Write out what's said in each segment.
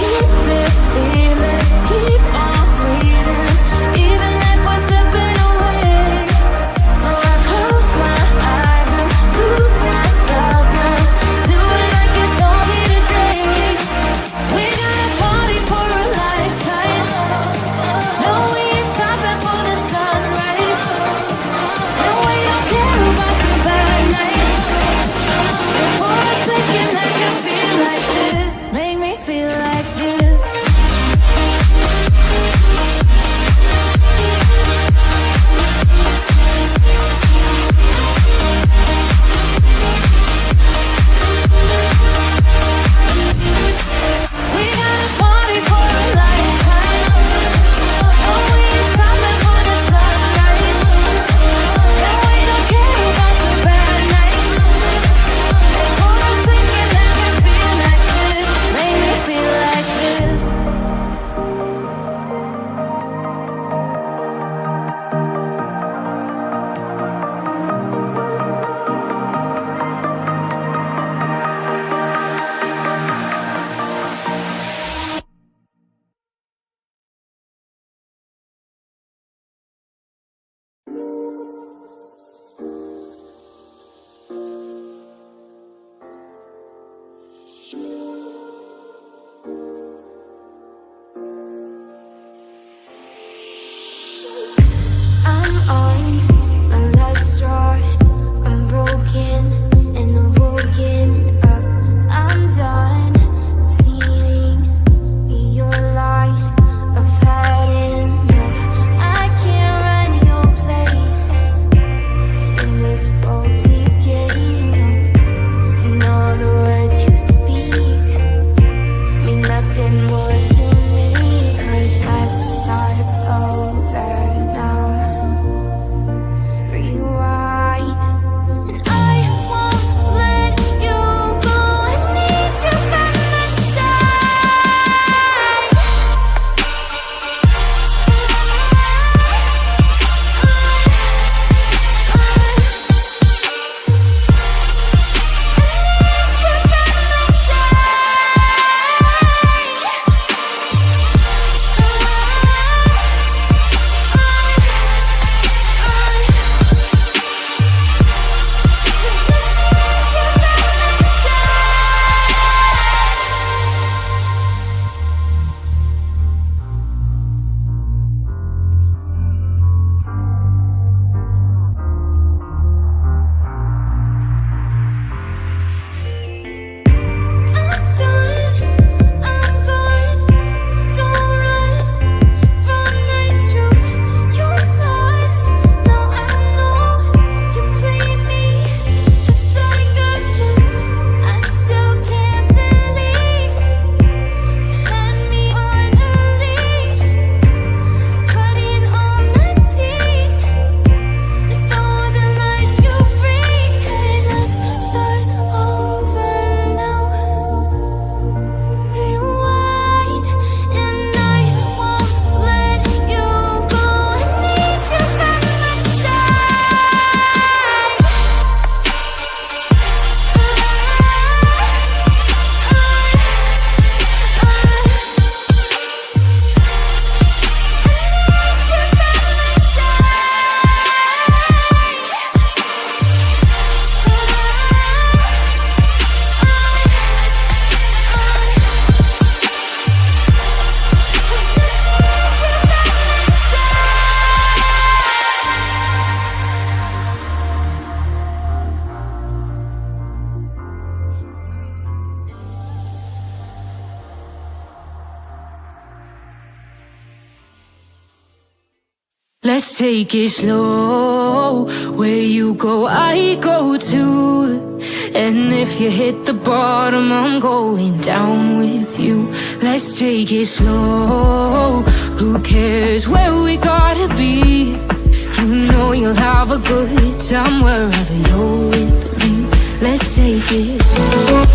keep this feeling, keep on breathing, even if we're slipping away. So I close my eyes and lose myself now, do it like it's only today. We got a party for a lifetime. No, we ain't stopping for the sunrise. No, we don't care about the bad nights. And for a second I can feel like this, make me feel like this. We got a party for a lifetime. No, we ain't stopping for the sunrise. No, we don't care about the bad nights. And for a second I can feel like this, make me feel like this. I'm on my last straw. I'm broken and I'm woken up. I'm done feeding your lies. I've had enough. I can't run your place in this faulty game. And all the words you speak mean nothing more to me, 'cause let's start over now. Rewind, and I won't let you go. I need you by my side. Let's take it slow. Where you go, I go too. And if you hit the bottom, I'm going down with you. Let's take it slow. Who cares where we gotta be? You know you'll have a good time wherever you're with me. Let's take it slow.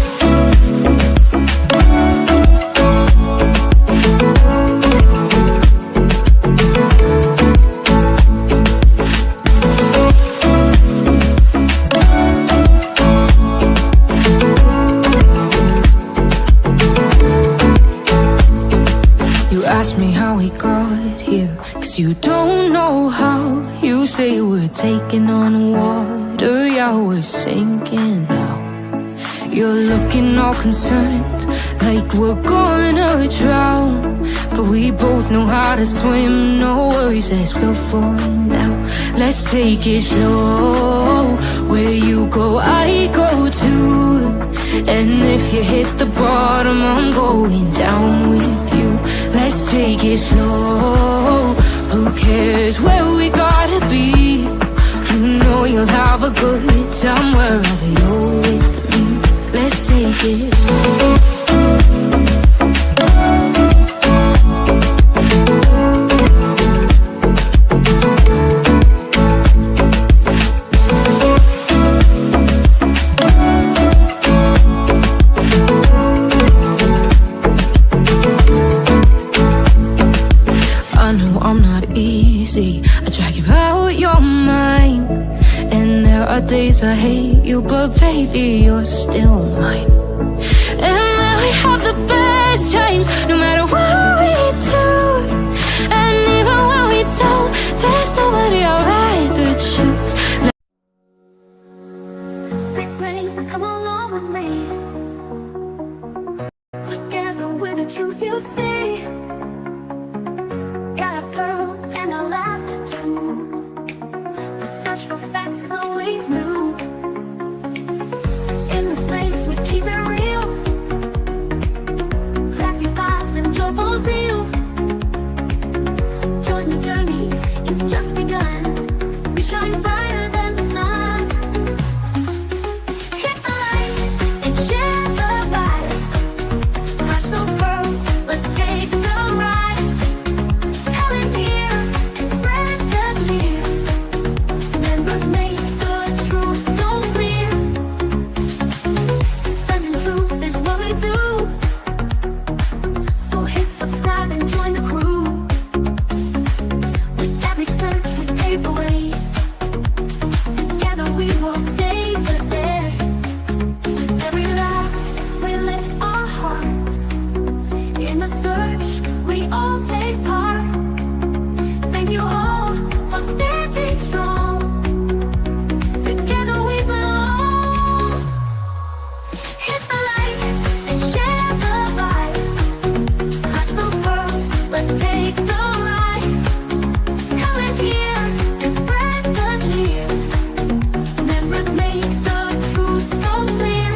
we got here. Cause you don't know how. You say we're taking on water, yeah, we're sinking now. You're looking all concerned, like we're gonna drown. But we both know how to swim, no worries, let's flow for now. Let's take it slow, where you go, I go too. And if you hit the bottom, I'm going down with you. Let's take it slow, who cares where we gotta be? You know you'll have a good time wherever you're with me. Let's take it slow. I drag you out your mind, and there are days I hate you, but baby, you're still mine. And then we have the best times, no matter what we do. And even when we don't, there's nobody I'd rather choose. Big rain, come along with me. Together with the truth you see. Got our pearls and our laughter too. The search for facts is always new. In this place we keep it real. Classy vibes and joyful zeal. Join the journey, it's just begun. We shine brighter than the sun. Hit the light and share the vibe. Crush those pearls, let's take the ride. You all for standing strong. Together we belong. Hit the light and share the vibe. Crush those pearls, let's take the ride. Come in here and spread the cheer. Members make the truth so clear.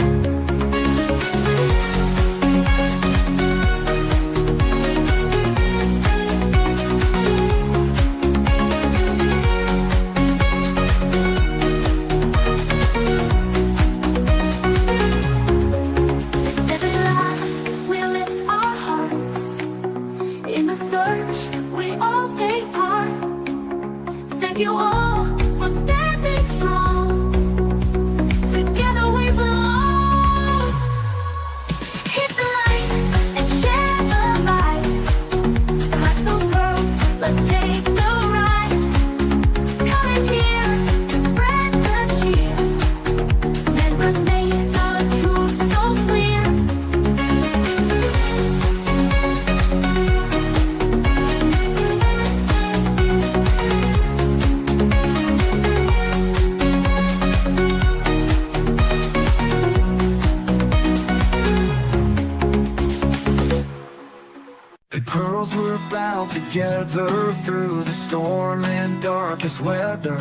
Pearls were bound together through the storm and darkest weather.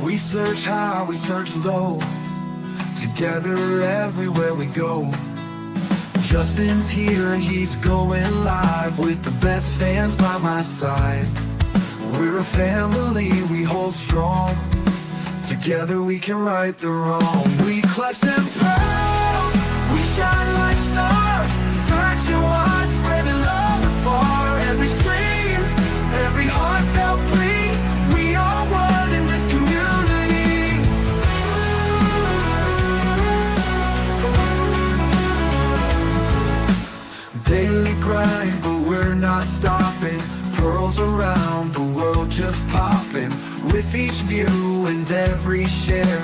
We search high, we search low, together everywhere we go. Justin's here and he's going live with the best fans by my side. We're a family, we hold strong, together we can right the wrong. We clutch them pearls, we shine like stars, searching wide, spreading love afar. Every stream, every heartfelt plea, we are one in this community. Daily grind, but we're not stopping. Pearls around the world just popping. With each view and every share,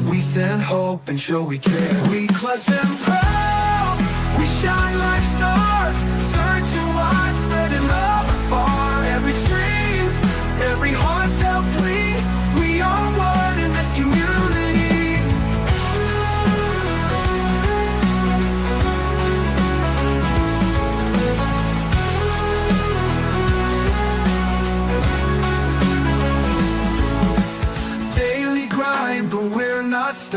we send hope and show we care. We clutch them pearls, we shine like stars, searching wide, spreading love.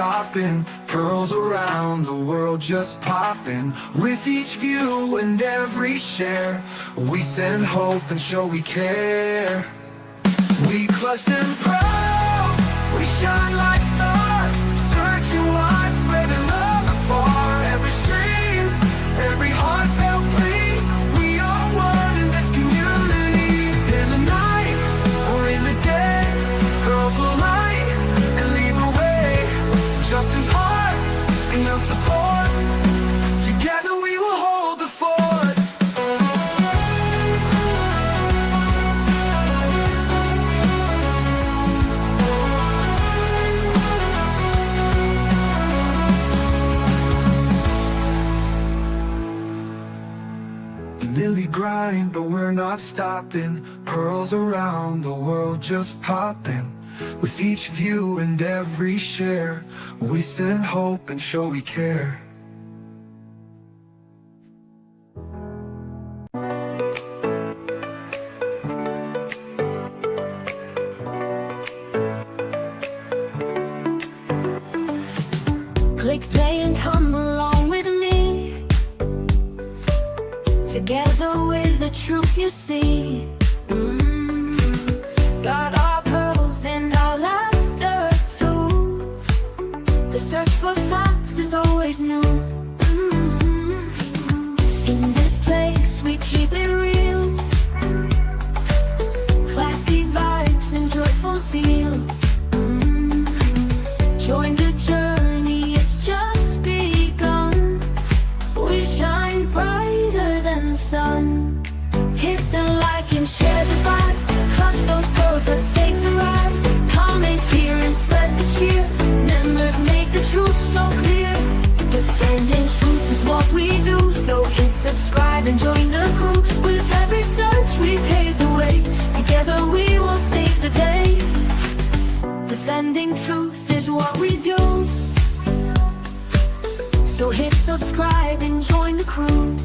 stopping, pearls around the world just popping. With each view and every share, we send hope and show we care. We clutch them pearls, we shine like stars, searching wide, spreading love afar. Every stream, every heartfelt plea, we are one in this community. In the night or in the day, girls will light and lead the way. Justin's heart and your support, together we will hold the fort. Lilly grind, but we're not stopping. Pearls around the world just popping. With each view and every share, we send hope and show we care. Click play and come along with me. Together with the truth you see. Got our pearls and our laughter too. The search for facts is always new. In this place we keep it real. Classy vibes and joyful zeal. Join the journey, it's just begun. We shine brighter than the sun. Hit the like and share the vibe. Clutch those pearls, let's take the ride. Comments here and spread the cheer. Members make the truth so clear. Defending truth is what we do. So hit subscribe and join the crew. With every search we pave the way. Together we will save the day. Defending truth is what we do. So hit subscribe and join the crew.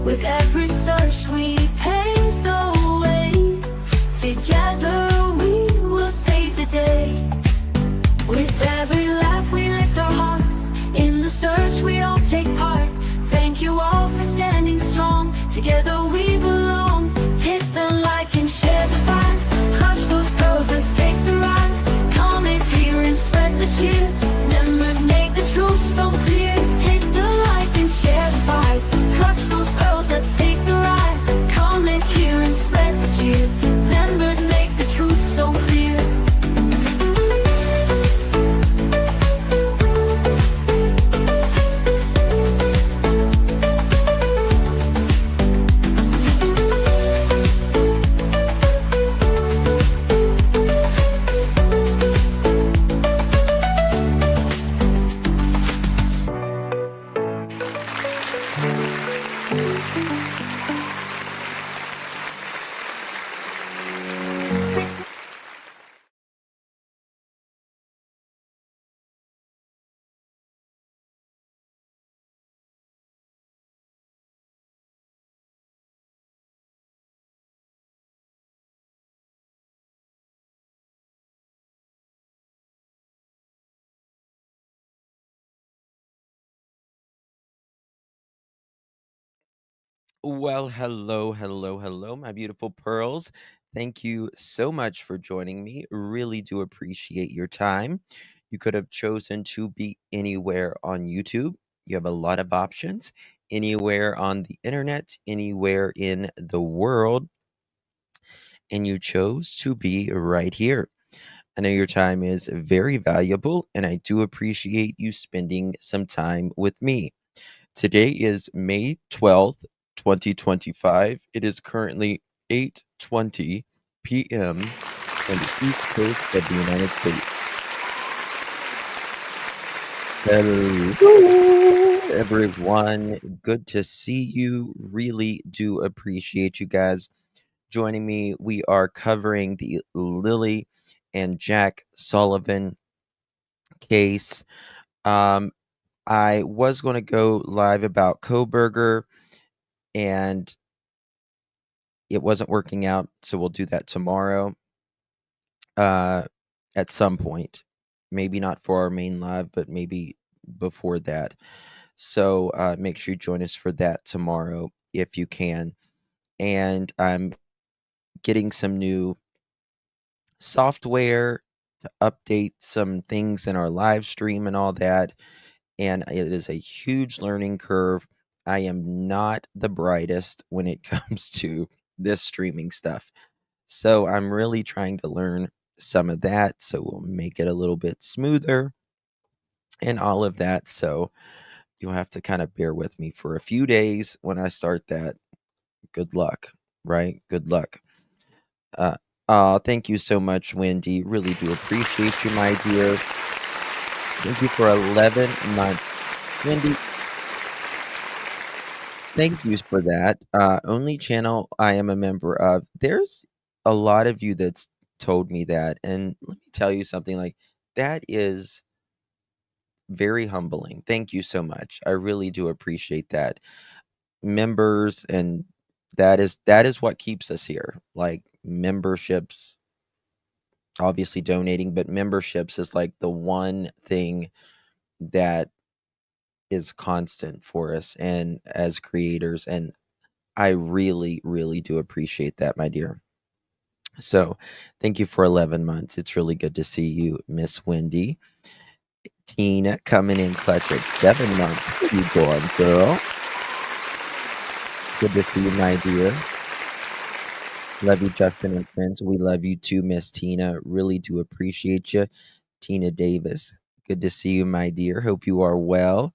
With every search we pave the way. Together we will save the day. With every laugh we lift our hearts. In the search we all take part. Thank you all for standing strong. Together we belong. Hit the like and share the vibe. Clutch those pearls, let's take the ride. Comment here and spread the cheer. Members make the truth so clear. Hit the like and share the vibe. Clutch those pearls, let's take the ride. Comment here and spread the cheer. Members make the truth so clear. Well, hello, my beautiful pearls. Thank you so much for joining me. Really do appreciate your time. You could have chosen to be anywhere on YouTube. You have a lot of options. Anywhere on the internet, anywhere in the world, and you chose to be right here. I know your time is very valuable, and I do appreciate you spending some time with me. Today is May 12th, 2025. It is currently 8:20 p.m. on the East Coast of the United States. Hello, everyone. Good to see you. Really do appreciate you guys joining me. We are covering the Lilly and Jack Sullivan case. Um, I was going to go live about Coburger, and it wasn't working out, so we'll do that tomorrow at some point. maybe not for our main live, but maybe before that. So make sure you join us for that tomorrow if you can. And I'm getting some new software to update some things in our live stream and all that. And it is a huge learning curve. I am not the brightest when it comes to this streaming stuff. So I'm really trying to learn some of that so we'll make it a little bit smoother and all of that. So you'll have to kind of bear with me for a few days when I start that. Good luck, right? Good luck. Uh, thank you so much, Wendy. Really do appreciate you, my dear. Thank you for 11 months. Wendy, thank you for that. Only channel I am a member of. There's a lot of you that's told me that. And let me tell you something like that is very humbling. Thank you so much. I really do appreciate that. Members and that is what keeps us here. Like memberships, obviously donating, but memberships is like the one thing that is constant for us and as creators, and I really, really do appreciate that, my dear. So, thank you for 11 months. It's really good to see you, Miss Wendy. Tina coming in clutch at 7 months. What are you doing, girl? Good to see you, my dear. Love you, Justin and Prince. We love you too, Miss Tina. Really do appreciate you. Tina Davis. Good to see you, my dear. Hope you are well.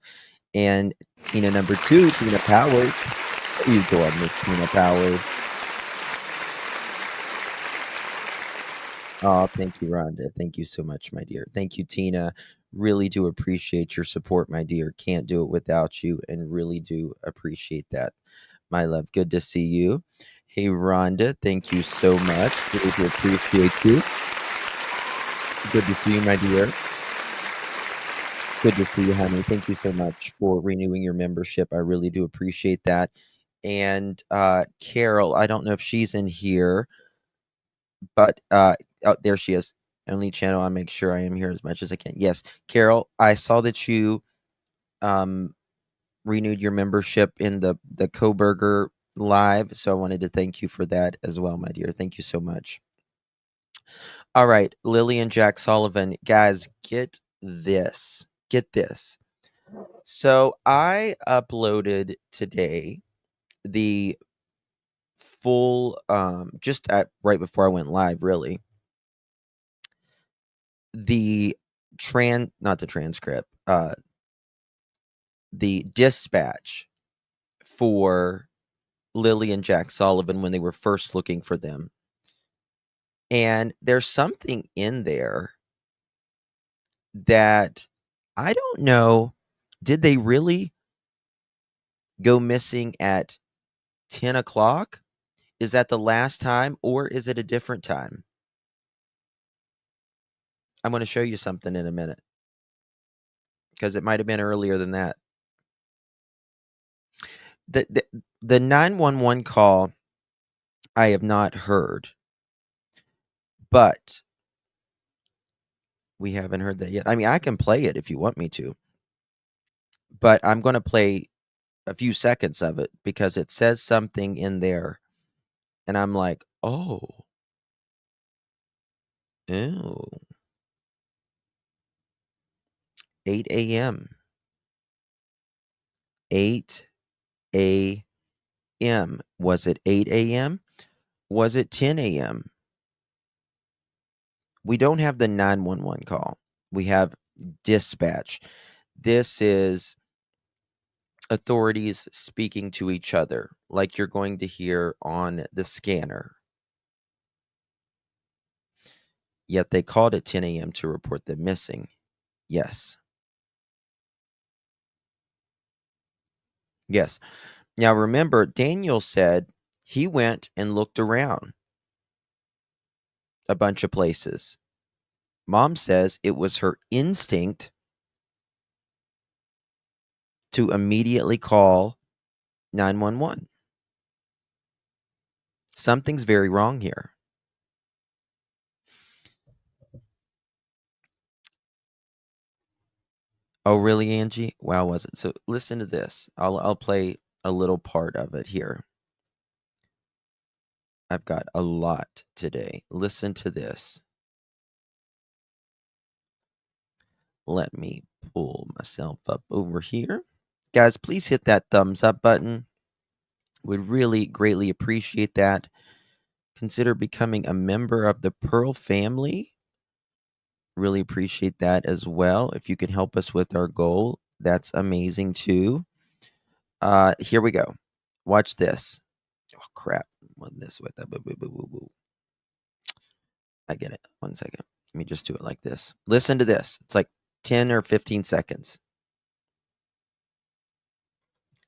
And Tina number 2, Tina Powers. What are you doing, Miss Tina Powers? Oh, thank you, Rhonda. Thank you so much, my dear. Thank you, Tina. Really do appreciate your support, my dear. Can't do it without you, and really do appreciate that, my love. Good to see you. Hey, Rhonda, thank you so much. Really do appreciate you. Good to see you, my dear. Good to see you, honey. Thank you so much for renewing your membership. I really do appreciate that. And Carol, I don't know if she's in here, but oh, there she is. Only channel. I make sure I am here as much as I can. Yes, Carol, I saw that you um renewed your membership in the Coburger live, so I wanted to thank you for that as well, my dear. Thank you so much. All right, Lilly and Jack Sullivan, guys, get this. Get this. So I uploaded today the full just at right before I went live, really. The not the transcript, the dispatch for Lilly and Jack Sullivan when they were first looking for them. And there's something in there that I don't know. Did they really go missing at 10 o'clock? Is that the last time or is it a different time? I'm going to show you something in a minute because it might have been earlier than that. The 911 call I have not heard, but we haven't heard that yet. I mean, I can play it if you want me to, but I'm going to play a few seconds of it because it says something in there, and I'm like, oh, ew, 8 a.m. 8 a.m. Was it 8 a.m.? Was it 10 a.m.? We don't have the 911 call. We have dispatch. This is authorities speaking to each other, like you're going to hear on the scanner. Yet they called at 10 a.m. to report them missing. Yes. Yes. Now remember, Daniel said he went and looked around a bunch of places. Mom says it was her instinct to immediately call 911. Something's very wrong here. Oh, really, Angie? Wow, was it? So listen to this. I'll play a little part of it here. I've got a lot today. Listen to this. Let me pull myself up over here. Guys, please hit that thumbs up button. Would really greatly appreciate that. Consider becoming a member of the Pearl family. Really appreciate that as well. If you can help us with our goal, that's amazing too. Here we go. Watch this. Oh crap. What this with that? Boo, boo, boo, boo, boo. I get it. 1 second. Let me just do it like this. Listen to this. It's like 10 or 15 seconds.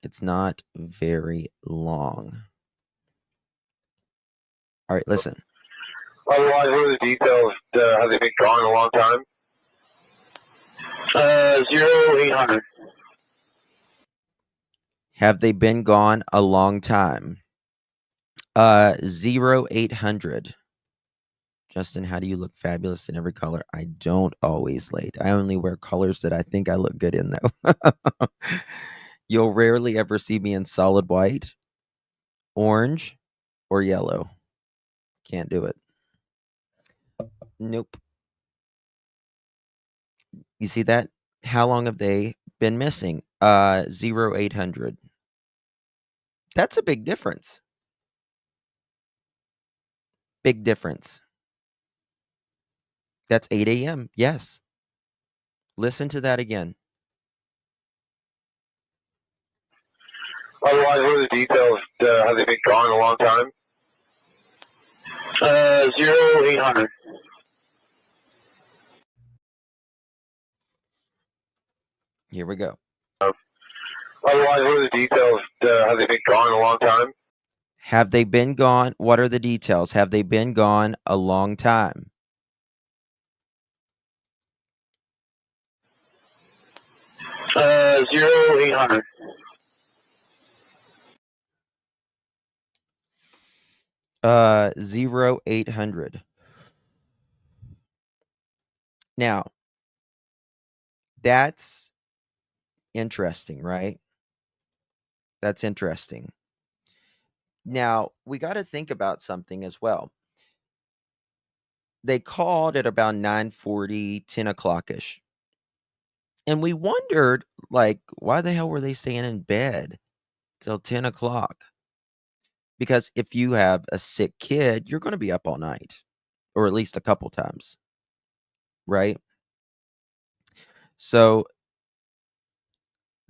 It's not very long. All right, listen. Otherwise, what are the details? Have they been gone a long time? 0800. Have they been gone a long time? 0800. Justin, how do you look fabulous in every color? I don't always, late. I only wear colors that I think I look good in, though. You'll rarely ever see me in solid white, orange, or yellow. Can't do it. Nope. You see that? How long have they been missing? 0800. That's a big difference. Big difference. That's 8 a.m. Yes. Listen to that again. Otherwise, what are the details? Have they been gone a long time? 0800. Here we go. Otherwise, what are the details? Have they been gone a long time? Have they been gone? What are the details? Have they been gone a long time? Uh, 0800. 0800. Now, that's interesting, right? That's interesting. Now, we got to think about something as well. They called at about 9:40, 10 o'clock-ish. And we wondered, like, why the hell were they staying in bed till 10 o'clock? Because if you have a sick kid, you're going to be up all night, or at least a couple times, right? So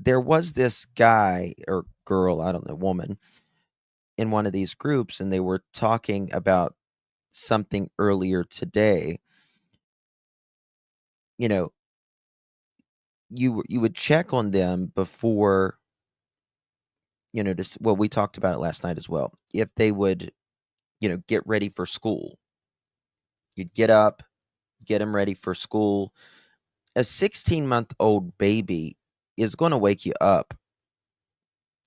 there was this guy or girl, I don't know, woman in one of these groups, and they were talking about something earlier today. You know, you would check on them before, well, we talked about it last night as well. If they would, get ready for school, you'd get up, get them ready for school. A 16-month-old baby is going to wake you up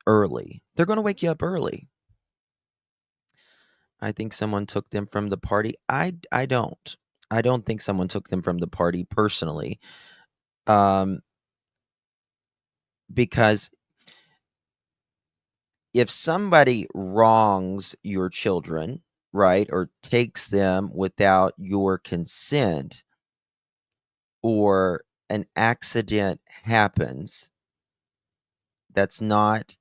early. They're going to wake you up early. I think someone took them from the party. I don't. I don't think someone took them from the party personally. Because if somebody wrongs your children, right, or takes them without your consent, or an accident happens, that's not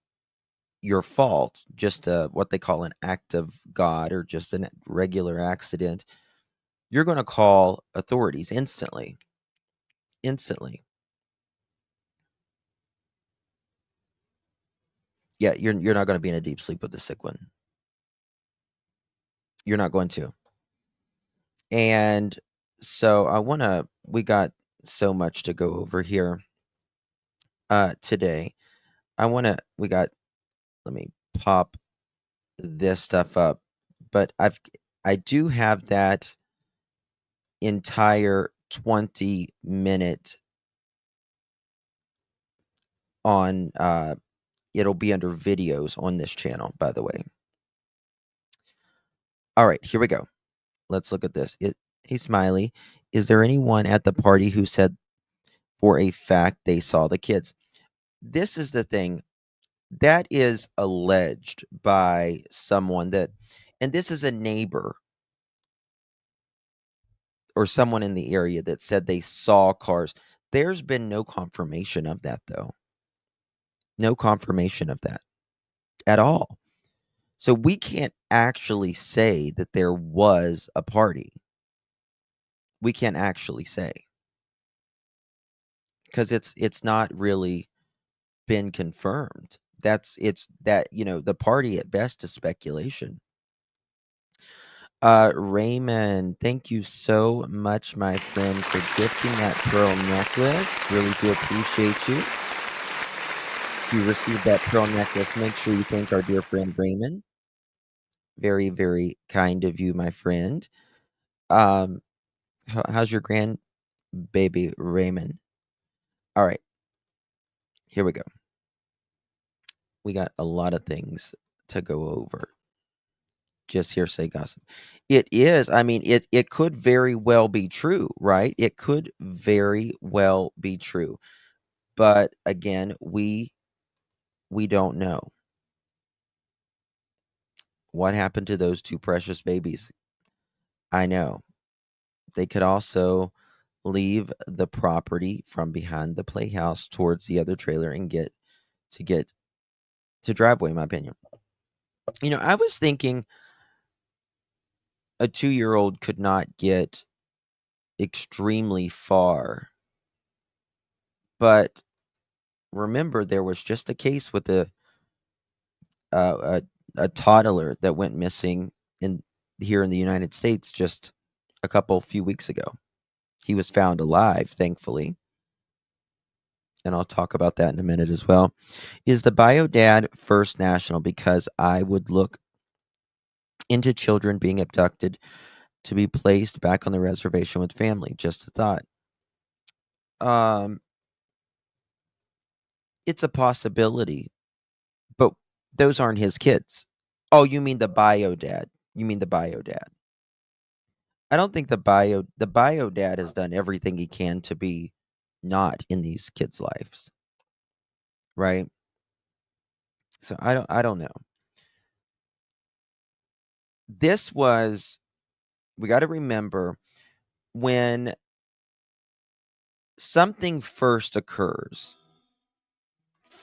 your fault, just what they call an act of God or just a regular accident, you're going to call authorities instantly. Instantly. Yeah, you're not going to be in a deep sleep with the sick one. You're not going to. And so we got so much to go over here today. Let me pop this stuff up. But I do have that entire 20-minute on it'll be under videos on this channel, by the way. All right, here we go. Let's look at this. Hey, Smiley, is there anyone at the party who said for a fact they saw the kids. This is the thing that is alleged by someone that, and this is a neighbor or someone in the area that said they saw cars. There's been no confirmation of that, though. No confirmation of that at all. So we can't actually say that there was a party. We can't actually say because it's not really been confirmed. It's that, the party at best is speculation. Raymond, thank you so much, my friend, for gifting that pearl necklace. Really do appreciate you. If you received that pearl necklace, make sure you thank our dear friend Raymond. Very, very kind of you, my friend. Um, how's your grandbaby, Raymond? All right, here we go. We got a lot of things to go over. Just hearsay gossip. It is. I mean, it could very well be true, right? It could very well be true. But again, we don't know. What happened to those two precious babies? I know. They could also leave the property from behind the playhouse towards the other trailer and get to driveway, in my opinion. I was thinking a 2-year-old could not get extremely far. But remember, there was just a case with a toddler that went missing here in the United States just a few weeks ago. He was found alive, thankfully, and I'll talk about that in a minute as well. Is the bio dad first national? Because I would look into children being abducted to be placed back on the reservation with family. Just a thought. Um, it's a possibility, but those aren't his kids. Oh, you mean the bio dad? You mean the bio dad? I don't think the bio dad has done everything he can to be not in these kids' lives, right? So I don't know. This was we got to remember when something first occurs,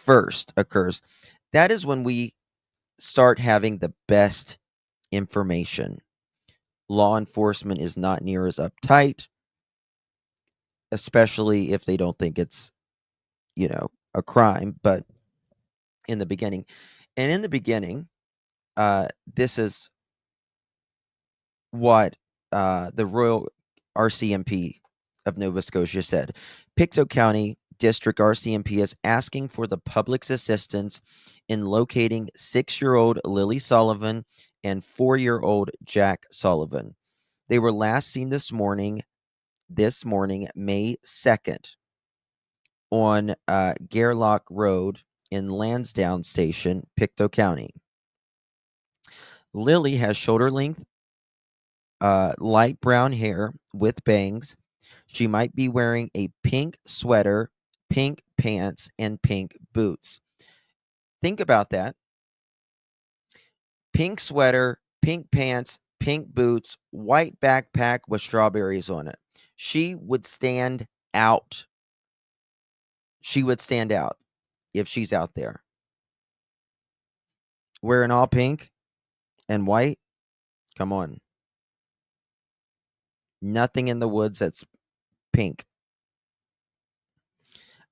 that is when we start having the best information. Law enforcement is not near as uptight, especially if they don't think it's, a crime, but in the beginning. And in the beginning, this is what the Royal RCMP of Nova Scotia said. Pictou County District RCMP is asking for the public's assistance in locating 6-year-old Lilly Sullivan and 4-year-old Jack Sullivan. They were last seen this morning, May 2nd, on Gairloch Road in Lansdowne Station, Pictou County. Lilly has shoulder-length, light brown hair with bangs. She might be wearing a pink sweater, pink pants, and pink boots. Think about that. Pink sweater, pink pants, pink boots, white backpack with strawberries on it. She would stand out. She would stand out if she's out there. Wearing all pink and white? Come on. Nothing in the woods that's pink.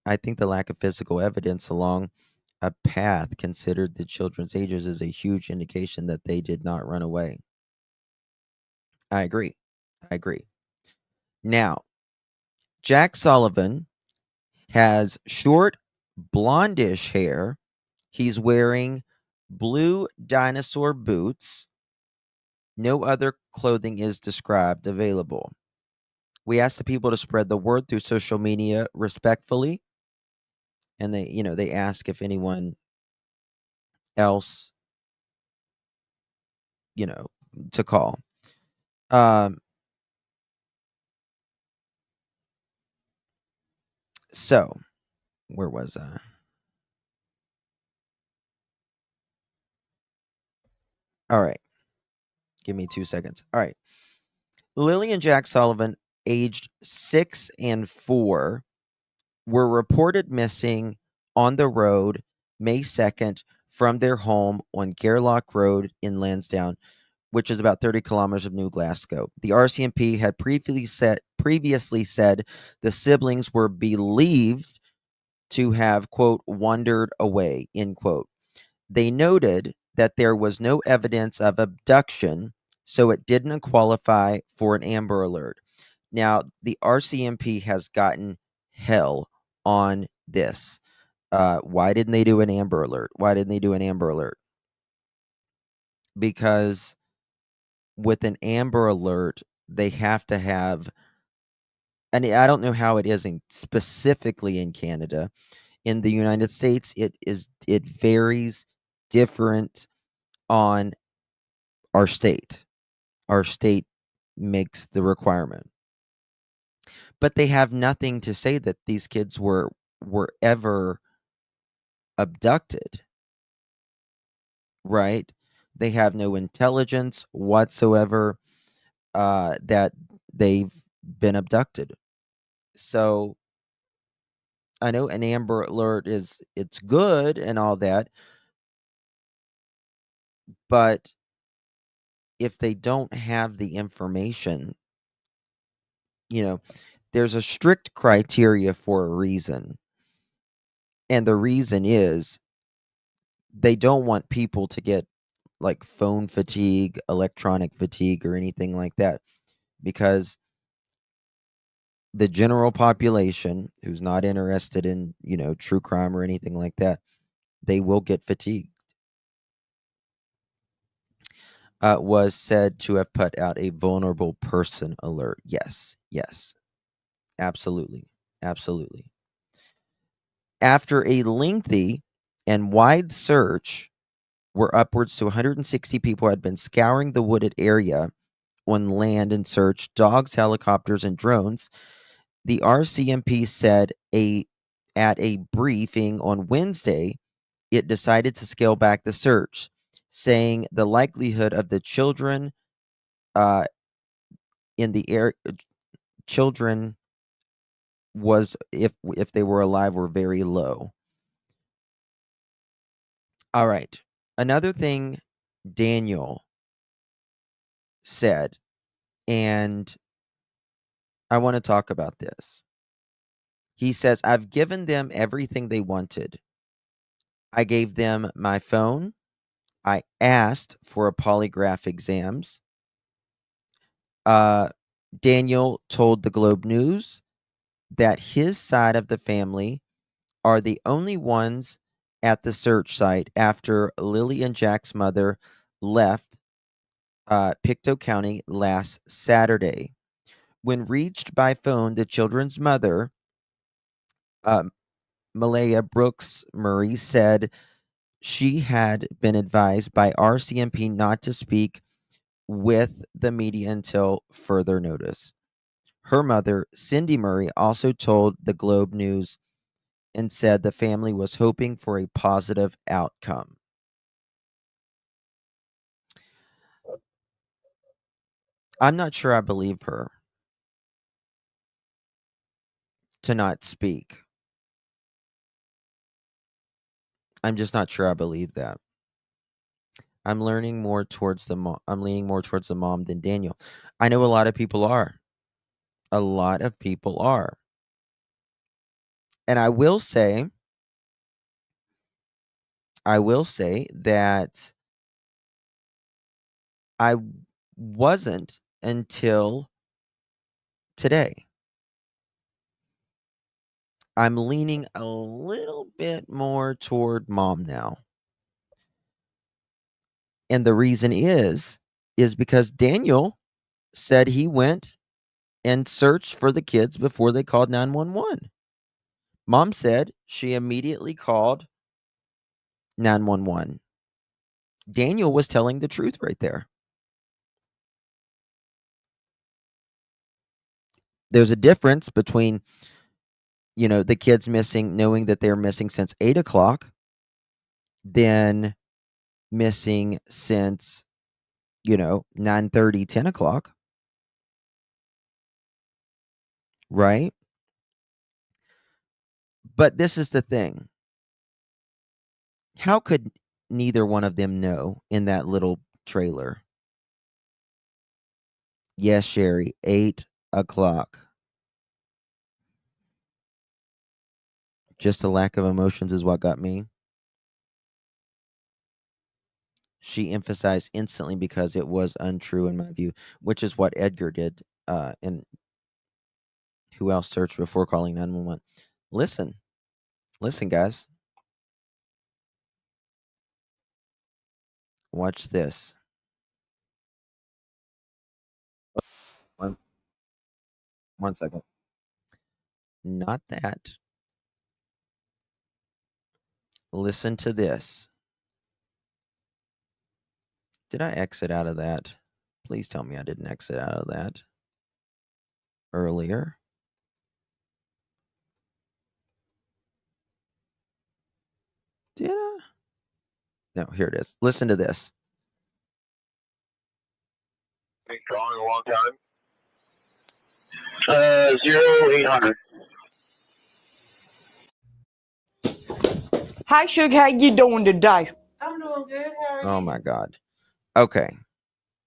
I think the lack of physical evidence along a path considered the children's ages is a huge indication that they did not run away. I agree. Now, Jack Sullivan has short blondish hair. He's wearing blue dinosaur boots. No other clothing is described available. We asked the people to spread the word through social media respectfully, and they ask if anyone else, to call. Um, So, where was I? All right. Give me 2 seconds. All right. Lilly and Jack Sullivan, aged 6 and 4, were reported missing on the road May 2nd from their home on Gairloch Road in Lansdowne, which is about 30 kilometers of New Glasgow. The RCMP had previously said the siblings were believed to have, quote, wandered away, end quote. They noted that there was no evidence of abduction, so it didn't qualify for an Amber Alert. Now, the RCMP has gotten hell on this. Why didn't they do an Amber Alert? Why didn't they do an Amber Alert? Because with an Amber Alert, they have to have, and I don't know how it is specifically in Canada. In the United States, it varies different on our state. Our state makes the requirement. But they have nothing to say that these kids were ever abducted, right? They have no intelligence whatsoever that they've been abducted. So I know an Amber Alert it's good and all that, but if they don't have the information, there's a strict criteria for a reason. And the reason is they don't want people to get like phone fatigue, electronic fatigue, or anything like that, because the general population who's not interested in, true crime or anything like that, they will get fatigued. Was said to have put out a vulnerable person alert. Yes, absolutely, absolutely. After a lengthy and wide search, where upwards to 160 people had been scouring the wooded area on land in search, dogs, helicopters, and drones, the RCMP said at a briefing on Wednesday, it decided to scale back the search, saying the likelihood of the children in the air children was if they were alive were very low. All right. Another thing Daniel said, and I want to talk about this. He says, I've given them everything they wanted. I gave them my phone. I asked for a polygraph exams. Daniel told the Globe News that his side of the family are the only ones at the search site after Lilly and Jack's mother left Pictou County last Saturday. When reached by phone, the children's mother, Malaya Brooks Murray, said she had been advised by RCMP not to speak with the media until further notice. Her mother, Cindy Murray, also told the Globe News and said the family was hoping for a positive outcome. I'm not sure I believe her to not speak. I'm just not sure I believe that. I'm leaning more towards the mom than Daniel. I know a lot of people are. A lot of people are. And I will say that I wasn't until today. I'm leaning a little bit more toward mom now. And the reason is because Daniel said he went and searched for the kids before they called 911. Mom said she immediately called 911. Daniel was telling the truth right there. There's a difference between, the kids missing, knowing that they're missing since 8 o'clock, then missing since 9:30, 10 o'clock, right? But this is the thing. How could neither one of them know in that little trailer? Yes, Sherry, 8 o'clock. Just a lack of emotions is what got me. She emphasized instantly because it was untrue in my view, which is what Edgar did. And who else searched before calling 911? Listen, guys. Watch this. One second. Not that. Listen to this. Did I exit out of that? Please tell me I didn't exit out of that earlier. Did I? No, here it is. Listen to this. Been calling a long time. 0800. Hi, Suge. How you doing today? I'm doing good. How are you? Oh my God. Okay.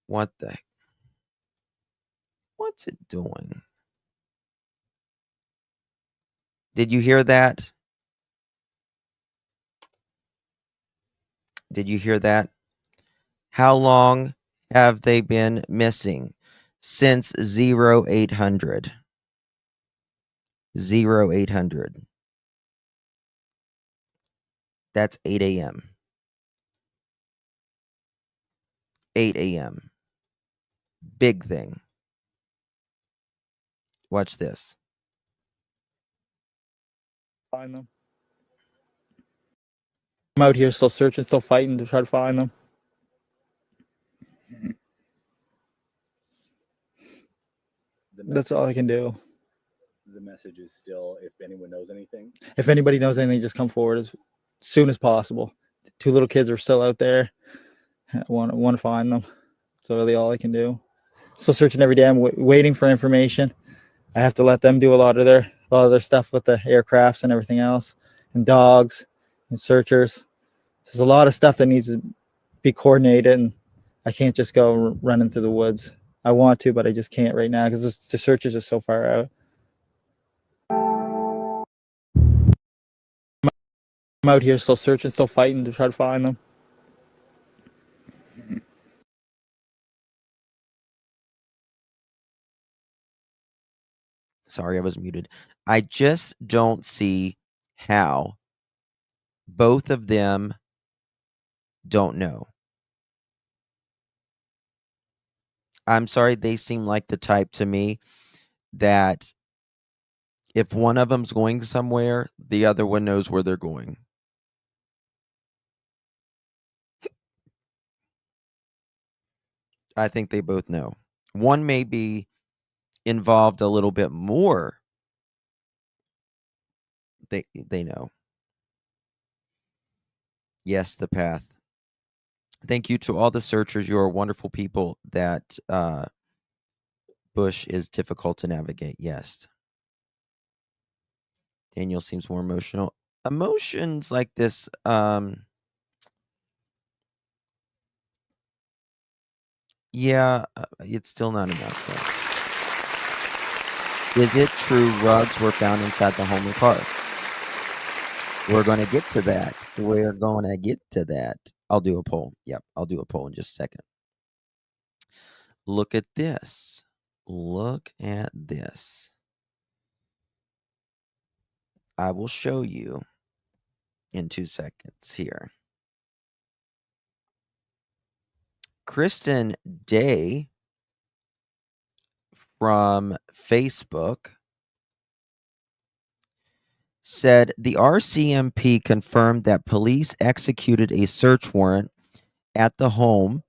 What the? What's it doing? Did you hear that? Did you hear that? How long have they been missing? Since 0800. 0800. That's 8 a.m. 8 a.m. Big thing. Watch this. Find them. I'm out here still searching, still fighting to try to find them. That's all I can do. The message is still, if anyone knows anything. If anybody knows anything, just come forward as soon as possible. 2 little kids are still out there. I want to find them. That's really all I can do. Still searching every day. I'm waiting for information. I have to let them do a lot of their stuff with the aircrafts and everything else, and dogs and searchers. There's a lot of stuff that needs to be coordinated, and I can't just go running through the woods. I want to, but I just can't right now because the search is just so far out. I'm out here still searching, still fighting to try to find them. Sorry, I was muted. I just don't see how both of them don't know. I'm sorry, they seem like the type to me that if one of them's going somewhere, the other one knows where they're going. I think they both know. One may be involved a little bit more. They know. Yes, the path. Thank you to all the searchers. You are wonderful people. That bush is difficult to navigate. Yes. Daniel seems more emotional. Emotions like this, yeah, it's still not enough. Though. Is it true rugs were found inside the home and car? We're going to get to that. We're going to get to that. I'll do a poll. Yep, I'll do a poll in just a second. Look at this. Look at this. I will show you in 2 seconds here. Kristen Day from Facebook said the RCMP confirmed that police executed a search warrant at the home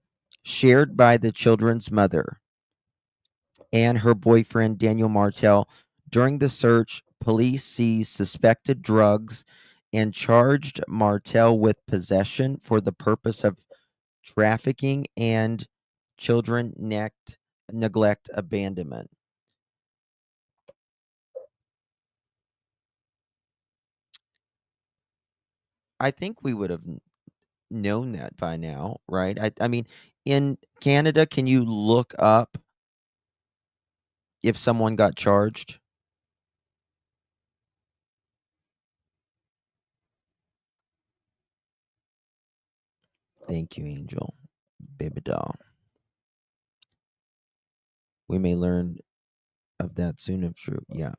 shared by the children's mother and her boyfriend, Daniel Martell. During the search, Police seized suspected drugs and charged Martel with possession for the purpose of trafficking and children neglect abandonment. I think we would have known that by now, right? I mean, in Canada, can you look up if someone got charged? Thank you, Angel. Baby doll. We may learn of that soon if true. Yeah.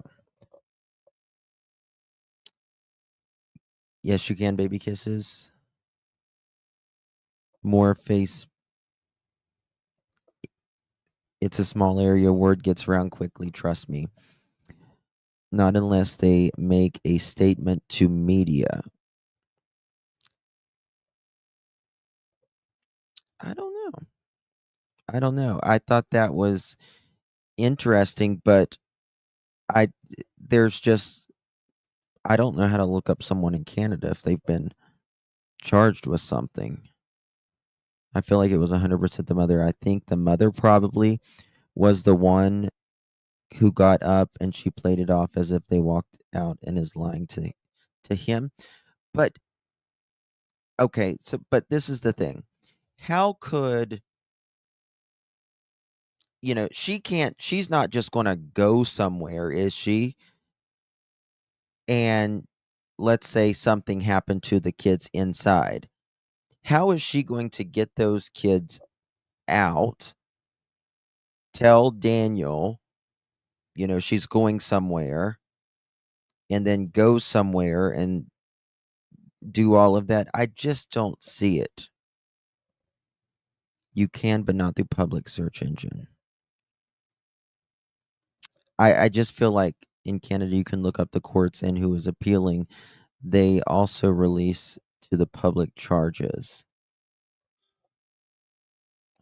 Yes, you can, baby kisses. More face. It's a small area. Word gets around quickly, trust me. Not unless they make a statement to media. I don't know. I don't know. I thought that was interesting, but I there's just I don't know how to look up someone in Canada if they've been charged with something. I feel like it was 100% the mother. I think the mother probably was the one who got up and she played it off as if they walked out and is lying to him. But okay, so but this is the thing. How could she's not just going to go somewhere, is she? And let's say something happened to the kids inside. How is she going to get those kids out? Tell Daniel, she's going somewhere and then go somewhere and do all of that. I just don't see it. You can, but not through public search engine. I just feel like in Canada you can look up the courts and who is appealing. They also release to the public charges.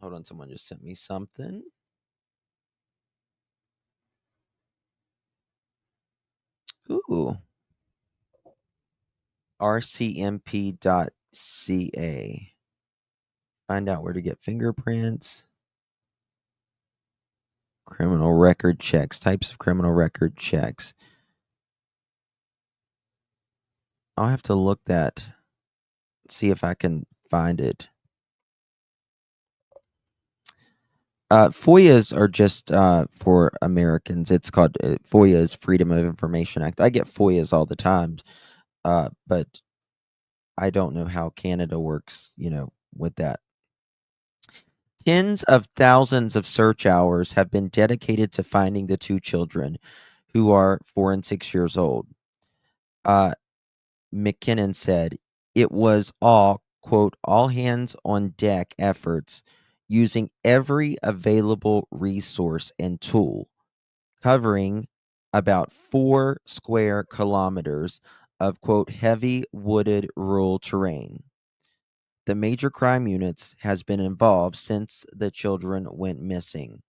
Hold on, someone just sent me something. Ooh. rcmp.ca. Find out where to get fingerprints. Criminal record checks. Types of criminal record checks. I'll have to look that. See if I can find it. FOIAs are just for Americans. It's called FOIA's Freedom of Information Act. I get FOIAs all the time, but I don't know how Canada works, with that. Tens of thousands of search hours have been dedicated to finding the two children who are 4 and 6 years old. McKinnon said it was quote, all hands on deck efforts using every available resource and tool, covering about 4 square kilometers of, quote, heavy wooded rural terrain. The major crime units has been involved since the children went missing.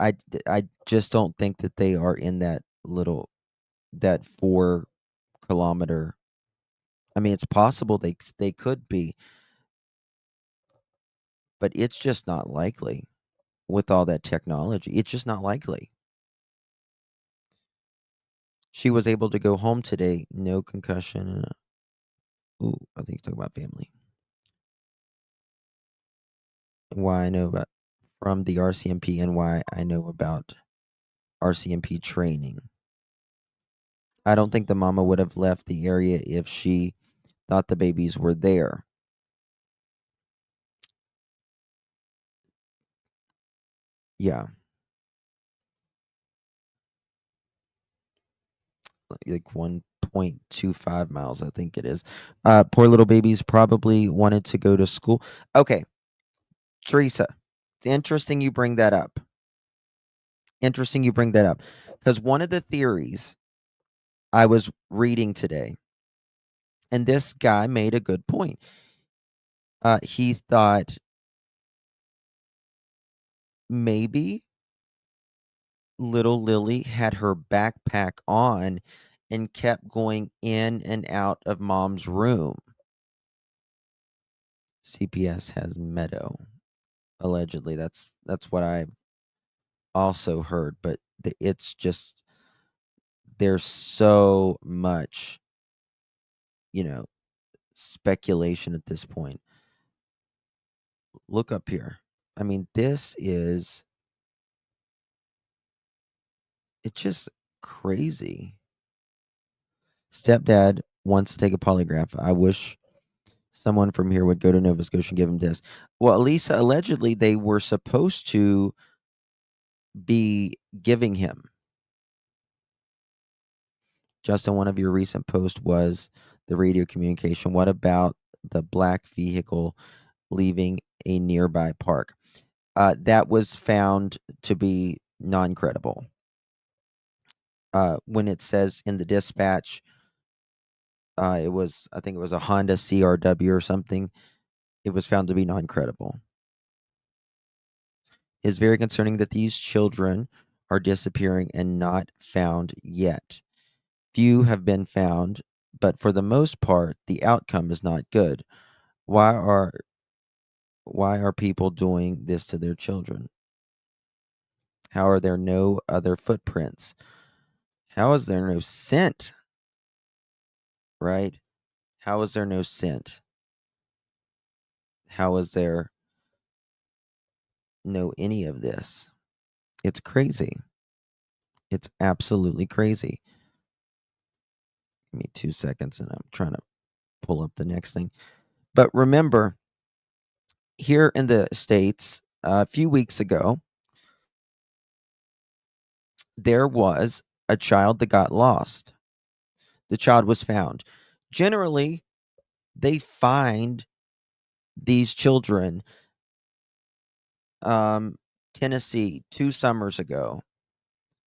I just don't think that they are in that 4 kilometer. I mean, it's possible they could be, but it's just not likely with all that technology. It's just not likely. She was able to go home today, no concussion. Ooh, I think you're talking about family. Why I know about from the RCMP and why I know about RCMP training. I don't think the mama would have left the area if she thought the babies were there. Yeah. Like 1.25 miles, I think it is. Poor little babies probably wanted to go to school. Okay, Teresa, it's interesting you bring that up. Because one of the theories I was reading today, and this guy made a good point. He thought maybe little Lily had her backpack on and kept going in and out of mom's room. CPS has Meadow. Allegedly, that's what I also heard, but it's just there's so much, speculation at this point. Look up here. I mean, it's just crazy. Stepdad wants to take a polygraph. I wish someone from here would go to Nova Scotia and give him this. Well, Lisa, allegedly they were supposed to be giving him. Justin, one of your recent posts was the radio communication. What about the black vehicle leaving a nearby park? That was found to be non-credible. When it says in the dispatch, I think it was a Honda CRW or something. It was found to be non-credible. It's very concerning that these children are disappearing and not found yet. Few have been found, but for the most part, the outcome is not good. Why are people doing this to their children? How are there no other footprints? How is there no scent? Right? How is there no scent? How is there no any of this? It's crazy. It's absolutely crazy. Give me 2 seconds and I'm trying to pull up the next thing. But remember, here in the States, a few weeks ago, there was a child that got lost. The child was found. Generally, they find these children. Tennessee, 2 summers ago.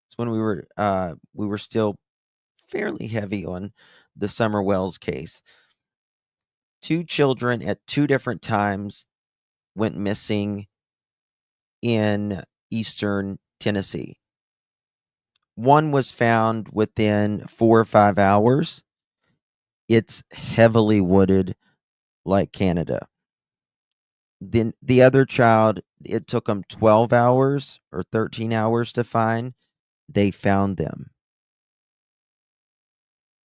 It's when we were still fairly heavy on the Summer Wells case. 2 children at 2 different times went missing in eastern Tennessee. One was found within 4 or 5 hours. It's heavily wooded like Canada. Then the other child, it took them 12 hours or 13 hours to find. They found them.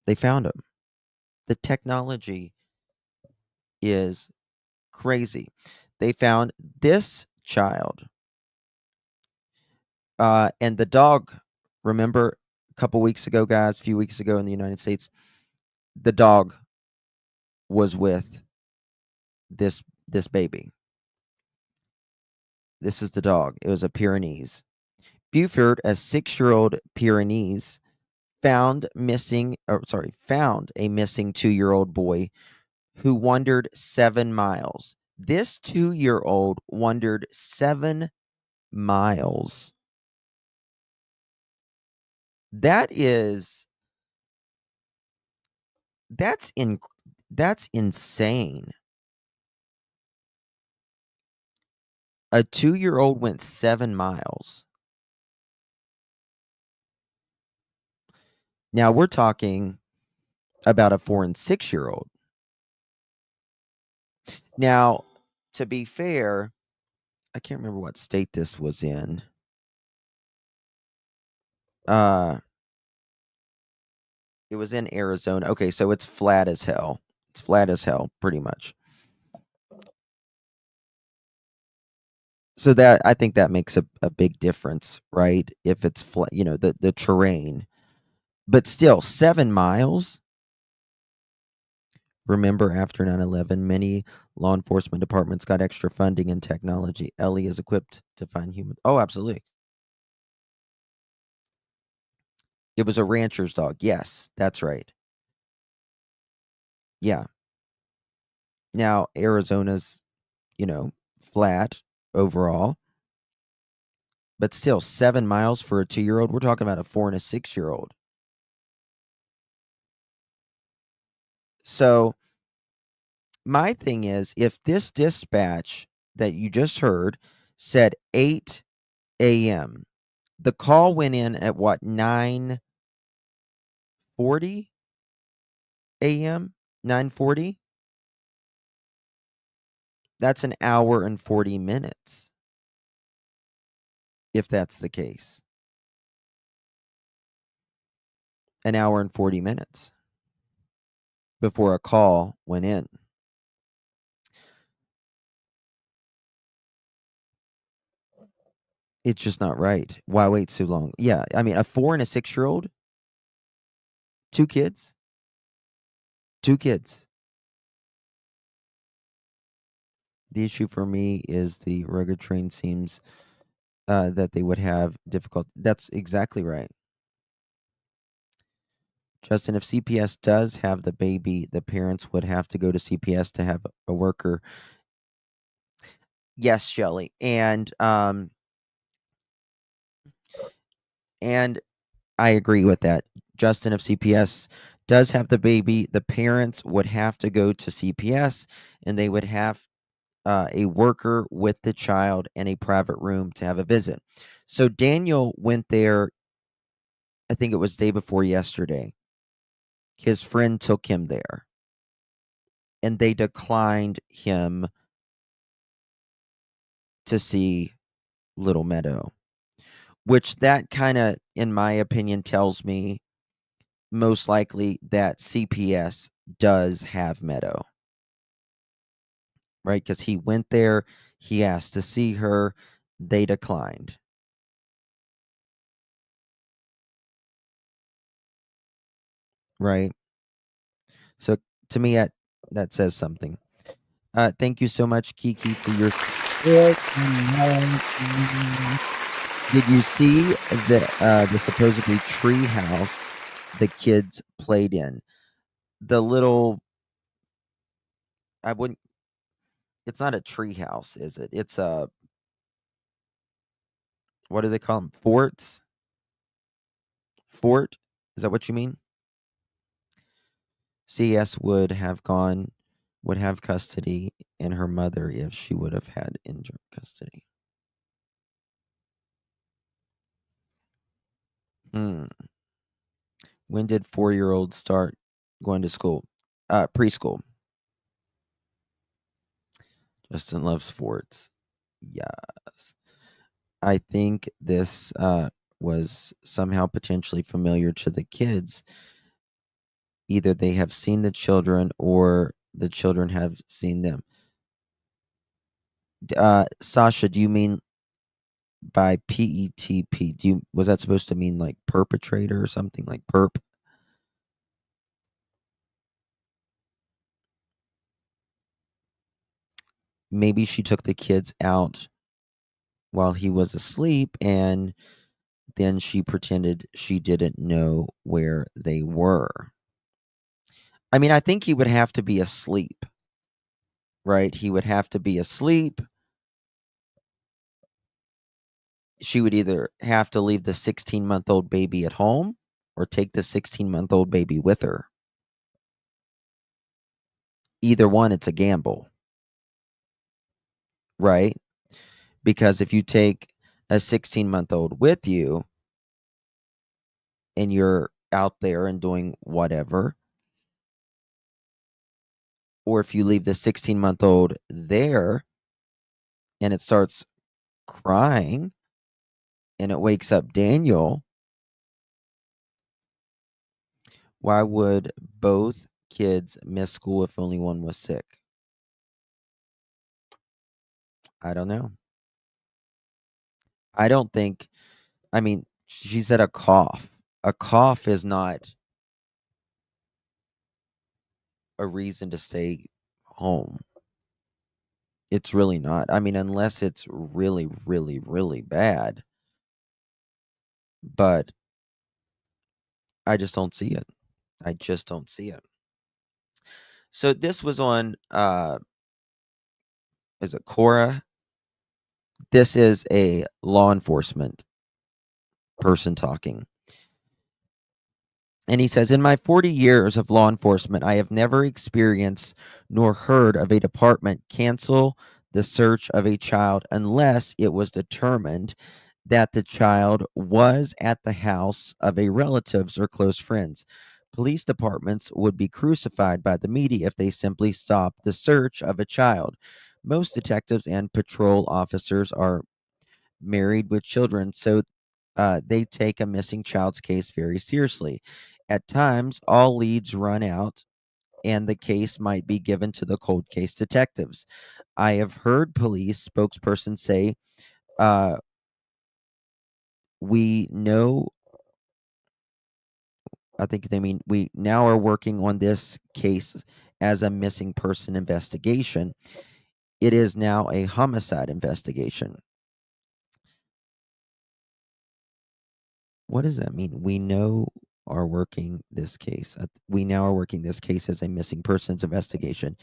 They found them. The technology is crazy. They found this child. And the dog, remember a couple weeks ago, guys, a few weeks ago in the United States, the dog was with this baby. This is the dog. It was a Pyrenees. Buford, a 6-year-old Pyrenees, found a missing 2-year-old boy who wandered 7 miles. This 2-year-old wandered 7 miles. That's insane. A 2-year-old went 7 miles. Now we're talking about a 4 and 6-year-old. Now, to be fair, I can't remember what state this was in. It was in Arizona. Okay, so it's flat as hell. It's flat as hell, pretty much. So that I think that makes a big difference, right? If it's flat, the terrain. But still, 7 miles. Remember, after 9/11, many law enforcement departments got extra funding and technology. Ellie is equipped to find humans. Oh, absolutely. It was a rancher's dog. Yes, that's right. Yeah. Now, Arizona's, flat overall. But still, 7 miles for a 2-year-old. We're talking about a 4 and a 6-year-old. So, my thing is, if this dispatch that you just heard said 8 a.m., The call went in at what, 9:40 a.m.? 9:40? That's an hour and 40 minutes, if that's the case. An hour and 40 minutes before a call went in. It's just not right. Why wait so long? Yeah, I mean, a 4 and a 6-year-old? 2 kids? 2 kids. The issue for me is the rugged terrain seems that they would have difficult. That's exactly right. Justin, if CPS does have the baby, the parents would have to go to CPS to have a worker. Yes, Shelley. And I agree with that. Justin, if CPS does have the baby, the parents would have to go to CPS and they would have a worker with the child in a private room to have a visit. So Daniel went there, I think it was day before yesterday. His friend took him there and they declined him to see Little Meadow, which that kind of, in my opinion, tells me most likely that CPS does have Meadow, right? Because he went there, he asked to see her, they declined. Right? So to me, that says something. Thank you so much, Kiki, for your. Did you see the supposedly tree house the kids played in? The little, I wouldn't. It's not a tree house, is it? It's a, what do they call them? Forts? Fort? Is that what you mean? CS would have custody, and her mother if she would have had interim custody. When did 4-year-olds start going to school? Preschool. Justin loves sports. Yes. I think this was somehow potentially familiar to the kids. Either they have seen the children or the children have seen them. Sasha, do you mean by PETP? Was that supposed to mean like perpetrator or something like perp? Maybe she took the kids out while he was asleep and then she pretended she didn't know where they were. I mean, I think he would have to be asleep, right? He would have to be asleep. She would either have to leave the 16-month-old baby at home or take the 16-month-old baby with her. Either one, it's a gamble, right? Because if you take a 16-month-old with you and you're out there and doing whatever, or if you leave the 16-month-old there and it starts crying and it wakes up Daniel, why would both kids miss school if only one was sick? I don't know. I don't think, I mean, she said a cough. A cough is not a reason to stay home. It's really not. I mean, unless it's really, really, really bad. But I just don't see it. I just don't see it. So this was on is it Cora? This is a law enforcement person talking. And he says, in my 40 years of law enforcement, I have never experienced nor heard of a department cancel the search of a child unless it was determined that the child was at the house of a relatives or close friends. Police departments would be crucified by the media if they simply stopped the search of a child. Most detectives and patrol officers are married with children, so they take a missing child's case very seriously. At times, all leads run out and the case might be given to the cold case detectives. I have heard police spokespersons say, uh, we know, I think they mean we now are working on this case as a missing person investigation. It is now a homicide investigation. What does that mean? We now are working this case. We now are working this case as a missing persons investigation.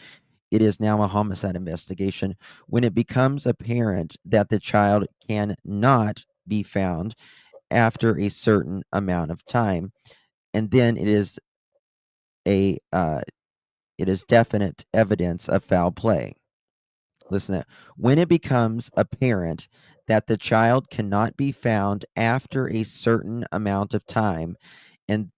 It is now a homicide investigation. When it becomes apparent that the child cannot be found after a certain amount of time, and then it is definite evidence of foul play. Listen to that. When it becomes apparent that the child cannot be found after a certain amount of time, and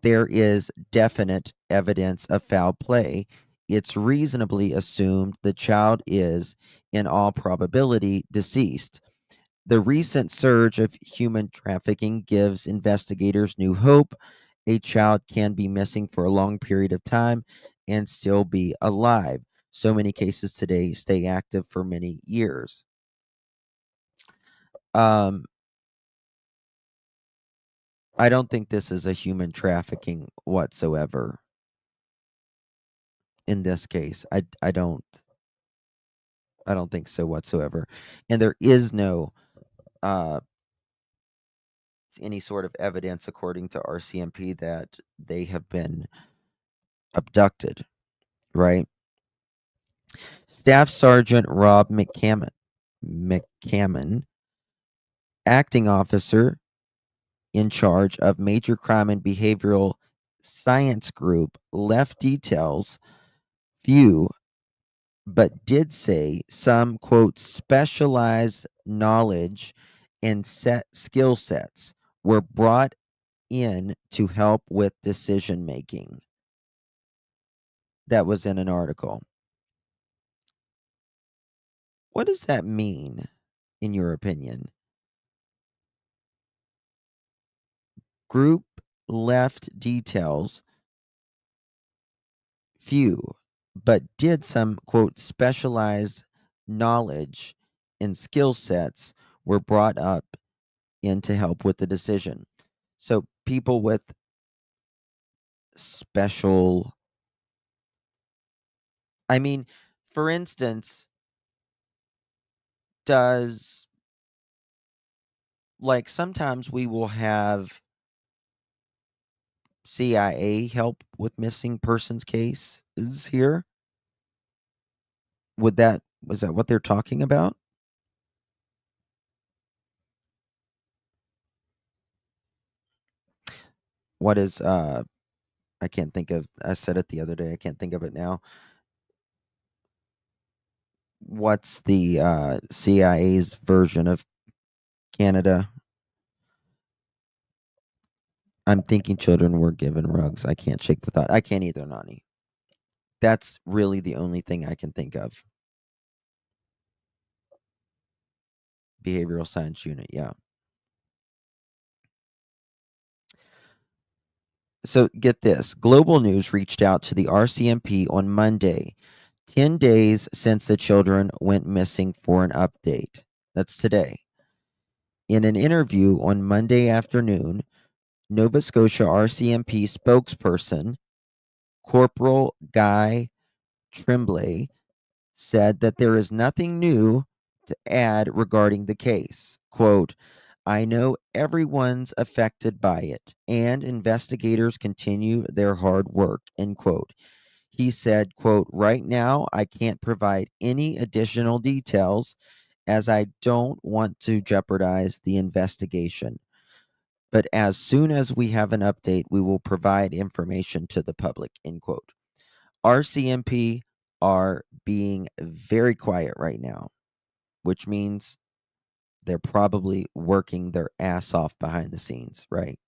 there is definite evidence of foul play, it's reasonably assumed the child is, in all probability, deceased. The recent surge of human trafficking gives investigators new hope. A child can be missing for a long period of time and still be alive. So many cases today stay active for many years. I don't think this is a human trafficking whatsoever in this case. I don't think so whatsoever. And there is no uh any sort of evidence according to RCMP that they have been abducted, right? Staff Sergeant Rob McCammon, acting officer in charge of Major Crime and Behavioral Science Group, left details few, but did say some, quote, specialized knowledge and skill sets were brought in to help with decision making. That was in an article. What does that mean, in your opinion? Group left details few, but did some, quote, specialized knowledge and skill sets were brought up in to help with the decision. So people with special, I mean, for instance, does, like, sometimes we will have CIA help with missing persons cases here? Was that what they're talking about? What is I can't think of, I said it the other day, I can't think of it now. What's the CIA's version of Canada? I'm thinking children were given rugs. I can't shake the thought. I can't either, Nani. That's really the only thing I can think of. Behavioral science unit, yeah. So get this. Global News reached out to the RCMP on Monday, 10 days since the children went missing, for an update. That's today. In an interview on Monday afternoon, Nova Scotia RCMP spokesperson Corporal Guy Tremblay said that there is nothing new to add regarding the case. Quote, I know everyone's affected by it, and investigators continue their hard work, end quote. He said, quote, right now I can't provide any additional details as I don't want to jeopardize the investigation. But as soon as we have an update, we will provide information to the public, end quote. RCMP are being very quiet right now, which means They're probably working their ass off behind the scenes, right?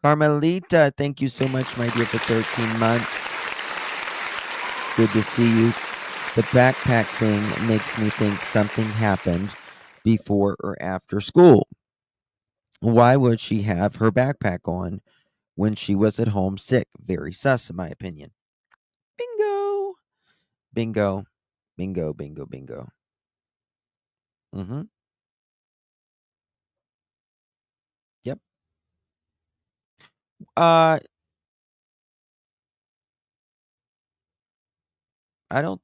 Carmelita, thank you so much, my dear, for 13 months. Good to see you. The backpack thing makes me think something happened before or after school. Why would she have her backpack on when she was at home sick? Very sus, in my opinion. Bingo. Bingo. Bingo, bingo, bingo. Mm-hmm. Yep. I don't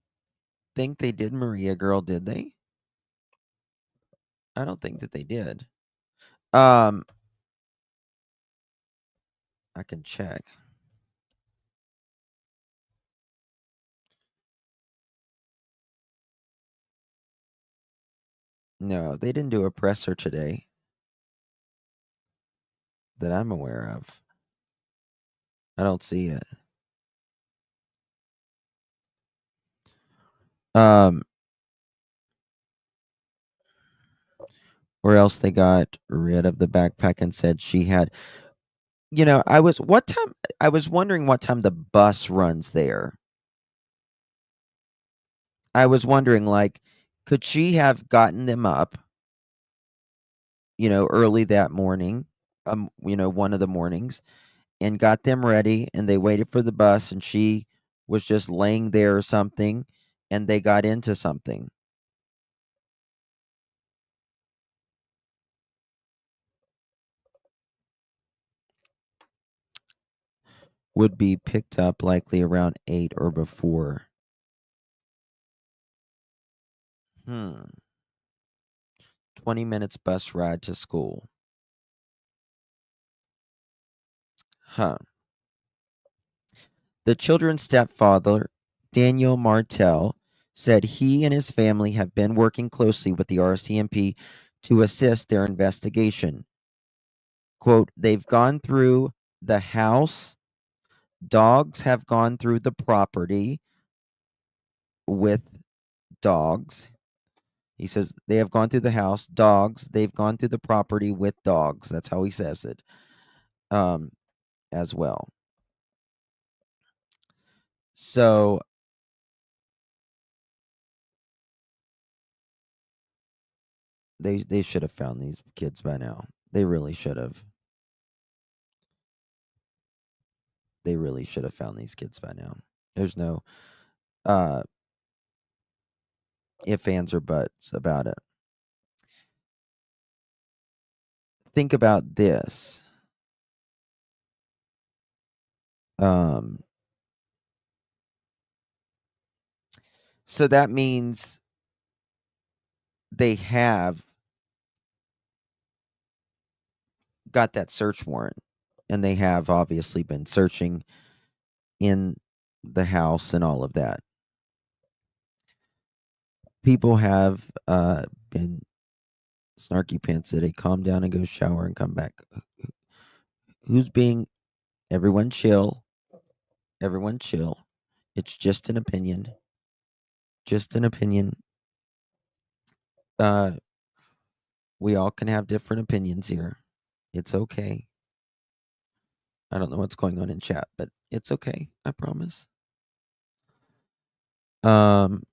think they did Maria Girl, did they? I don't think that they did. I can check. No, they didn't do a presser today that I'm aware of. I don't see it. Or else they got rid of the backpack and said she had, I was wondering what time the bus runs there. I was wondering, like, could she have gotten them up, early that morning, one of the mornings, and got them ready, and they waited for the bus, and she was just laying there or something, and they got into something. Would be picked up likely around 8 or before. 20 minutes bus ride to school. Huh. The children's stepfather, Daniel Martell, said he and his family have been working closely with the RCMP to assist their investigation. Quote, they've gone through the house. Dogs have gone through the property with dogs. He says they have gone through the house, dogs. They've gone through the property with dogs. That's how he says it, as well. So they should have found these kids by now. They really should have. They really should have found these kids by now. There's no ifs, ands, or buts about it. Think about this. So that means they have got that search warrant, and they have obviously been searching in the house and all of that. People have been snarky pants today. Calm down and go shower and come back. Who's being? Everyone chill. Everyone chill. It's just an opinion. Just an opinion. We all can have different opinions here. It's okay. I don't know what's going on in chat, but it's okay. I promise. And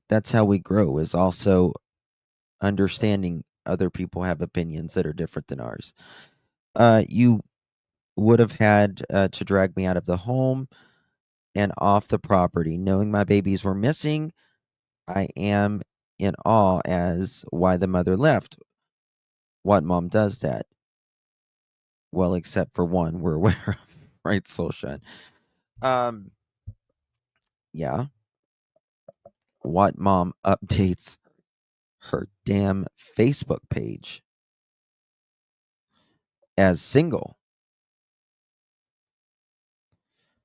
that's how we grow, is also understanding other people have opinions that are different than ours. You would have had to drag me out of the home and off the property. Knowing my babies were missing, I am in awe as why the mother left. What mom does that? Well, except for one we're aware of, right, Soulshine? Yeah. What mom updates her damn Facebook page as single?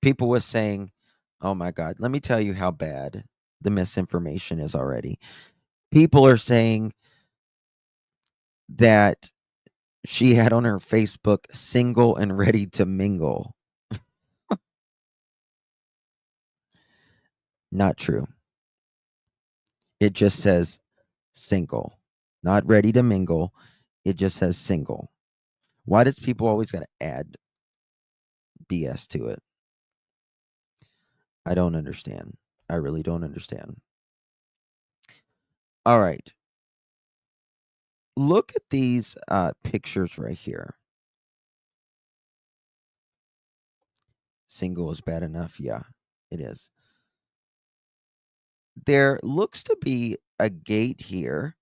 People were saying, oh my God, let me tell you how bad the misinformation is already. People are saying that she had on her Facebook single and ready to mingle. Not true. It just says single, not ready to mingle. It just says single. Why does people always got to add BS to it? I don't understand. I really don't understand. All right. Look at these pictures right here. Single is bad enough. Yeah, it is. There looks to be a gate here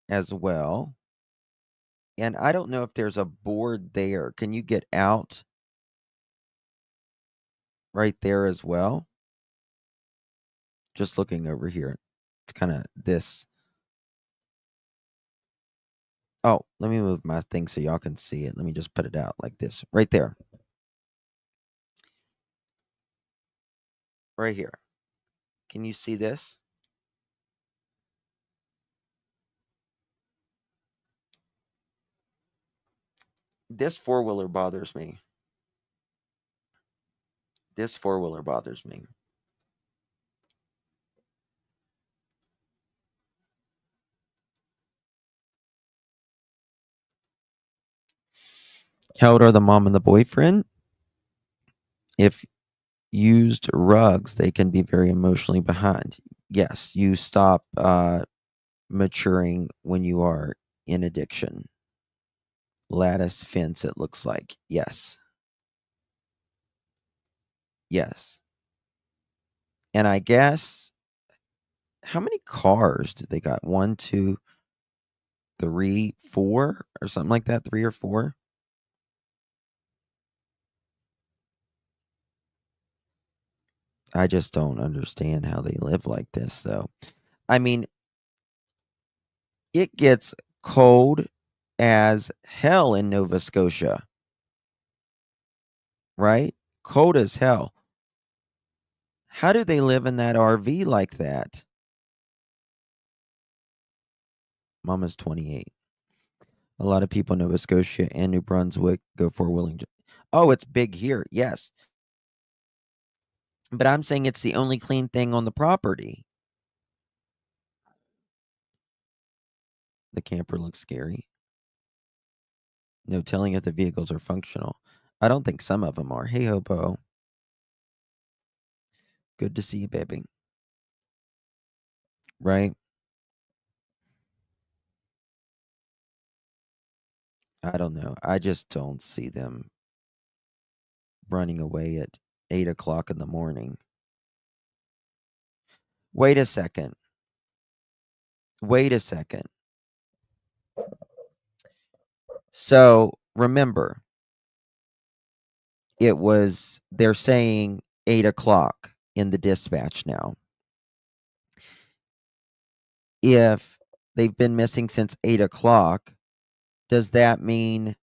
as well. And I don't know if there's a board there. Can you get out right there as well? Just looking over here. It's kind of this. Oh, let me move my thing so y'all can see it. Let me just put it out like this. Right there. Right here. Can you see this? This four-wheeler bothers me. This four-wheeler bothers me. How old are the mom and the boyfriend? If used rugs, they can be very emotionally behind. Yes, you stop maturing when you are in addiction. Lattice fence, it looks like. Yes. Yes. And I guess, how many cars did they got? 1, 2, 3, 4, or something like that? 3 or 4? I just don't understand how they live like this, though. I mean, it gets cold as hell in Nova Scotia, right? Cold as hell. How do they live in that RV like that? Mama's 28. A lot of people in Nova Scotia and New Brunswick go four-wheeling. Oh, it's big here. Yes. But I'm saying it's the only clean thing on the property. The camper looks scary. No telling if the vehicles are functional. I don't think some of them are. Hey, Hobo. Good to see you, baby. Right? I don't know. I just don't see them running away at 8 o'clock in the morning. Wait a second. Wait a second. So remember, they're saying 8 o'clock in the dispatch now. If they've been missing since 8 o'clock, does that mean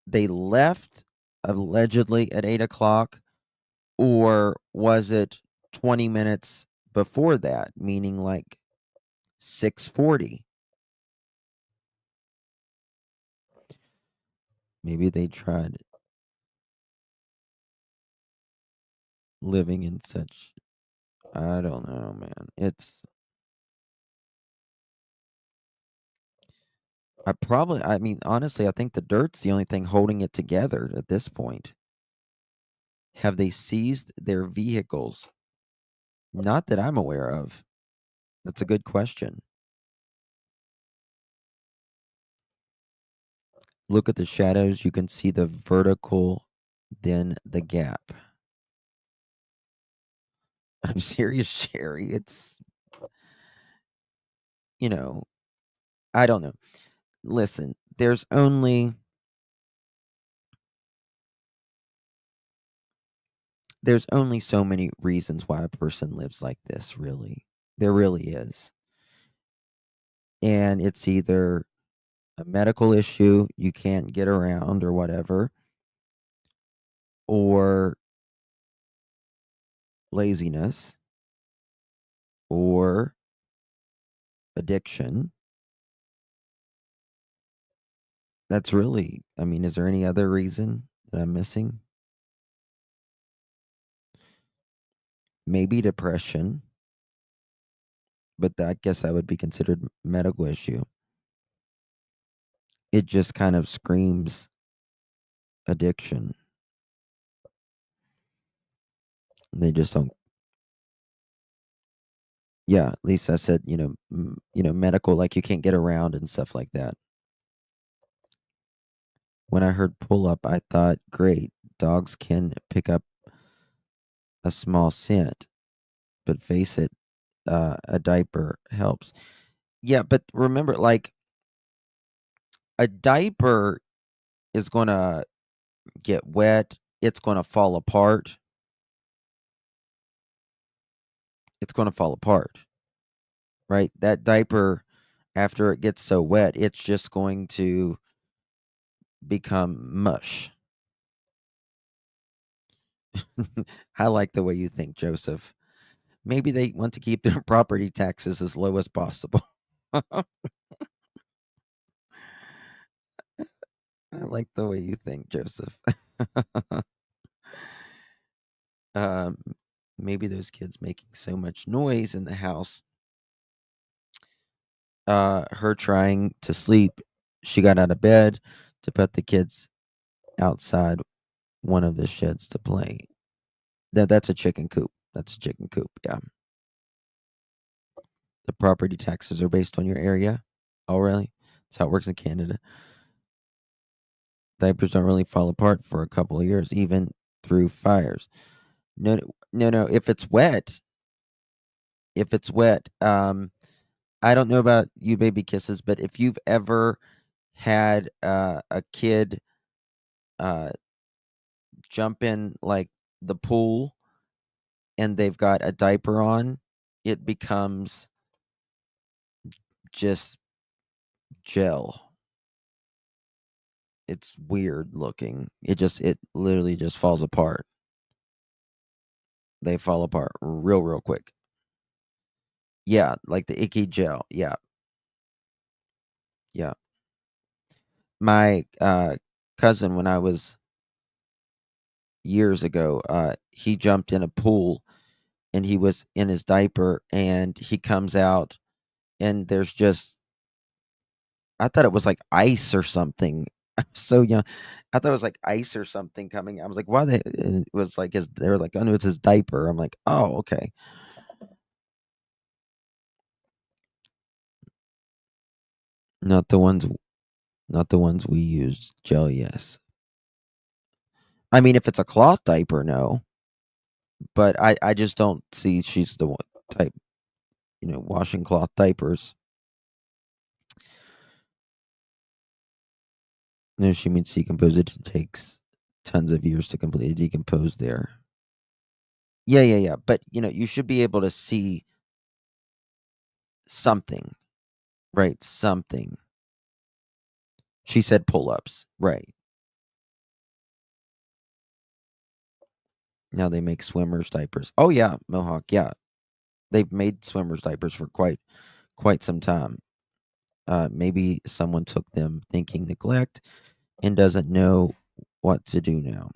they left allegedly at 8 o'clock? Or was it 20 minutes before that, meaning like 6:40? Maybe they tried living in such, I don't know, man. I mean, honestly, I think the dirt's the only thing holding it together at this point. Have they seized their vehicles? Not that I'm aware of. That's a good question. Look at the shadows. You can see the vertical, then the gap. I'm serious, Sherry. It's, you know, I don't know. Listen, there's only so many reasons why a person lives like this, really. There really is. And it's either a medical issue you can't get around or whatever, or laziness, or addiction. That's really, I mean, is there any other reason that I'm missing? maybe depression, but I guess that would be considered medical issue. It just kind of screams addiction. They just don't. Yeah, at least I said, medical, like you can't get around and stuff like that. When I heard pull up, I thought, great, dogs can pick up a small scent, but face it, a diaper helps. Yeah, but remember, like, a diaper is going to get wet, it's going to fall apart. It's going to fall apart, right? That diaper, after it gets so wet, it's just going to become mush. I like the way you think, Joseph. Maybe they want to keep their property taxes as low as possible. I like the way you think, Joseph. um, maybe those kids making so much noise in the house. Her trying to sleep, she got out of bed to put the kids outside one of the sheds to play. That's a chicken coop. That's a chicken coop. Yeah. The property taxes are based on your area. Oh, really? That's how it works in Canada. Diapers don't really fall apart for a couple of years, even through fires. No, no. If it's wet, I don't know about you, baby kisses, but if you've ever had a kid uh, jump in like the pool and they've got a diaper on, it becomes just gel. It's weird looking. It literally just falls apart. They fall apart real quick. Yeah, like the icky gel. Yeah. Yeah. My cousin, when I was years ago, he jumped in a pool and he was in his diaper and he comes out and there's just, I thought it was like ice or something. I was so young. I thought it was like ice or something coming. I was like, why it was like they were like, oh no, it's his diaper. I'm like, oh, okay. Not the ones not the ones we use. Gel, yes. I mean, if it's a cloth diaper, no. But I just don't see she's the one type, washing cloth diapers. No, she means decompose. It takes tons of years to completely decompose there. Yeah. But you should be able to see something, right? Something. She said pull-ups, right? Now they make swimmers diapers. Oh yeah, Mohawk. Yeah, they've made swimmers diapers for quite some time. Maybe someone took them thinking neglect and doesn't know what to do now.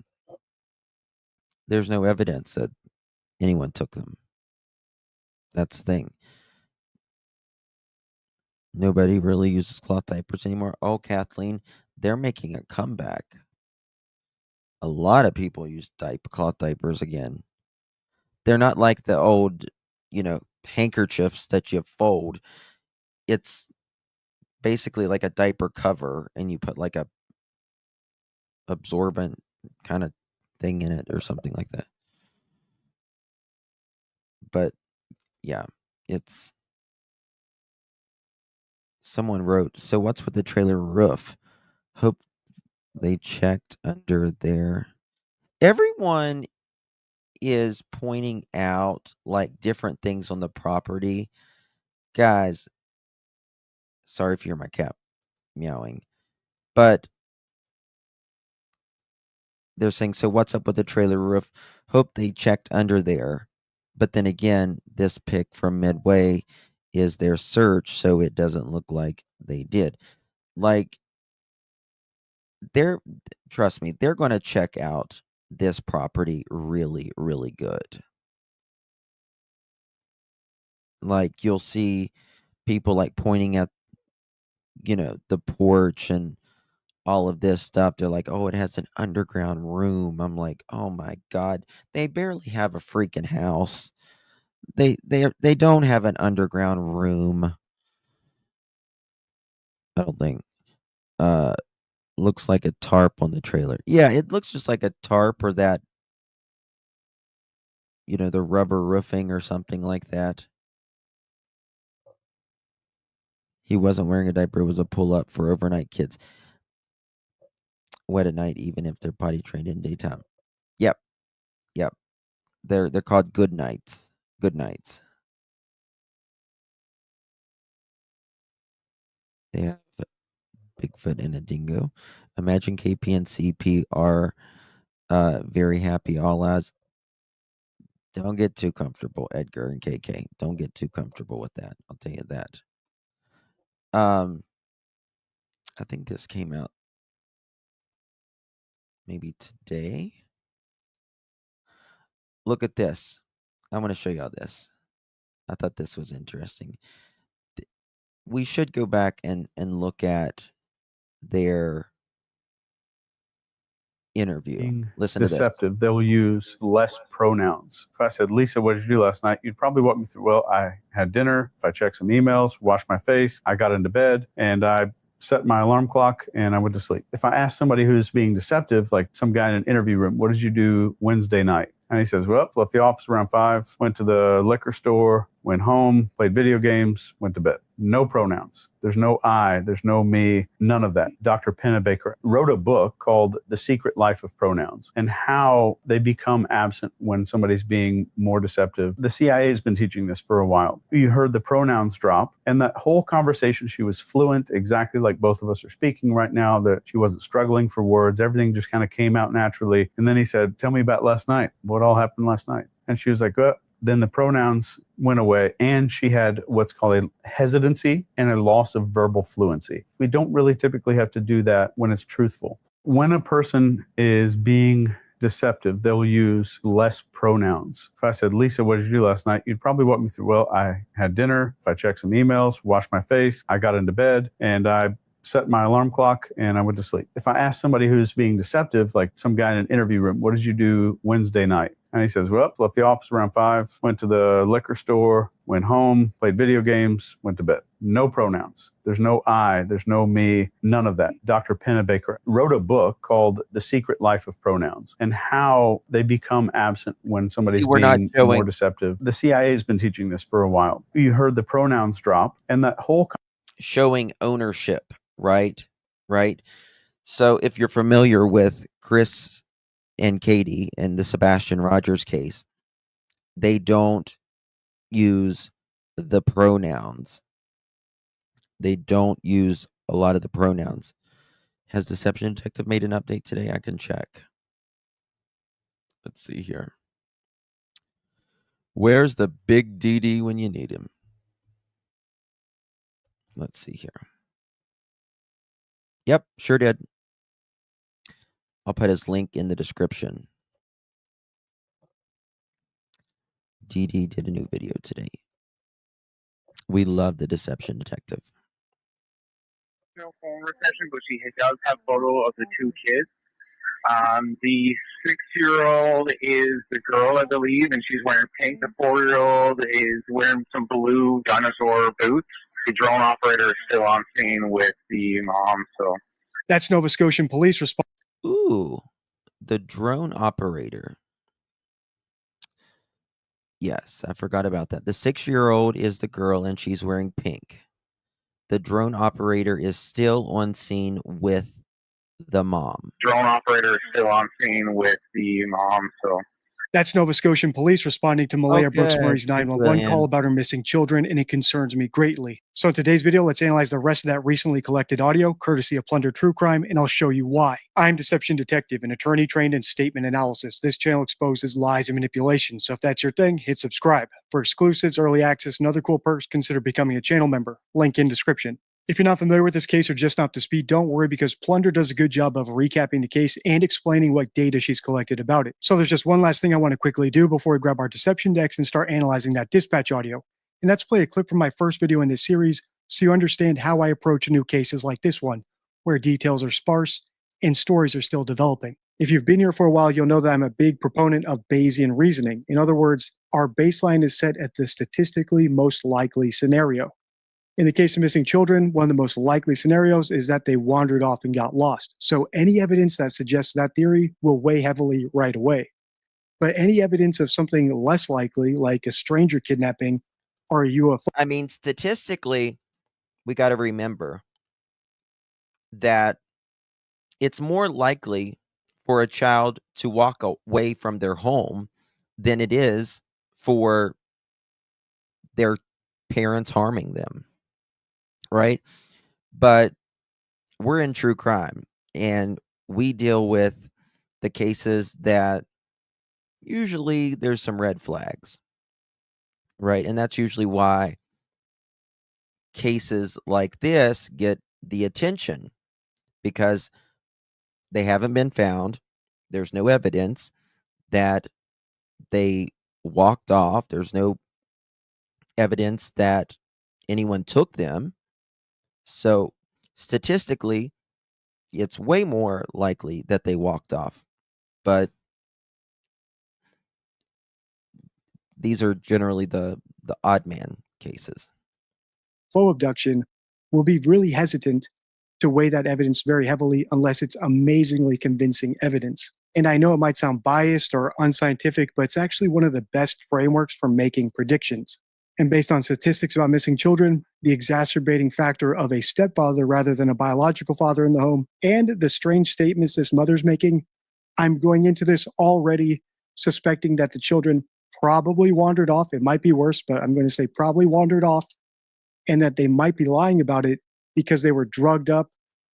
There's no evidence that anyone took them. That's the thing. Nobody really uses cloth diapers anymore. Oh, Kathleen, they're making a comeback. A lot of people use cloth diapers again. They're not like the old, handkerchiefs that you fold. It's basically like a diaper cover, and you put like a absorbent kind of thing in it or something like that. But yeah, it's someone wrote, so what's with the trailer roof? Hope they checked under there. Everyone is pointing out like different things on the property. Guys, sorry if you hear my cat meowing, but they're saying, so what's up with the trailer roof? Hope they checked under there. But then again, this pic from Midway is their search, so it doesn't look like they did. Like, trust me, they're going to check out this property really good. Like you'll see people like pointing at, the porch and all of this stuff. They're like, "Oh, it has an underground room." I'm like, "Oh my God. They barely have a freaking house. They don't have an underground room." I don't think. Uh looks like a tarp on the trailer. Yeah, it looks just like a tarp or that, the rubber roofing or something like that. He wasn't wearing a diaper. It was a pull up for overnight kids. Wet at night, even if they're potty trained in daytime. Yep, yep. They're called good nights. Good nights. They have Bigfoot and a dingo. Imagine KP and CP are very happy. All as don't get too comfortable, Edgar and KK. Don't get too comfortable with that. I'll tell you that. I think this came out maybe today. Look at this. I want to show y'all this. I thought this was interesting. We should go back and look at their interview. Being Listen to this. deceptive, they'll use less pronouns. If I said, "Lisa, what did you do last night?" You'd probably walk me through, "Well, I had dinner, if I checked some emails, washed my face, I got into bed, and I set my alarm clock and I went to sleep." If I ask somebody who's being deceptive, like some guy in an interview room, "What did you do Wednesday night?" And he says, "Well, left the office around 5, went to the liquor store, went home, played video games, went to bed." No pronouns. There's no I, there's no me, none of that. Dr. Pennebaker wrote a book called The Secret Life of Pronouns and how they become absent when somebody's being more deceptive. The CIA has been teaching this for a while. You heard the pronouns drop, and that whole conversation, she was fluent, exactly like both of us are speaking right now, that she wasn't struggling for words. Everything just kind of came out naturally. And then he said, "Tell me about last night. What all happened last night?" And she was like, then the pronouns went away, and she had what's called a hesitancy and a loss of verbal fluency. We don't really typically have to do that when it's truthful. When a person is being deceptive, they'll use less pronouns. If I said, "Lisa, what did you do last night?" You'd probably walk me through, "Well, I had dinner, if I checked some emails, washed my face, I got into bed, and I set my alarm clock and I went to sleep." If I ask somebody who's being deceptive, like some guy in an interview room, "What did you do Wednesday night?" And he says, "Well, left the office around 5, went to the liquor store, went home, played video games, went to bed." No pronouns. There's no I, there's no me, none of that. Dr. Pennebaker wrote a book called The Secret Life of Pronouns and how they become absent when somebody's being more deceptive. The CIA has been teaching this for a while. You heard the pronouns drop, and that whole showing ownership, right? Right. So if you're familiar with Chris and Katie in the Sebastian Rogers case, they don't use the pronouns. They don't use a lot of the pronouns. Has Deception Detective made an update today? I can check. Let's see here. Where's the big DD when you need him? Let's see here. Yep, sure did. I'll put his link in the description. DD did a new video today. We love the Deception Detective. No phone reception, but she does have photo of the two kids. The 6-year-old is the girl, I believe, and she's wearing pink. The 4-year-old is wearing some blue dinosaur boots. The drone operator is still on scene with the mom, so. That's Nova Scotian police response. Ooh, the drone operator. Yes, I forgot about that. The 6-year-old is the girl, and she's wearing pink. The drone operator is still on scene with the mom. Drone operator is still on scene with the mom, so. That's Nova Scotian police responding to Malaya Brooks Murray's 911 Ryan. call about her missing children, and it concerns me greatly. So in today's video, let's analyze the rest of that recently collected audio, courtesy of Plunder True Crime, and I'll show you why. I'm Deception Detective, an attorney trained in statement analysis. This channel exposes lies and manipulation, so if that's your thing, hit subscribe. For exclusives, early access, and other cool perks, consider becoming a channel member. Link in description. If you're not familiar with this case or just not up to speed, don't worry, because Plunder does a good job of recapping the case and explaining what data she's collected about it. So there's just one last thing I want to quickly do before we grab our deception decks and start analyzing that dispatch audio. and let's play a clip from my first video in this series so you understand how I approach new cases like this one, where details are sparse and stories are still developing. If you've been here for a while, you'll know that I'm a big proponent of Bayesian reasoning. In other words, our baseline is set at the statistically most likely scenario. In the case of missing children, one of the most likely scenarios is that they wandered off and got lost. So any evidence that suggests that theory will weigh heavily right away. But any evidence of something less likely, like a stranger kidnapping or a UFO. I mean, statistically, we got to remember that it's more likely for a child to walk away from their home than it is for their parents harming them, right? But we're in true crime, and we deal with the cases that usually there's some red flags, right? And that's usually why cases like this get the attention, because they haven't been found. There's no evidence that they walked off. There's no evidence that anyone took them. So statistically, it's way more likely that they walked off. But these are generally the odd man cases. Abduction will be really hesitant to weigh that evidence very heavily unless it's amazingly convincing evidence. And I know it might sound biased or unscientific, but it's actually one of the best frameworks for making predictions. And based on statistics about missing children, the exacerbating factor of a stepfather rather than a biological father in the home, and the strange statements this mother's making, I'm going into this already suspecting that the children probably wandered off. It might be worse, but I'm going to say probably wandered off, and that they might be lying about it because they were drugged up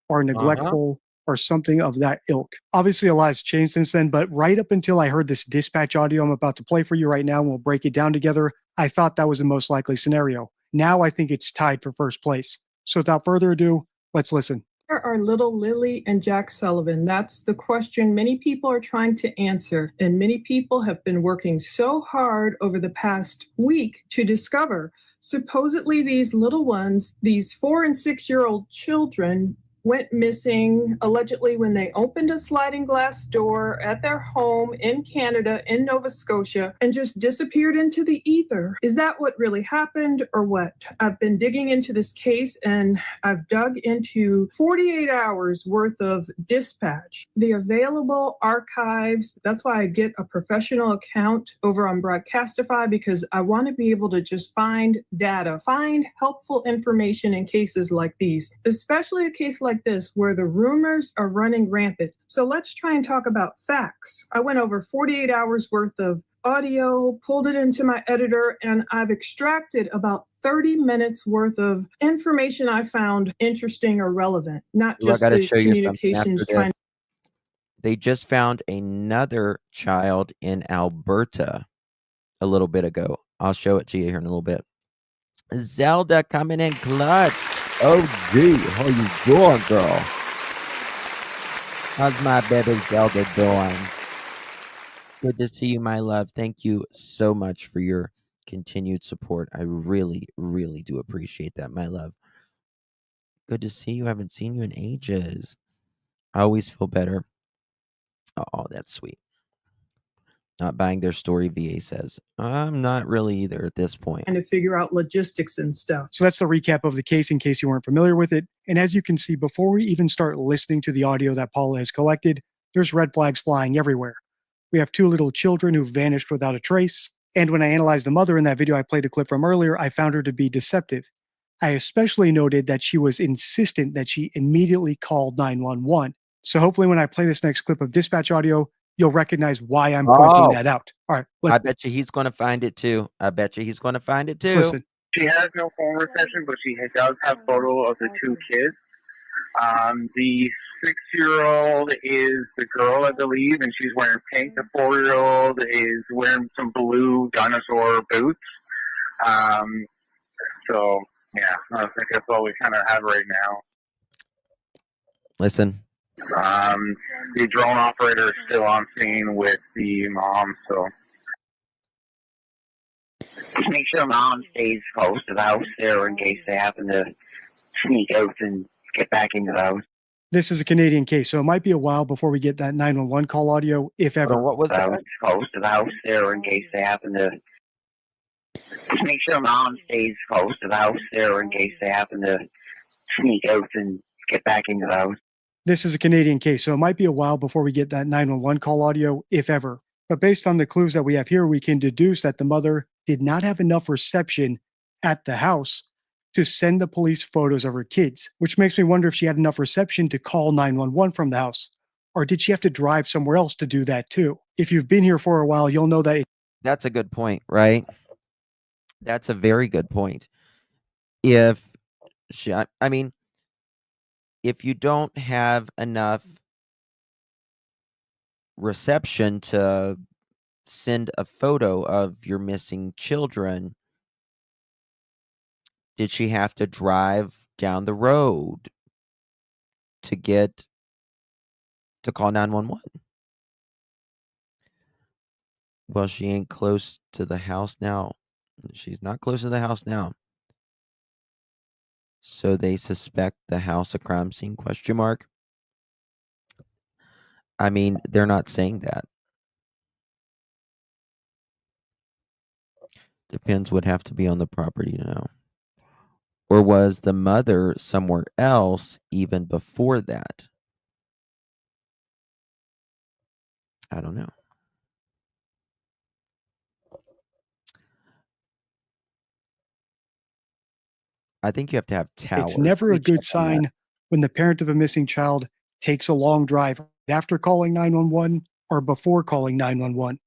or neglectful or something of that ilk. Obviously, a lot has changed since then, but right up until I heard this dispatch audio I'm about to play for you right now, and we'll break it down together, I thought that was the most likely scenario. Now I think it's tied for first place. So without further ado, let's listen. Where are little Lily and Jack Sullivan? That's the question many people are trying to answer, and many people have been working so hard over the past week to discover. Supposedly these little ones, these 4 and 6-year-old children, went missing allegedly when they opened a sliding glass door at their home in Canada, in Nova Scotia, and just disappeared into the ether. Is that what really happened or what? I've been digging into this case, and I've dug into 48 hours worth of dispatch. The available archives, that's why I get a professional account over on Broadcastify, because I want to be able to just find data, find helpful information in cases like these, especially a case like this where the rumors are running rampant. So let's try and talk about facts. I went over 48 hours worth of audio, pulled it into my editor, and I've extracted about 30 minutes worth of information I found interesting or relevant, not Ooh, I just got to the show you something after communications this. trying. They just found another child in Alberta a little bit ago. I'll show it to you here in a little bit. Zelda coming in clutch. Oh, gee, how you doing, girl? How's my baby Zelda doing? Good to see you, my love. Thank you so much for your continued support. I really, really do appreciate that, my love. Good to see you. I haven't seen you in ages. I always feel better. Oh, that's sweet. Not buying their story, VA says. I'm not really either at this point. To figure out logistics and stuff. So that's the recap of the case in case you weren't familiar with it. And as you can see, before we even start listening to the audio that Paula has collected, there's red flags flying everywhere. We have 2 little children who vanished without a trace. And when I analyzed the mother in that video I played a clip from earlier, I found her to be deceptive. I especially noted that she was insistent that she immediately called 911. So hopefully when I play this next clip of dispatch audio, you'll recognize why I'm pointing that out. All right. I bet you he's going to find it too. Let's She listen. has no phone reception, but she does have photo of the 2 kids. The 6-year-old is the girl, I believe, and she's wearing pink. The 4-year-old is wearing some blue dinosaur boots. So, yeah, I think that's all we kind of have right now. Listen. The drone operator is still on scene with the mom, so. Just make sure mom stays close to the house there in case they happen to sneak out and get back into the house. This is a Canadian case, so it might be a while before we get that 911 call audio, if Hold on, ever. what was that? Close to the house there in case they happen to. Just make sure mom stays close to the house there in case they happen to sneak out and get back into the house. This is a Canadian case, so it might be a while before we get that 911 call audio, if ever. But based on the clues that we have here, we can deduce that the mother did not have enough reception at the house to send the police photos of her kids, which makes me wonder if she had enough reception to call 911 from the house. Or did she have to drive somewhere else to do that too? If you've been here for a while, you'll know that That's a good point, right? That's a very good point. If she, I mean, if you don't have enough reception to send a photo of your missing children, did she have to drive down the road to get to call 911? Well, she ain't close to the house now. She's not close to the house now. So they suspect the house a crime scene, question mark. I mean, they're not saying that. Depends would have to be on the property to know. Or was the mother somewhere else even before that? I don't know. I think you have to have towers. it's never Let a me check good on that. sign when the parent of a missing child takes a long drive after calling 911 or before calling 911.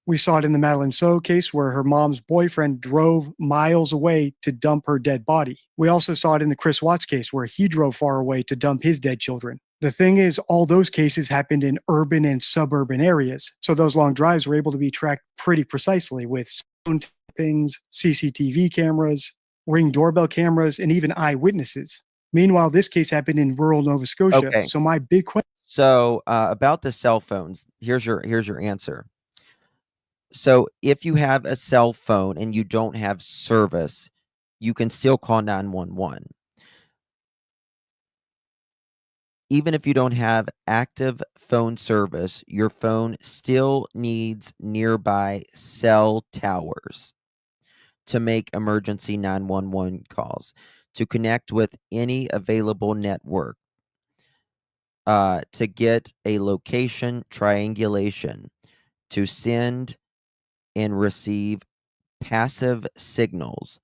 We saw it in the Madeline So case where her mom's boyfriend drove miles away to dump her dead body. We also saw it in the Chris Watts case where he drove far away to dump his dead children. The thing is, all those cases happened in urban and suburban areas, so those long drives were able to be tracked pretty precisely with phone tappings, CCTV cameras, Ring doorbell cameras, and even eyewitnesses. Meanwhile, this case happened in rural Nova Scotia. Okay. So my big question. So about the cell phones, here's your answer. So if you have a cell phone and you don't have service, you can still call 911. Even if you don't have active phone service, your phone still needs nearby cell towers to make emergency 911 calls, to connect with any available network, to get a location triangulation, to send and receive passive signals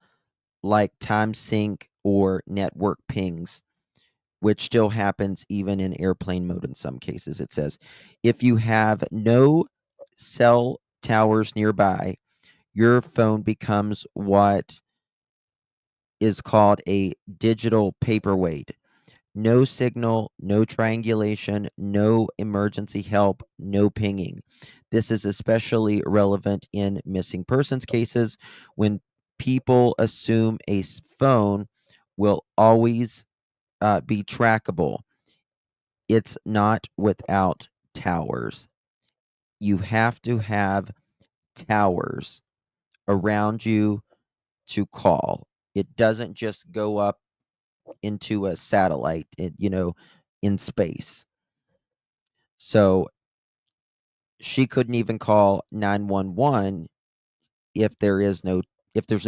like time sync or network pings, which still happens even in airplane mode in some cases. It says if you have no cell towers nearby, your phone becomes what is called a digital paperweight. No signal, no triangulation, no emergency help, no pinging. This is especially relevant in missing persons cases when people assume a phone will always be trackable. It's not without towers. You have to have towers around you to call. It doesn't just go up into a satellite, in space. So she couldn't even call 911 if there's no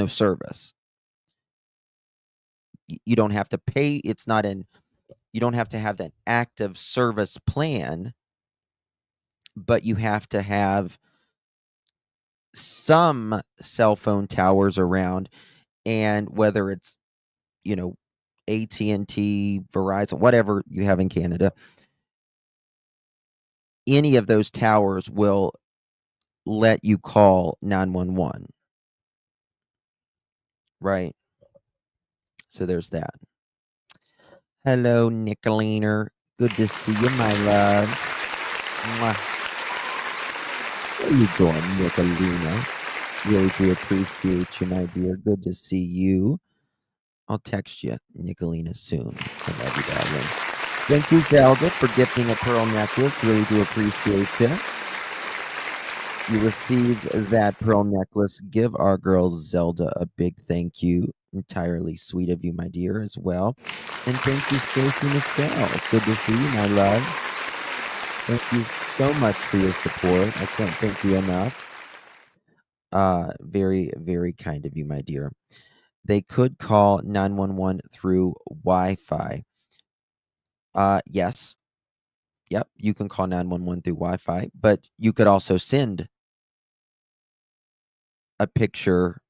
service. You don't have to pay. You don't have to have an active service plan, but you have to have some cell phone towers around, and whether it's, AT&T, Verizon, whatever you have in Canada, any of those towers will let you call 911. Right? So there's that. Hello, Nicoliner. Good to see you, my love. Mwah. How you doing, Nicolina? Really do appreciate you, my dear. Good to see you. I'll text you, Nicolina, soon. I love you, darling. Thank you, Zelda, for gifting a pearl necklace. Really do appreciate you. you received that pearl necklace, give our girl Zelda a big thank you. Entirely sweet of you, my dear, as well. And thank you, Stacy Michelle. Good to see you, my love. Thank you so much for your support. I can't thank you enough. Very, very kind of you, my dear. They could call 911 through Wi-Fi. Yes. Yep, you can call 911 through Wi-Fi, but you could also send a picture.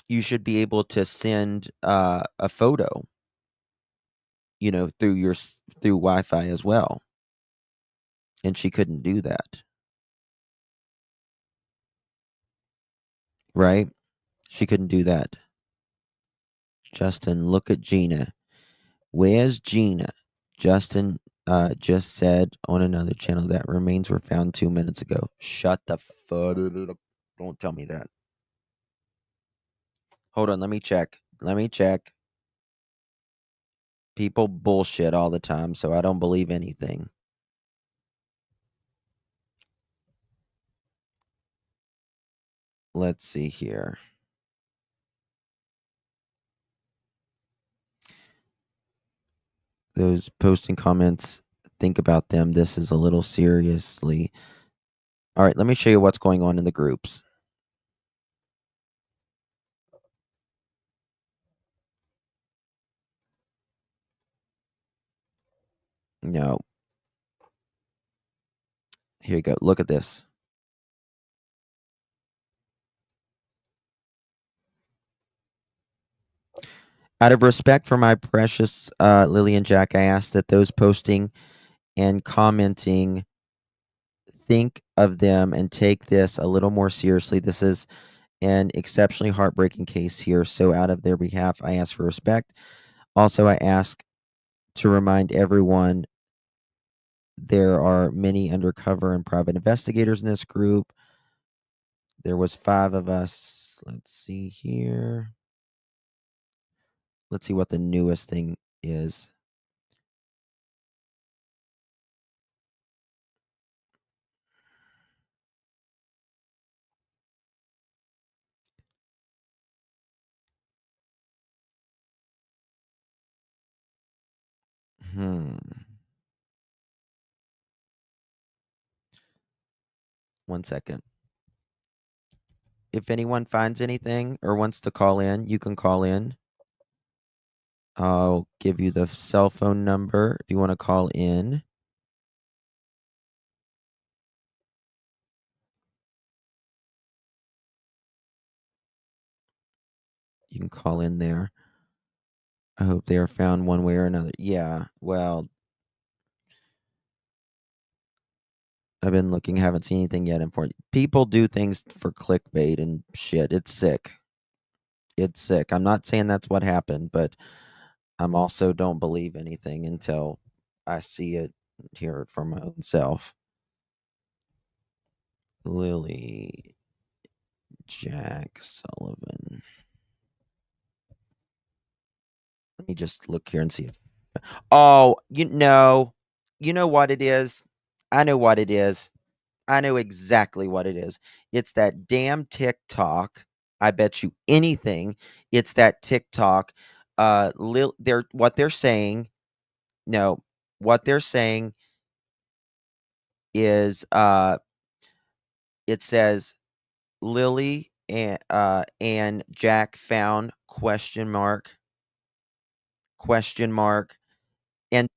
You should be able to send a photo, through Wi-Fi as well. And she couldn't do that. Right? She couldn't do that. Justin, look at Gina. Where's Gina? Justin just said on another channel that remains were found 2 minutes ago. Shut the fuck up. Don't tell me that. Hold on, let me check. People bullshit all the time, so I don't believe anything. Let's see here. Those posting comments, think about them. This is a little seriously. All right, let me show you what's going on in the groups. No. Here you go. Look at this. Out of respect for my precious Lily and Jack, I ask that those posting and commenting think of them and take this a little more seriously. This is an exceptionally heartbreaking case here. So out of their behalf, I ask for respect. Also, I ask to remind everyone there are many undercover and private investigators in this group. There was 5 of us. Let's see here. Let's see what the newest thing is. One second. If anyone finds anything or wants to call in, you can call in. I'll give you the cell phone number if you want to call in. You can call in there. I hope they are found one way or another. Yeah, well, I've been looking, haven't seen anything yet important. People do things for clickbait and shit. It's sick. It's sick. I'm not saying that's what happened, but I'm also don't believe anything until I see it, hear it for my own self. Lilly, Jack Sullivan. Let me just look here and see. Oh, you know what it is? I know what it is. I know exactly what it is. It's that damn TikTok. I bet you anything. It's that TikTok. What they're saying. No, what they're saying is it says Lilly and Jack found question mark and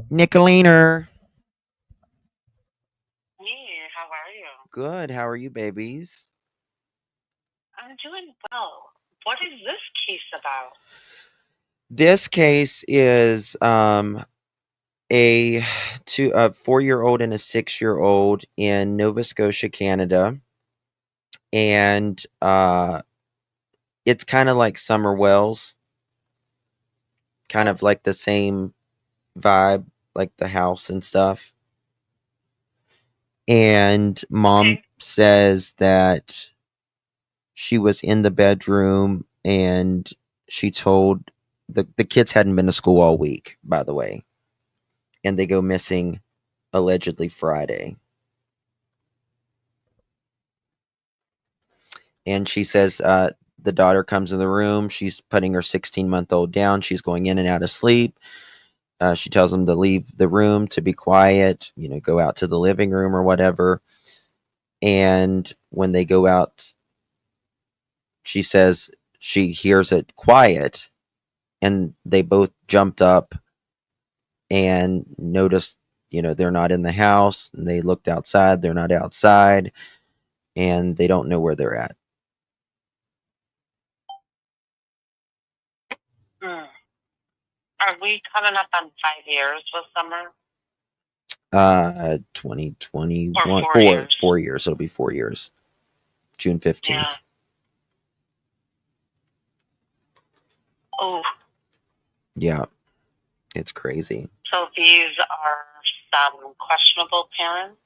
Nicoliner. Hey, how are you? Good. How are you, babies? I'm doing well. What is this case about? This case is a 4-year-old and a 6-year-old in Nova Scotia, Canada, and it's kind of like Summer Wells, kind of like the same vibe, like the house and stuff. And mom says that she was in the bedroom and she told the kids hadn't been to school all week, by the way, and they go missing allegedly Friday. And she says the daughter comes in the room. She's putting her 16-month-old down. She's going in and out of sleep. She tells them to leave the room, to be quiet, go out to the living room or whatever. And when they go out, she says she hears it quiet, and they both jumped up and noticed, they're not in the house. And they looked outside. They're not outside, and they don't know where they're at. Hmm. Are we coming up on 5 years with Summer? 2021, Or 4 years? 4 years. It'll be 4 years. June 15th. Yeah. Oh, Yeah, it's crazy. so these are some questionable parents?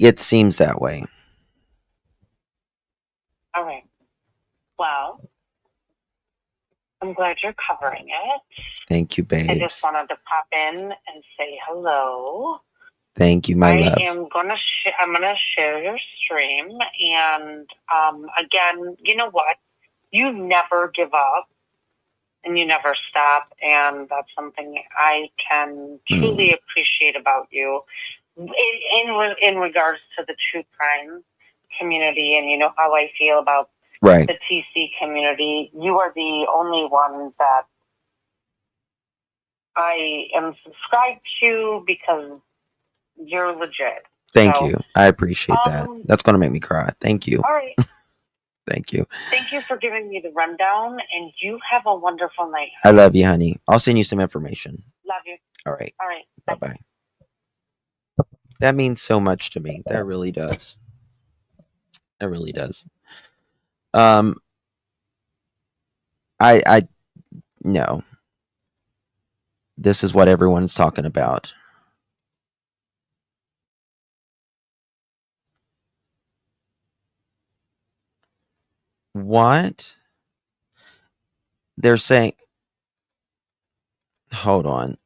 It seems that way. All right. Well, I'm glad you're covering it. Thank you, I babes. just wanted to pop in and say hello. Thank you, my love. I'm gonna share your stream, and again, you know what? You never give up, and you never stop, and that's something I can truly appreciate about you. In regards to the true crime community, and you know how I feel about Right. the TC community, you are the only one that I am subscribed to because you're legit. Thank So, you. I appreciate that. That's going to make me cry. Thank you. All right. Thank you. Thank you for giving me the rundown, and you have a wonderful night. I love you, honey. I'll send you some information. Love you. All right. All right. Bye-bye. That means so much to me. That really does. That really does. I no. This is what everyone's talking about. What? They're saying, hold on.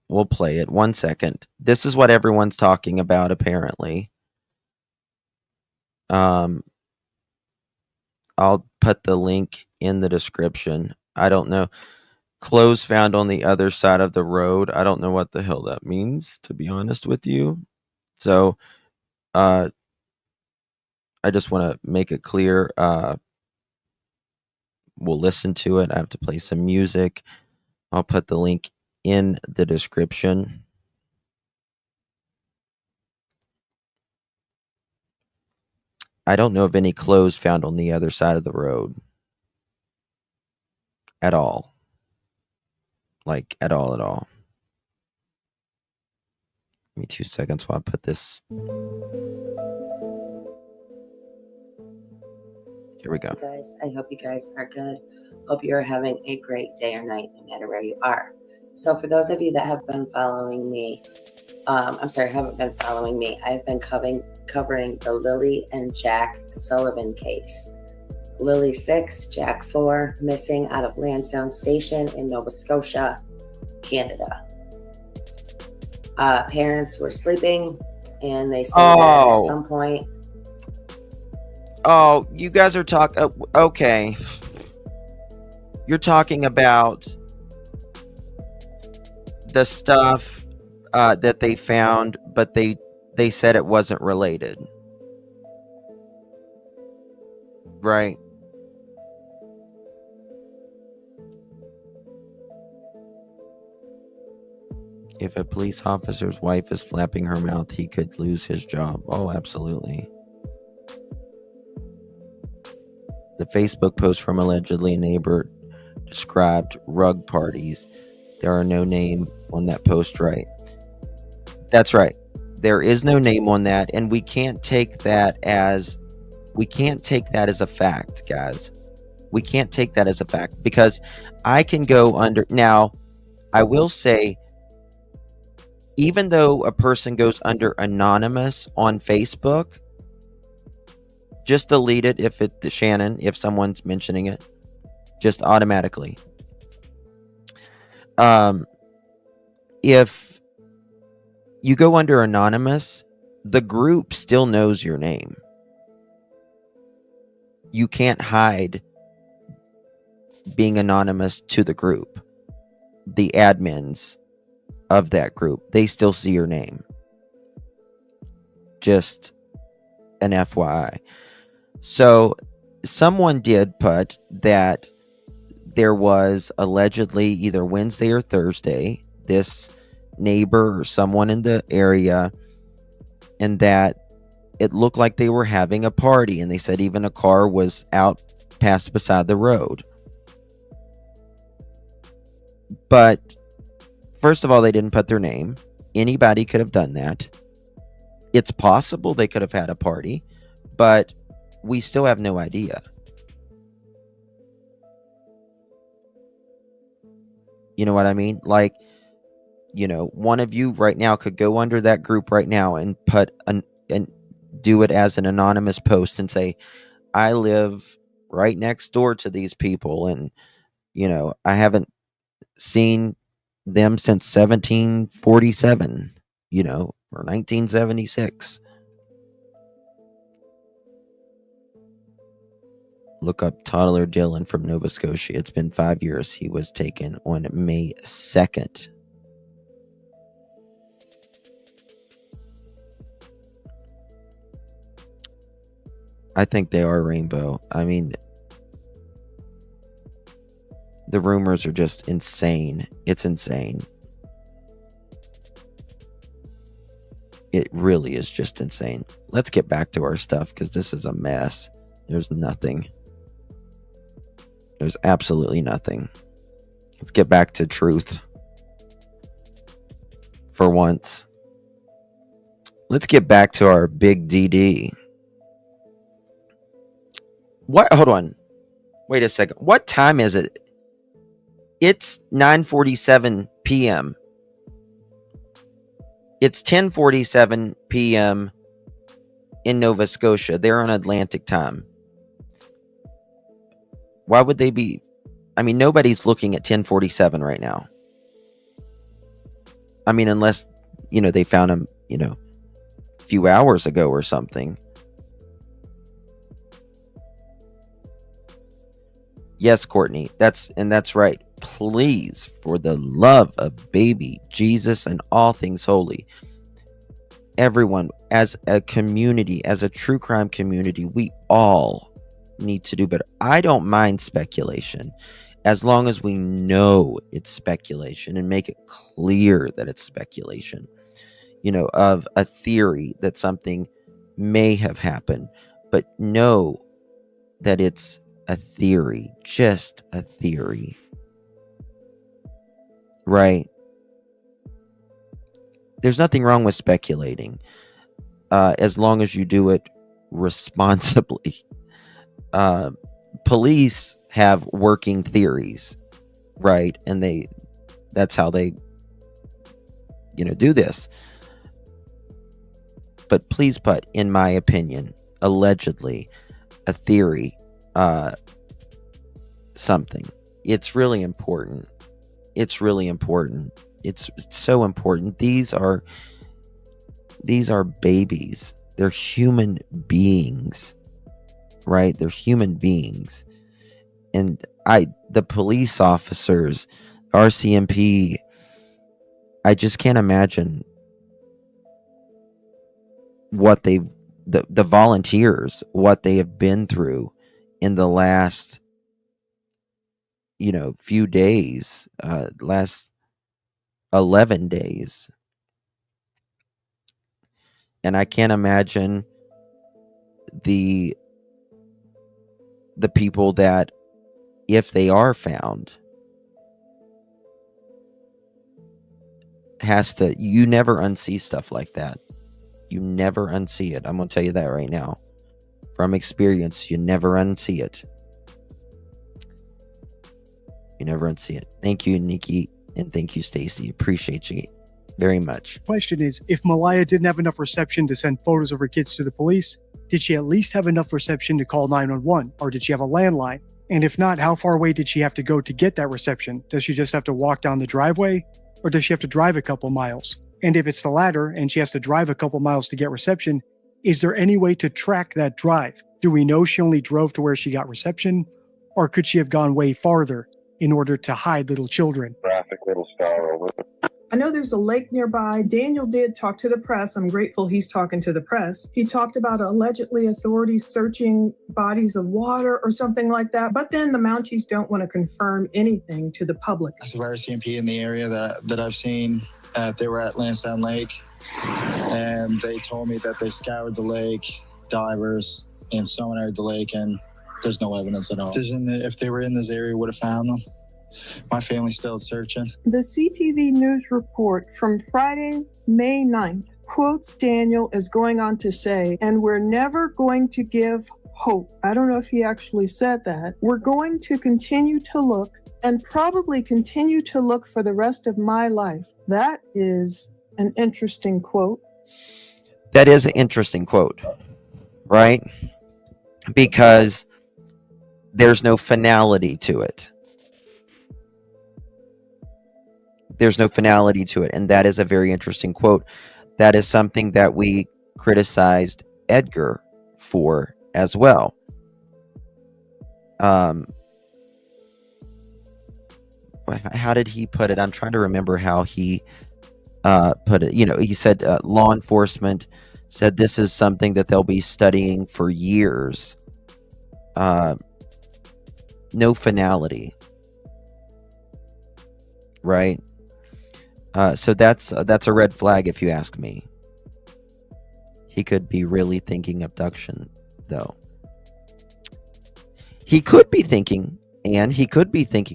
We'll play it. 1 second. This is what everyone's talking about, apparently. I'll put the link in the description. I don't know. Clothes found on the other side of the road. I don't know what the hell that means, to be honest with you. So, I just want to make it clear. We'll listen to it. I have to play some music. I'll put the link in the description. I don't know of any clothes found on the other side of the road. At all. Like, at all, at all. Give me 2 seconds while I put this. Here we go. Guys, I hope you guys are good. Hope you're having a great day or night, no matter where you are. So for those of you that have been following me, haven't been following me, I've been covering the Lilly and Jack Sullivan case. Lilly 6, Jack 4, missing out of Lansdowne Station in Nova Scotia, Canada. Parents were sleeping, and they said that at some point. Oh, you guys are talking. Okay. You're talking about the stuff that they found, but they said it wasn't related. Right? If a police officer's wife is flapping her mouth, he could lose his job. Oh, absolutely. The Facebook post from allegedly a neighbor described rug parties. There are no name on that post, right? That's right. There is no name on that, and we can't take that as a fact, guys. We can't take that as a fact, because I can go under. Now, I will say, even though a person goes under anonymous on Facebook, Just delete it if it Shannon, if someone's mentioning it. Just automatically. If you go under anonymous, the group still knows your name. You can't hide being anonymous to the group. The admins of that group, they still see your name. Just an FYI. So someone did put that there was allegedly either Wednesday or Thursday, this neighbor or someone in the area, and that it looked like they were having a party, and they said even a car was out past beside the road. But first of all, they didn't put their name. Anybody could have done that. It's possible they could have had a party, but we still have no idea. You know what I mean? Like, you know, one of you right now could go under that group right now and put and do it as an anonymous post and say, I live right next door to these people, and you know, I haven't seen them since 1747, you know, or 1976. Look up toddler Dylan from Nova Scotia. It's been 5 years. He was taken on May 2nd. I think they are rainbow. I mean, the rumors are just insane. It's insane. It really is just insane. Let's get back to our stuff because this is a mess. There's nothing. There's absolutely nothing. Let's get back to truth. For once. Let's get back to our big DD. What? Hold on. Wait a second. What time is it? It's 9:47 p.m. It's 10:47 p.m. in Nova Scotia. They're on Atlantic time. Why would they be? I mean, nobody's looking at 10:47 right now. I mean, unless, you know, they found him, you know, a few hours ago or something. Yes, Courtney, that's right. Please, for the love of baby Jesus and all things holy, everyone, as a community, as a true crime community, we all need to do better. I don't mind speculation as long as we know it's speculation and make it clear that it's speculation, you know, of a theory that something may have happened, but know that it's a theory, just a theory, right? There's nothing wrong with speculating, as long as you do it responsibly. Police have working theories, right? And that's how they, you know, do this. But please put, in my opinion, allegedly, a theory, something. It's really important. It's really important. It's so important. These are babies. They're human beings, right? They're human beings. And the police officers, RCMP, I just can't imagine what the volunteers, what they have been through in the last, you know, few days, last 11 days. And I can't imagine the people that, if they are found, you never unsee stuff like that. You never unsee it. I'm going to tell you that right now. From experience, you never unsee it. You never unsee it. Thank you, Nikki, and thank you, Stacy. Appreciate you. very much. Question is, if Malaya didn't have enough reception to send photos of her kids to the police, did she at least have enough reception to call 911, or did she have a landline? And if not, how far away did she have to go to get that reception? Does she just have to walk down the driveway, or does she have to drive a couple miles? And if it's the latter, and she has to drive a couple miles to get reception, is there any way to track that drive? Do we know she only drove to where she got reception, or could she have gone way farther in order to hide little children? Graphic little star over. I know there's a lake nearby. Daniel did talk to the press. I'm grateful he's talking to the press. He talked about allegedly authorities searching bodies of water or something like that. But then the Mounties don't want to confirm anything to the public. As far as CMP in the area that I've seen, they were at Lansdowne Lake, and they told me that they scoured the lake, divers, and sonared the lake, and there's no evidence at all. If they were in this area, would have found them. My family's still searching. The CTV News report from Friday, May 9th, quotes Daniel as going on to say, and we're never going to give hope. I don't know if he actually said that. We're going to continue to look and probably continue to look for the rest of my life. That is an interesting quote. That is an interesting quote, right? Because there's no finality to it. There's no finality to it. And that is a very interesting quote. That is something that we criticized Edgar for as well. How did he put it? I'm trying to remember how he put it. You know, he said law enforcement said this is something that they'll be studying for years. No finality. Right? So that's a red flag if you ask me. He could be really thinking abduction, though. He could be thinking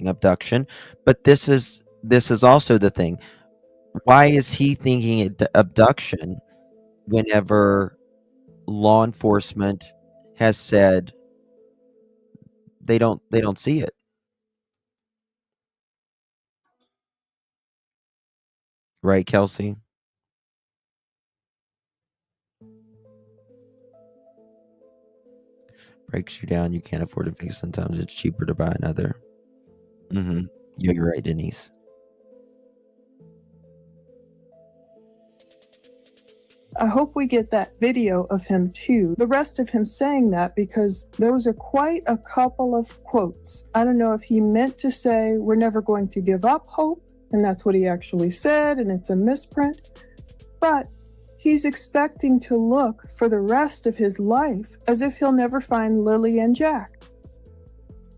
abduction, but this is also the thing. Why is he thinking abduction whenever law enforcement has said they don't see it? Right, Kelsey? Breaks you down. You can't afford to fix. Sometimes it's cheaper to buy another. Yeah, you're right, Denise. I hope we get that video of him too. The rest of him saying that, because those are quite a couple of quotes. I don't know if he meant to say we're never going to give up hope, and that's what he actually said, and it's a misprint. But he's expecting to look for the rest of his life as if he'll never find Lilly and Jack.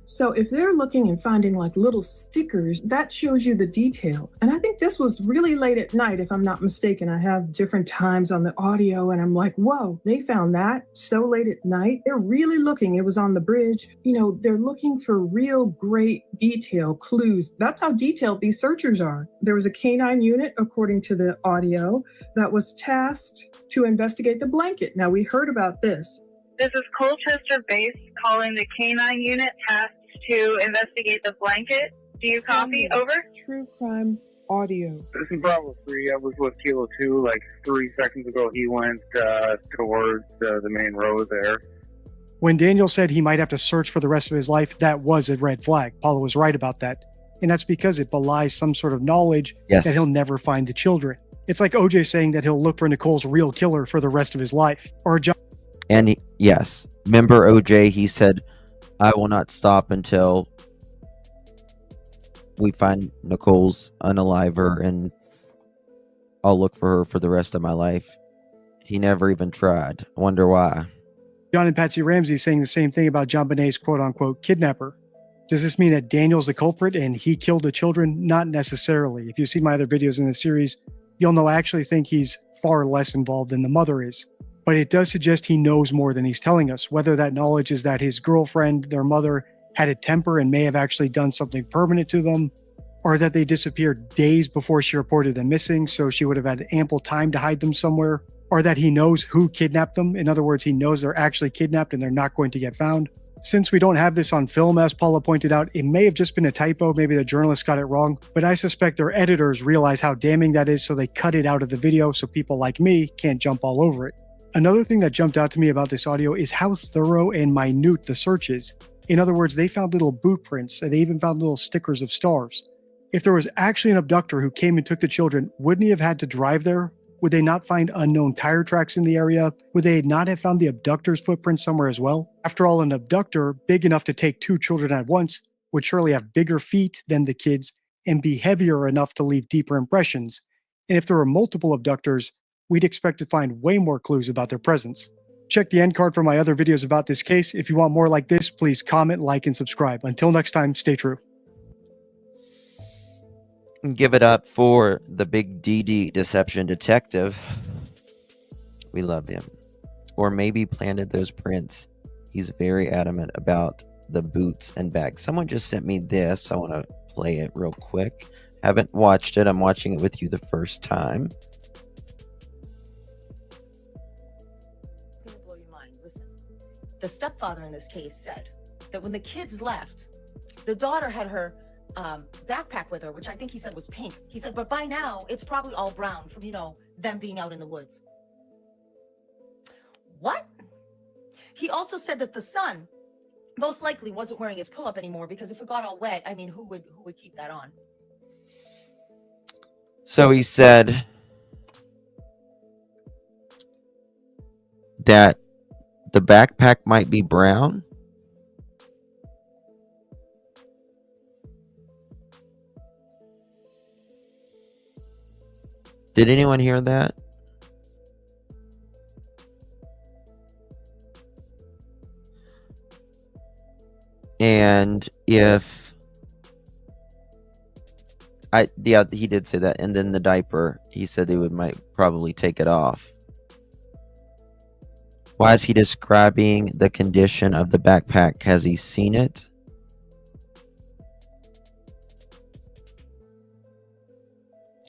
So if they're looking and finding like little stickers, that shows you the detail. And I think this was really late at night, if I'm not mistaken. I have different times on the audio and I'm like, whoa, they found that so late at night. They're really looking. It was on the bridge. You know, they're looking for real great detail, clues. That's how detailed these searchers are. There was a canine unit, according to the audio, that was tasked to investigate the blanket. Now, we heard about this. This is Colchester Base calling the canine unit tasked to investigate the blanket. Do you copy? Over. True crime audio. This is Bravo 3. I was with Kilo 2 like 3 seconds ago. He went towards the main road there. When Daniel said he might have to search for the rest of his life, that was a red flag. Paula was right about that. And that's because it belies some sort of knowledge that he'll never find the children. It's like OJ saying that he'll look for Nicole's real killer for the rest of his life. Or John. And yes, remember OJ, he said, I will not stop until we find Nicole's unaliver, and I'll look for her for the rest of my life. He never even tried. I wonder why. John and Patsy Ramsey saying the same thing about John Bonet's quote-unquote kidnapper. Does this mean that Daniel's the culprit and he killed the children? Not necessarily. If you see my other videos in the series, you'll know I actually think he's far less involved than the mother is. But it does suggest he knows more than he's telling us, whether that knowledge is that his girlfriend, their mother, had a temper and may have actually done something permanent to them, or that they disappeared days before she reported them missing, so she would have had ample time to hide them somewhere, or that he knows who kidnapped them. In other words, he knows they're actually kidnapped and they're not going to get found. Since we don't have this on film, as Paula pointed out, it may have just been a typo, maybe the journalist got it wrong, but I suspect their editors realize how damning that is, so they cut it out of the video so people like me can't jump all over it. Another thing that jumped out to me about this audio is how thorough and minute the search is. In other words, they found little boot prints, and they even found little stickers of stars. If there was actually an abductor who came and took the children, wouldn't he have had to drive there? Would they not find unknown tire tracks in the area? Would they not have found the abductor's footprint somewhere as well? After all, an abductor, big enough to take 2 children at once, would surely have bigger feet than the kids and be heavier enough to leave deeper impressions. And if there were multiple abductors, we'd expect to find way more clues about their presence. Check the end card for my other videos about this case. If you want more like this, please comment, like, and subscribe. Until next time, stay true. Give it up for the big DD deception detective. We love him. Or maybe planted those prints. He's very adamant about the boots and bags. Someone just sent me this. I want to play it real quick. Haven't watched it. I'm watching it with you the first time. It's gonna blow your mind. Listen, the stepfather in this case said that when the kids left, the daughter had her backpack with her, which I think he said was pink. He said, but by now it's probably all brown from, you know, them being out in the woods. What? He also said that the son most likely wasn't wearing his pull-up anymore because if it got all wet, I mean, who would keep that on? So he said that the backpack might be brown. Did anyone hear that? And if yeah, he did say that. And then the diaper, he said they might probably take it off. Why is he describing the condition of the backpack? Has he seen it?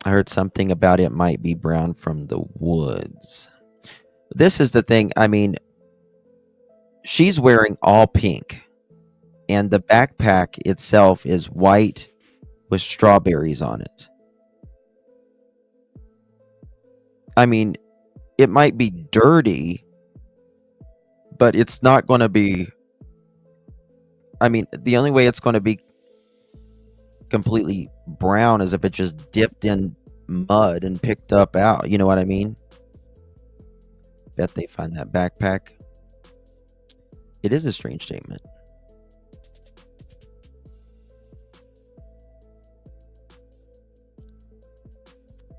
I heard something about it might be brown from the woods. This is the thing. I mean, she's wearing all pink. And the backpack itself is white with strawberries on it. I mean, it might be dirty, but it's not going to be... I mean, the only way it's going to be completely brown is if it just dipped in mud and picked up out. You know what I mean? Bet they find that backpack. It is a strange statement.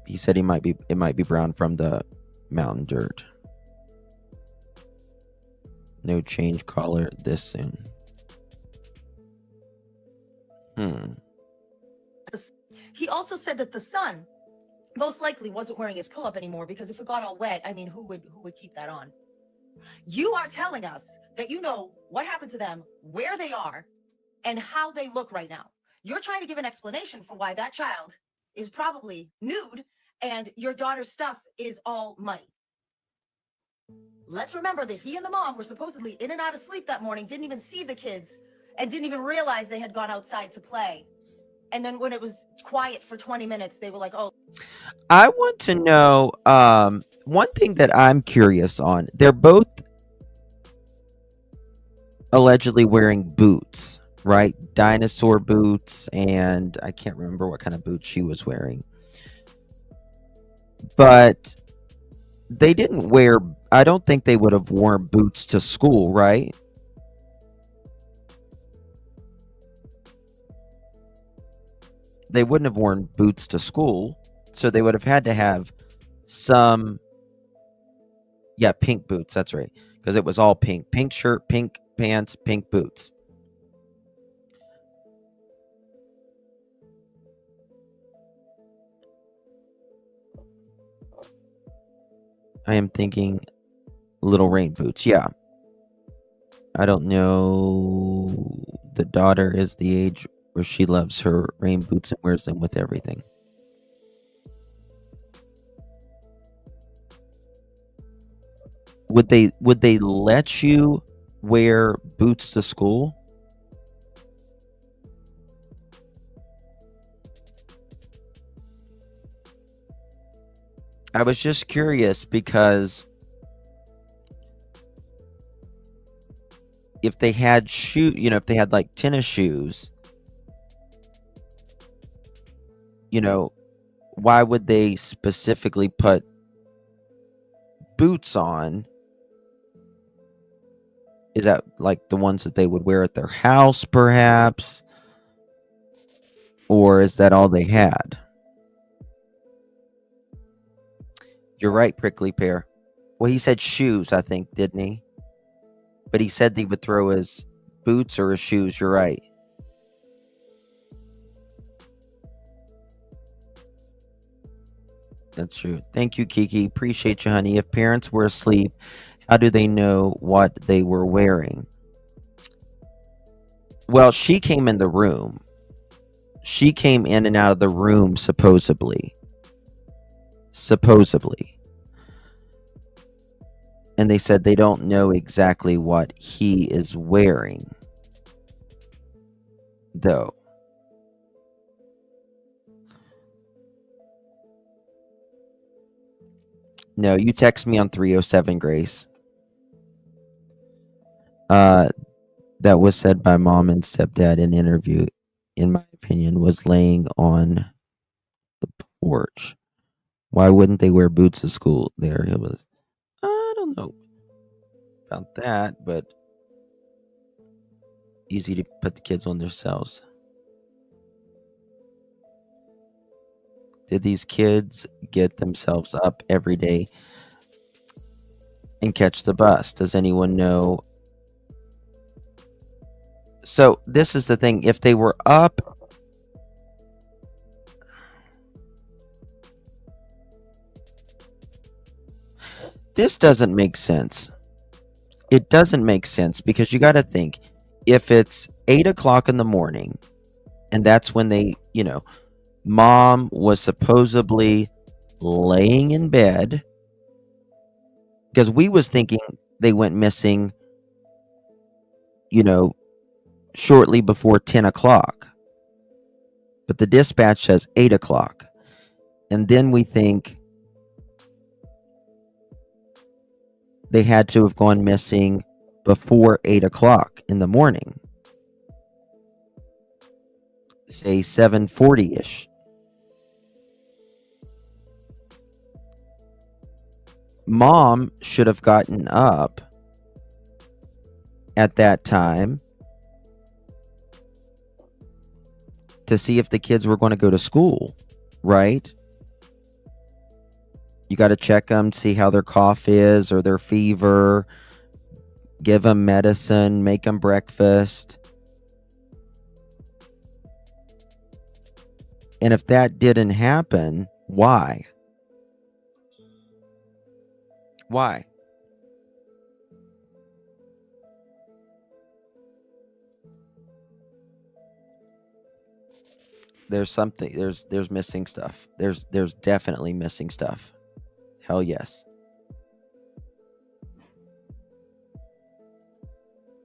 He said it might be brown from the mountain dirt. No change color this soon. He also said that the son most likely wasn't wearing his pull-up anymore because if it got all wet, I mean, who would keep that on? You are telling us that you know what happened to them, where they are, and how they look right now. You're trying to give an explanation for why that child is probably nude and your daughter's stuff is all muddy. Let's remember that he and the mom were supposedly in and out of sleep that morning, didn't even see the kids, and didn't even realize they had gone outside to play. And then when it was quiet for 20 minutes, they were like, oh. I want to know one thing that I'm curious on. They're both allegedly wearing boots, right? Dinosaur boots, and I can't remember what kind of boots she was wearing. But they didn't wear... I don't think they would have worn boots to school, right? They wouldn't have worn boots to school, so they would have had to have some... Yeah, pink boots, that's right. Because it was all pink. Pink shirt, pink pants, pink boots. I am thinking little rain boots. Yeah. I don't know. The daughter is the age where she loves her rain boots and wears them with everything. Would they let you wear boots to school? I was just curious because if they had if they had like tennis shoes, why would they specifically put boots on? Is that like the ones that they would wear at their house, perhaps? Or is that all they had? You're right, Prickly Pear. Well, he said shoes, I think, didn't he? But he said he would throw his boots or his shoes. You're right. That's true. Thank you, Kiki. Appreciate you, honey. If parents were asleep, how do they know what they were wearing? Well, she came in the room. She came in and out of the room, supposedly. And they said they don't know exactly what he is wearing, though. No, you text me on 307, Grace. That was said by mom and stepdad in interview, in my opinion, was laying on the porch. Why wouldn't they wear boots to school? There it was. I don't know about that, but easy to put the kids on themselves. Did these kids get themselves up every day and catch the bus? Does anyone know? So this is the thing. If they were up, this doesn't make sense. It doesn't make sense because you got to think, if it's 8 o'clock in the morning and that's when they, mom was supposedly laying in bed, because we was thinking they went missing, shortly before 10 o'clock. But the dispatch says 8 o'clock. And then we think they had to have gone missing before 8 o'clock in the morning. Say 7:40-ish. Mom should have gotten up at that time to see if the kids were going to go to school, right? You got to check them, see how their cough is or their fever, give them medicine, make them breakfast. And if that didn't happen, why? Why? There's something, there's missing stuff. There's definitely missing stuff. Hell yes.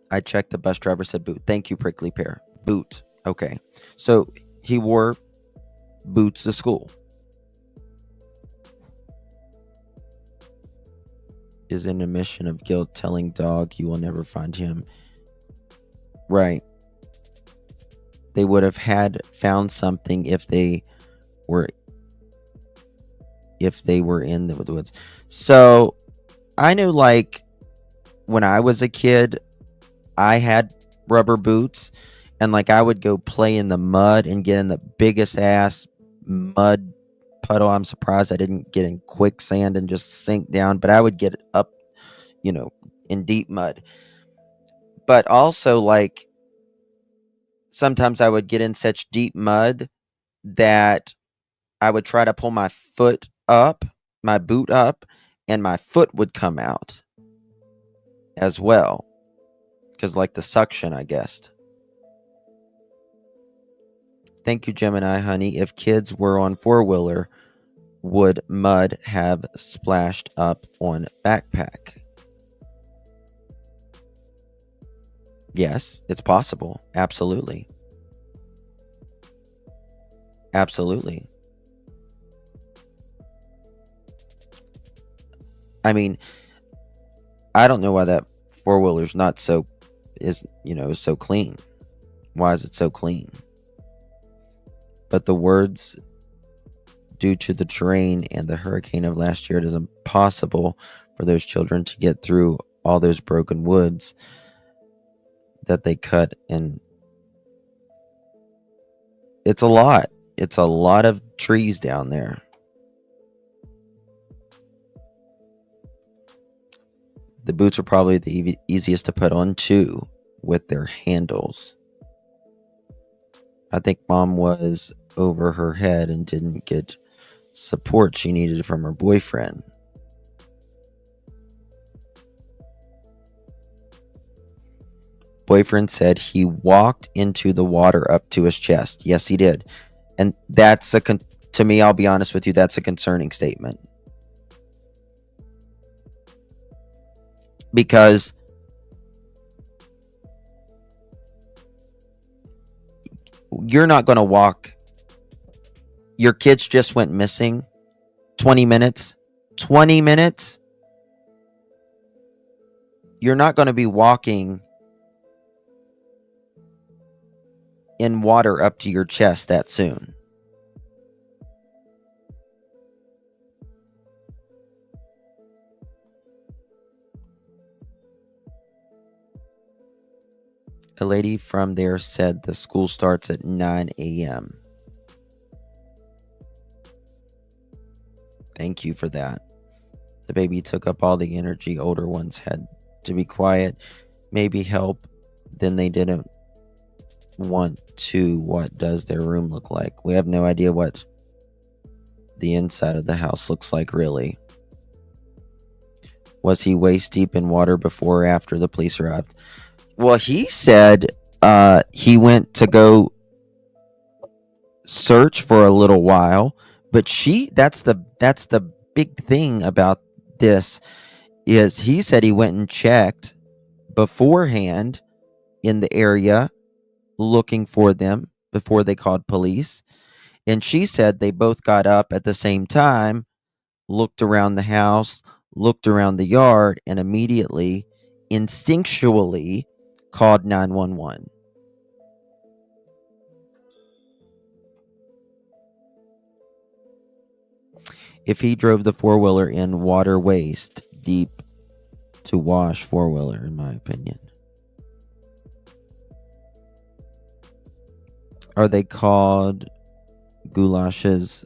I checked, the bus driver said boot. Thank you, Prickly Pear. Boot. Okay. So he wore boots to school. Is an admission of guilt telling dog you will never find him. Right. They would have found something if they were in the woods. So I know, like, when I was a kid, I had rubber boots, and like I would go play in the mud and get in the biggest ass mud puddle. I'm surprised I didn't get in quicksand and just sink down, but I would get up, in deep mud. But also, like, sometimes I would get in such deep mud that I would try to pull my boot up, and my foot would come out as well. Because, like, the suction, I guess. Thank you, Gemini, honey. If kids were on four-wheeler, would mud have splashed up on backpack? Yes, it's possible. Absolutely. Absolutely. I mean, I don't know why that four-wheeler's not so is so clean. Why is it so clean? But the words, due to the terrain and the hurricane of last year, it is impossible for those children to get through all those broken woods that they cut. And it's a lot. It's a lot of trees down there. The boots are probably the easiest to put on too, with their handles. I think mom was over her head and didn't get support she needed from her boyfriend. Boyfriend said he walked into the water up to his chest. Yes, he did. And that's to me, I'll be honest with you, that's a concerning statement. Because you're not going to walk. Your kids just went missing. 20 minutes. 20 minutes. You're not going to be walking in water up to your chest that soon. A lady from there said the school starts at 9 a.m. Thank you for that. The baby took up all the energy. Older ones had to be quiet, maybe help. Then they didn't want to. What does their room look like? We have no idea what the inside of the house looks like, really. Was he waist deep in water before or after the police arrived? Well, he said he went to go search for a little while, but that's the big thing about this is he said he went and checked beforehand in the area looking for them before they called police. And she said they both got up at the same time, looked around the house, looked around the yard, and immediately, instinctually, called 911. If he drove the four-wheeler in water waist deep to wash four-wheeler, in my opinion. Are they called goulashes?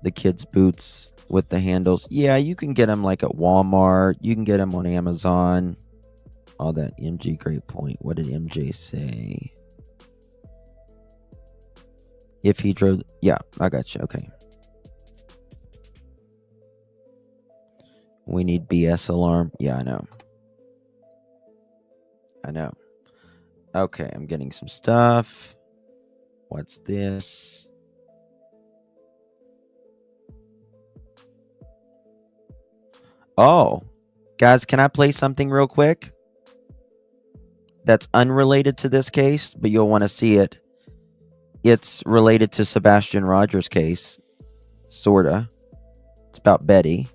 The kids' boots with the handles? Yeah, you can get them like at Walmart. You can get them on Amazon. All that. MG, great point. What did MJ say? If he drove... Yeah, I got you. Okay. We need BS alarm. Yeah, I know. I know. Okay, I'm getting some stuff. What's this? Oh. Guys, can I play something real quick? That's unrelated to this case, but you'll want to see it. It's related to Sebastian Rogers' case. Sorta. It's about Betty.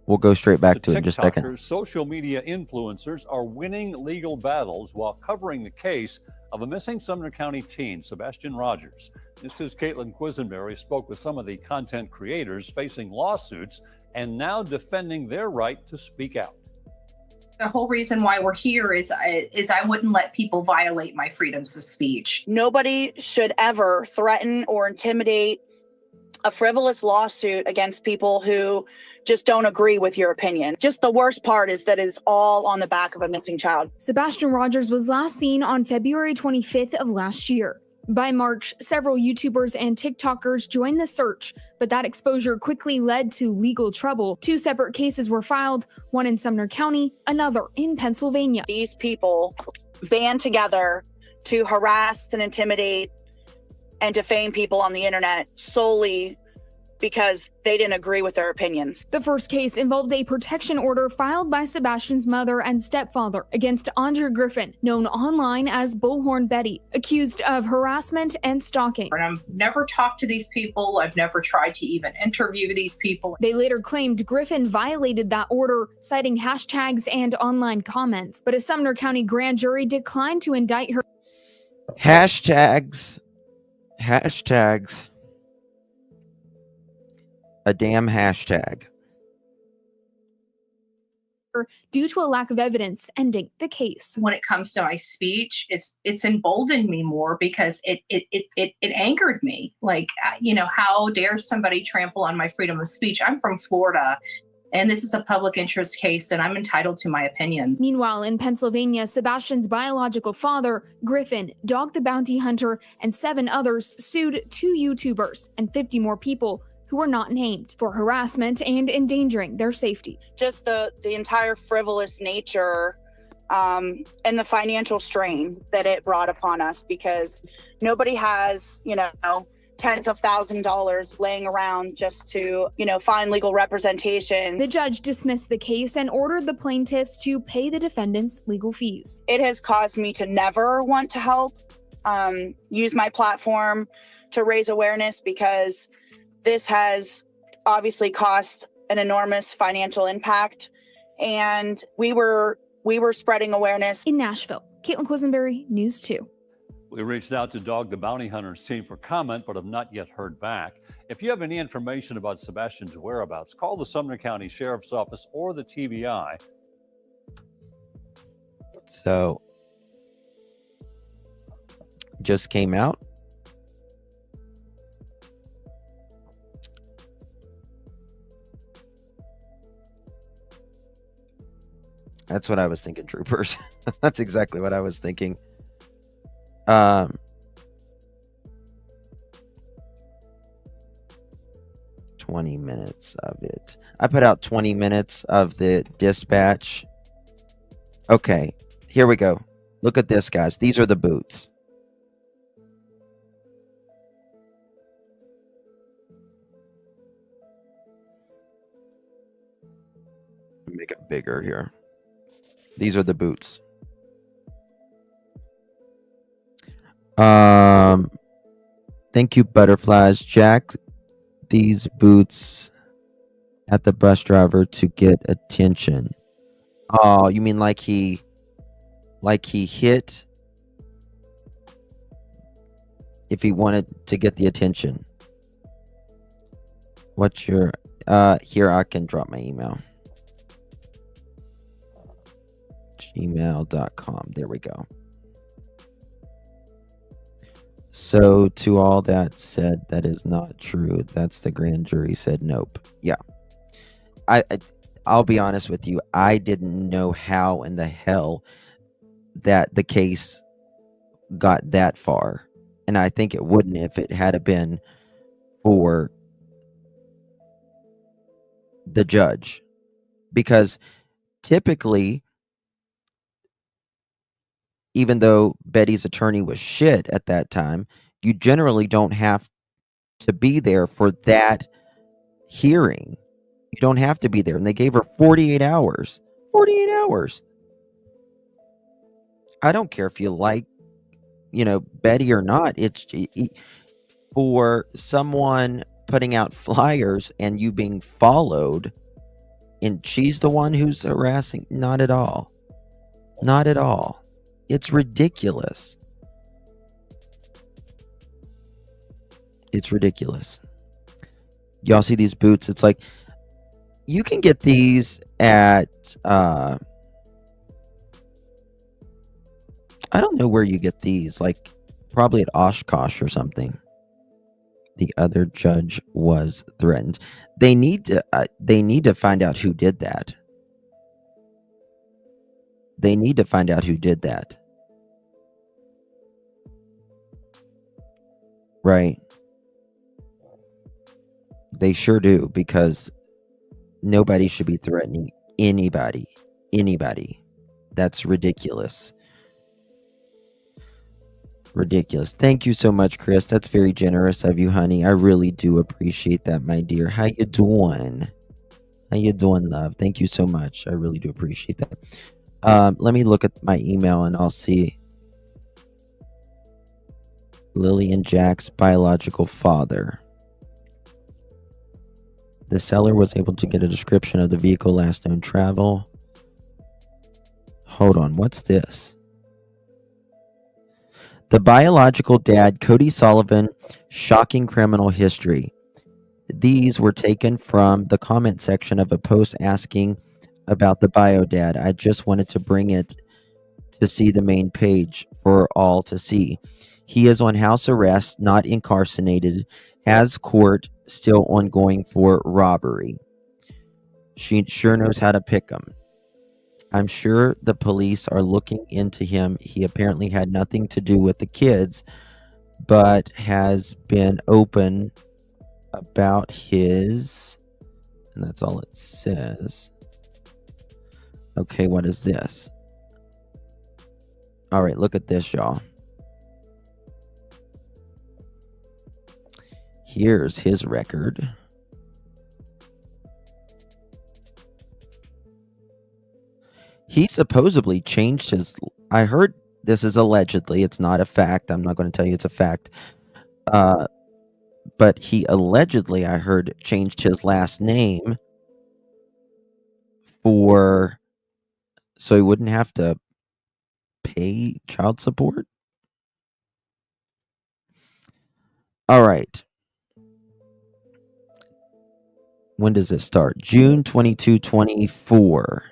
We'll go straight back to it in just a second. Social media influencers are winning legal battles while covering the case of a missing Sumner County teen, Sebastian Rogers. This is Caitlin Quisenberry spoke with some of the content creators facing lawsuits and now defending their right to speak out. The whole reason why we're here is I wouldn't let people violate my freedoms of speech. Nobody should ever threaten or intimidate a frivolous lawsuit against people who just don't agree with your opinion. Just the worst part is that it's all on the back of a missing child. Sebastian Rogers was last seen on February 25th of last year. By March, several YouTubers and TikTokers joined the search, but that exposure quickly led to legal trouble. 2 separate cases were filed, one in Sumner County, another in Pennsylvania. These people band together to harass and intimidate and defame people on the internet solely because they didn't agree with their opinions. The first case involved a protection order filed by Sebastian's mother and stepfather against Andrea Griffin, known online as Bullhorn Betty, accused of harassment and stalking. And I've never talked to these people. I've never tried to even interview these people. They later claimed Griffin violated that order, citing hashtags and online comments, but a Sumner County grand jury declined to indict her. Hashtags. A damn hashtag. Due to a lack of evidence, ending the case. When it comes to my speech, it's emboldened me more because it angered me. Like, how dare somebody trample on my freedom of speech? I'm from Florida, and this is a public interest case, and I'm entitled to my opinions. Meanwhile, in Pennsylvania, Sebastian's biological father, Griffin, Dog the Bounty Hunter, and 7 others sued 2 YouTubers and 50 more people who were not named for harassment and endangering their safety. Just the entire frivolous nature and the financial strain that it brought upon us, because nobody has, tens of $1,000s laying around just to, find legal representation. The judge dismissed the case and ordered the plaintiffs to pay the defendants' legal fees. It has caused me to never want to help, use my platform to raise awareness, because this has obviously cost an enormous financial impact, and we were spreading awareness. In Nashville, Caitlin Quisenberry, News 2. We reached out to Dog the Bounty Hunter's team for comment, but have not yet heard back. If you have any information about Sebastian's whereabouts, call the Sumner County Sheriff's Office or the TBI. So, just came out. That's what I was thinking, troopers. That's exactly what I was thinking. 20 minutes of it. I put out 20 minutes of the dispatch. Okay, here we go. Look at this, guys. These are the boots. Make it bigger here. These are the boots. Thank you, butterflies. Jack these boots at the bus driver to get attention. Oh, you mean like he hit if he wanted to get the attention. What's your here I can drop my email. gmail.com. There we go. So to all that said, that is not true. That's the grand jury said nope. Yeah. I'll be honest with you. I didn't know how in the hell that the case got that far. And I think it wouldn't if it had been for the judge. Because typically, even though Betty's attorney was shit at that time, you generally don't have to be there for that hearing. You don't have to be there. And they gave her 48 hours. 48 hours. I don't care if you like, Betty or not. It's for someone putting out flyers and you being followed, and she's the one who's harassing. Not at all. Not at all. It's ridiculous. It's ridiculous. Y'all see these boots? It's like you can get these at I don't know where you get these, like probably at Oshkosh or something. The other judge was threatened. They need to find out who did that. They need to find out who did that. Right. They sure do, because nobody should be threatening anybody. Anybody. That's ridiculous. Ridiculous. Thank you so much, Chris. That's very generous of you, honey. I really do appreciate that, my dear. How you doing? How you doing, love? Thank you so much. I really do appreciate that. Let me look at my email and I'll see. Lily and Jack's biological father. The seller was able to get a description of the vehicle last known travel. Hold on, what's this? The biological dad, Cody Sullivan, shocking criminal history. These were taken from the comment section of a post asking about the bio dad. I just wanted to bring it to see the main page for all to see. He is on house arrest, not incarcerated, has court still ongoing for robbery. She sure knows how to pick him. I'm sure the police are looking into him. He apparently had nothing to do with the kids, but has been open about his, and that's all it says. Okay, what is this? All right, look at this, y'all. Here's his record. He supposedly changed his, I heard this is allegedly, it's not a fact. I'm not going to tell you it's a fact. But he allegedly, I heard, changed his last name so he wouldn't have to pay child support. All right. When does it start? June 22, 24.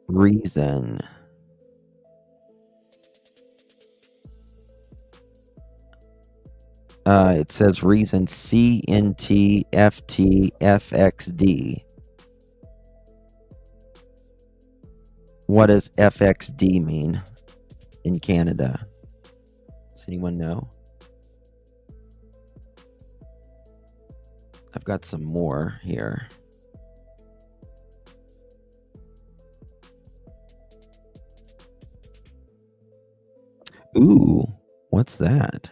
Reason. It says reason CNTFTFXD. What does FXD mean in Canada? Does anyone know? I've got some more here. Ooh, what's that?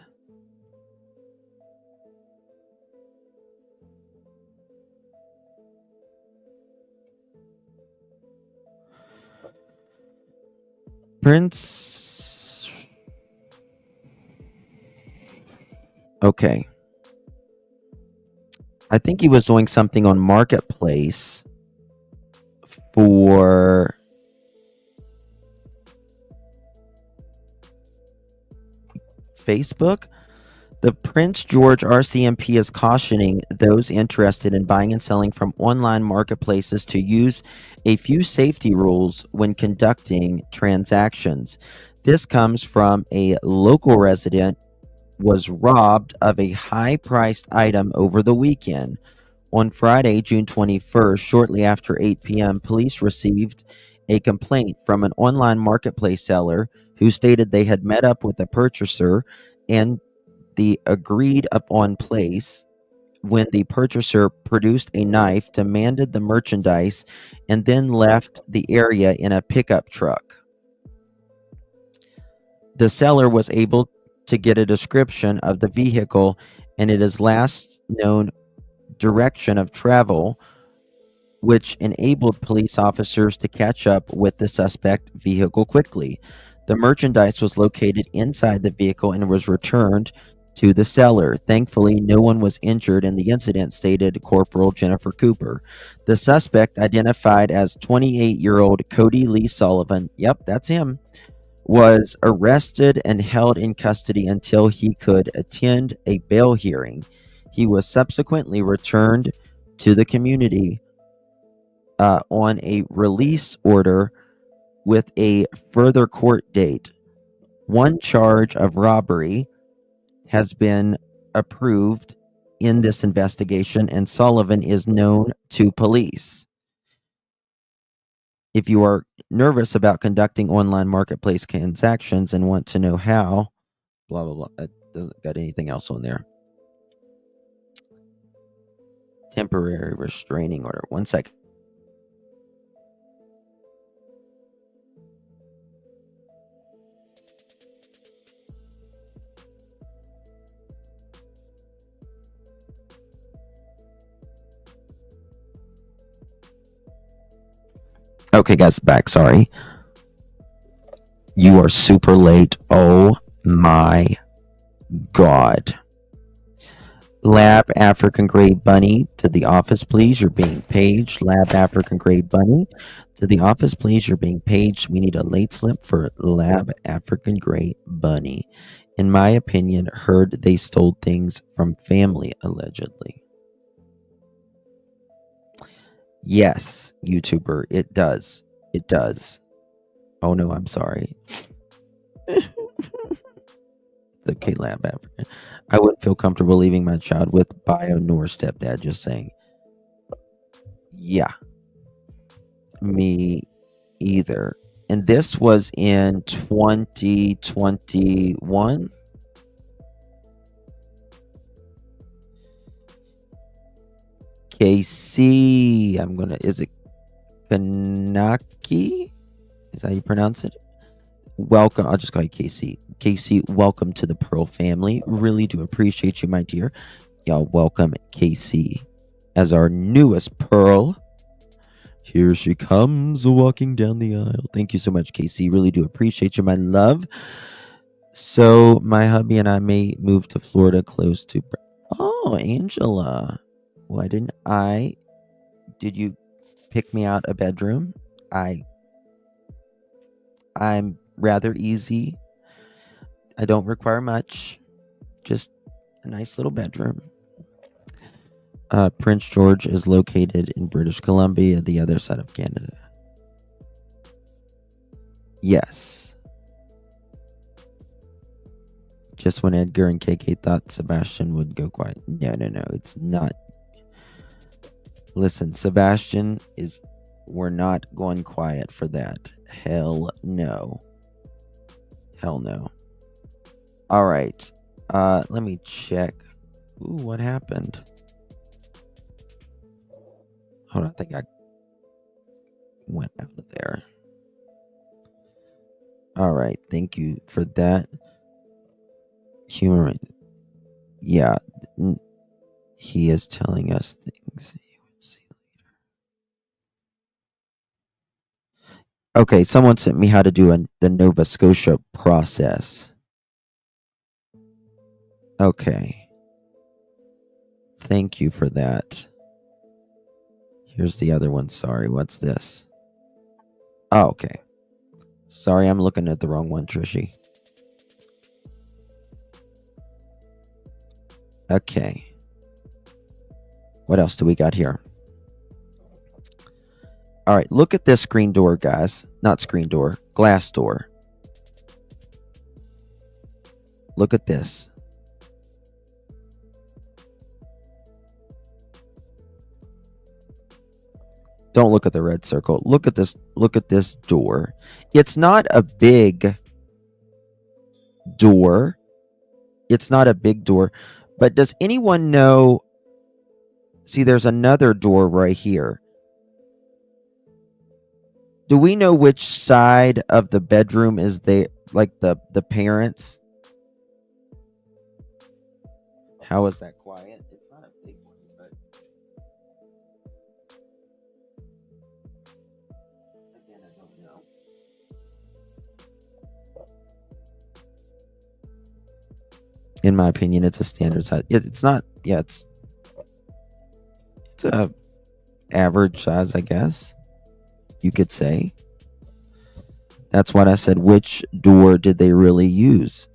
Prince. Okay. I think he was doing something on Marketplace for Facebook. The Prince George RCMP is cautioning those interested in buying and selling from online marketplaces to use a few safety rules when conducting transactions. This comes from a local resident was robbed of a high-priced item over the weekend. On Friday, June 21st, shortly after 8 p.m., police received a complaint from an online marketplace seller who stated they had met up with a purchaser and the agreed upon place. When the purchaser produced a knife, demanded the merchandise, and then left the area in a pickup truck. The seller was able to get a description of the vehicle and its last known direction of travel, which enabled police officers to catch up with the suspect vehicle quickly. The merchandise was located inside the vehicle and was returned to the seller. Thankfully, no one was injured in the incident, stated Corporal Jennifer Cooper. The suspect, identified as 28-year-old Cody Lee Sullivan, yep, that's him, was arrested and held in custody until he could attend a bail hearing. He was subsequently returned to the community on a release order with a further court date. One charge of robbery has been approved in this investigation, and Sullivan is known to police. If you are nervous about conducting online marketplace transactions and want to know how, blah, blah, blah. It doesn't got anything else on there. Temporary restraining order. 1 second. Okay, guys, back. Sorry. You are super late. Oh my God. Lab African Gray Bunny to the office, please. You're being paged. Lab African Gray Bunny to the office, please. You're being paged. We need a late slip for Lab African Gray Bunny. In my opinion, heard they stole things from family, allegedly. Yes, YouTuber, it does. It does. Oh no, I'm sorry. It's okay, Lab African. I wouldn't feel comfortable leaving my child with bio nor stepdad, just saying. Yeah. Me either. And this was in 2021. KC, is it Kanaki? Is that how you pronounce it? Welcome. I'll just call you KC. KC, welcome to the Pearl family. Really do appreciate you, my dear. Y'all welcome KC as our newest Pearl. Here she comes walking down the aisle. Thank you so much, KC. Really do appreciate you, my love. So my hubby and I may move to Florida close to... Oh, Angela. Why didn't I... Did you pick me out a bedroom? I'm rather easy. I don't require much. Just a nice little bedroom. Prince George is located in British Columbia, the other side of Canada. Yes. Just when Edgar and KK thought Sebastian would go quiet. No, it's not. Listen, Sebastian is... We're not going quiet for that. Hell no. Hell no. All right. Let me check. Ooh, what happened? Hold on, I think I went out of there. All right, thank you for that. Humor. Yeah, he is telling us things. Okay, someone sent me how to do the Nova Scotia process. Okay. Thank you for that. Here's the other one. Sorry, what's this? Oh, okay. Sorry, I'm looking at the wrong one, Trishy. Okay. What else do we got here? All right, look at this screen door, guys. Not screen door, glass door. Look at this. Don't look at the red circle. Look at this. Look at this door. It's not a big door. It's not a big door. But does anyone know? See, there's another door right here. Do we know which side of the bedroom is they like the parents? How is that quiet? It's not a big one, but again, I don't know. In my opinion, it's a standard size. It's not. Yeah, it's a average size, I guess. You could say. That's what I said. Which door did they really use?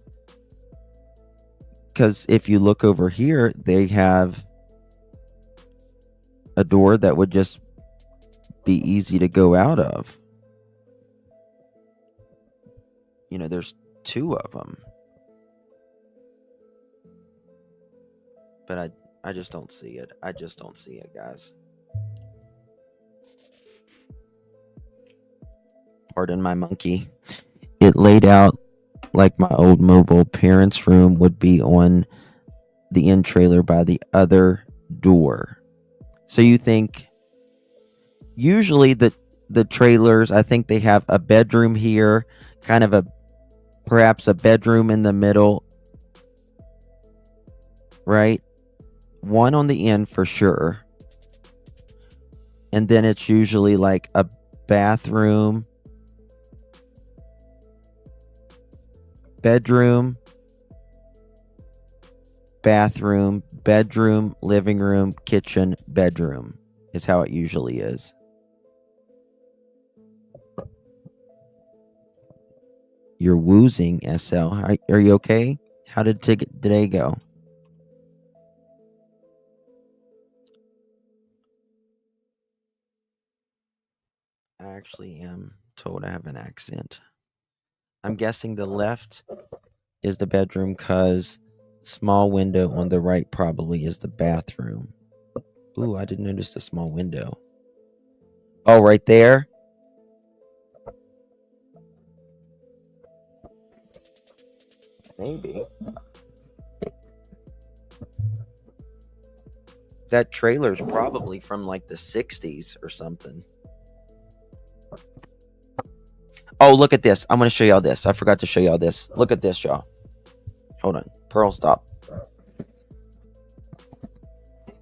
Because if you look over here, they have a door that would just be easy to go out of. You know, there's two of them. But I just don't see it. I just don't see it, guys. Pardon my monkey. It laid out like my old mobile. Parents' room would be on the end trailer by the other door. So you think usually the trailers, I think they have a bedroom here, kind of perhaps a bedroom in the middle, right? One on the end for sure. And then it's usually like a bathroom, bedroom, bathroom, bedroom, living room, kitchen, bedroom is how it usually is. You're woozing, SL. Are you okay? How did today go? I actually am told I have an accent. I'm guessing the left is the bedroom because small window on the right probably is the bathroom. Ooh, I didn't notice the small window. Oh, right there? Maybe. That trailer's probably from like the 60s or something. Oh, look at this. I'm going to show y'all this. I forgot to show y'all this. Look at this, y'all. Hold on. Pearl, stop.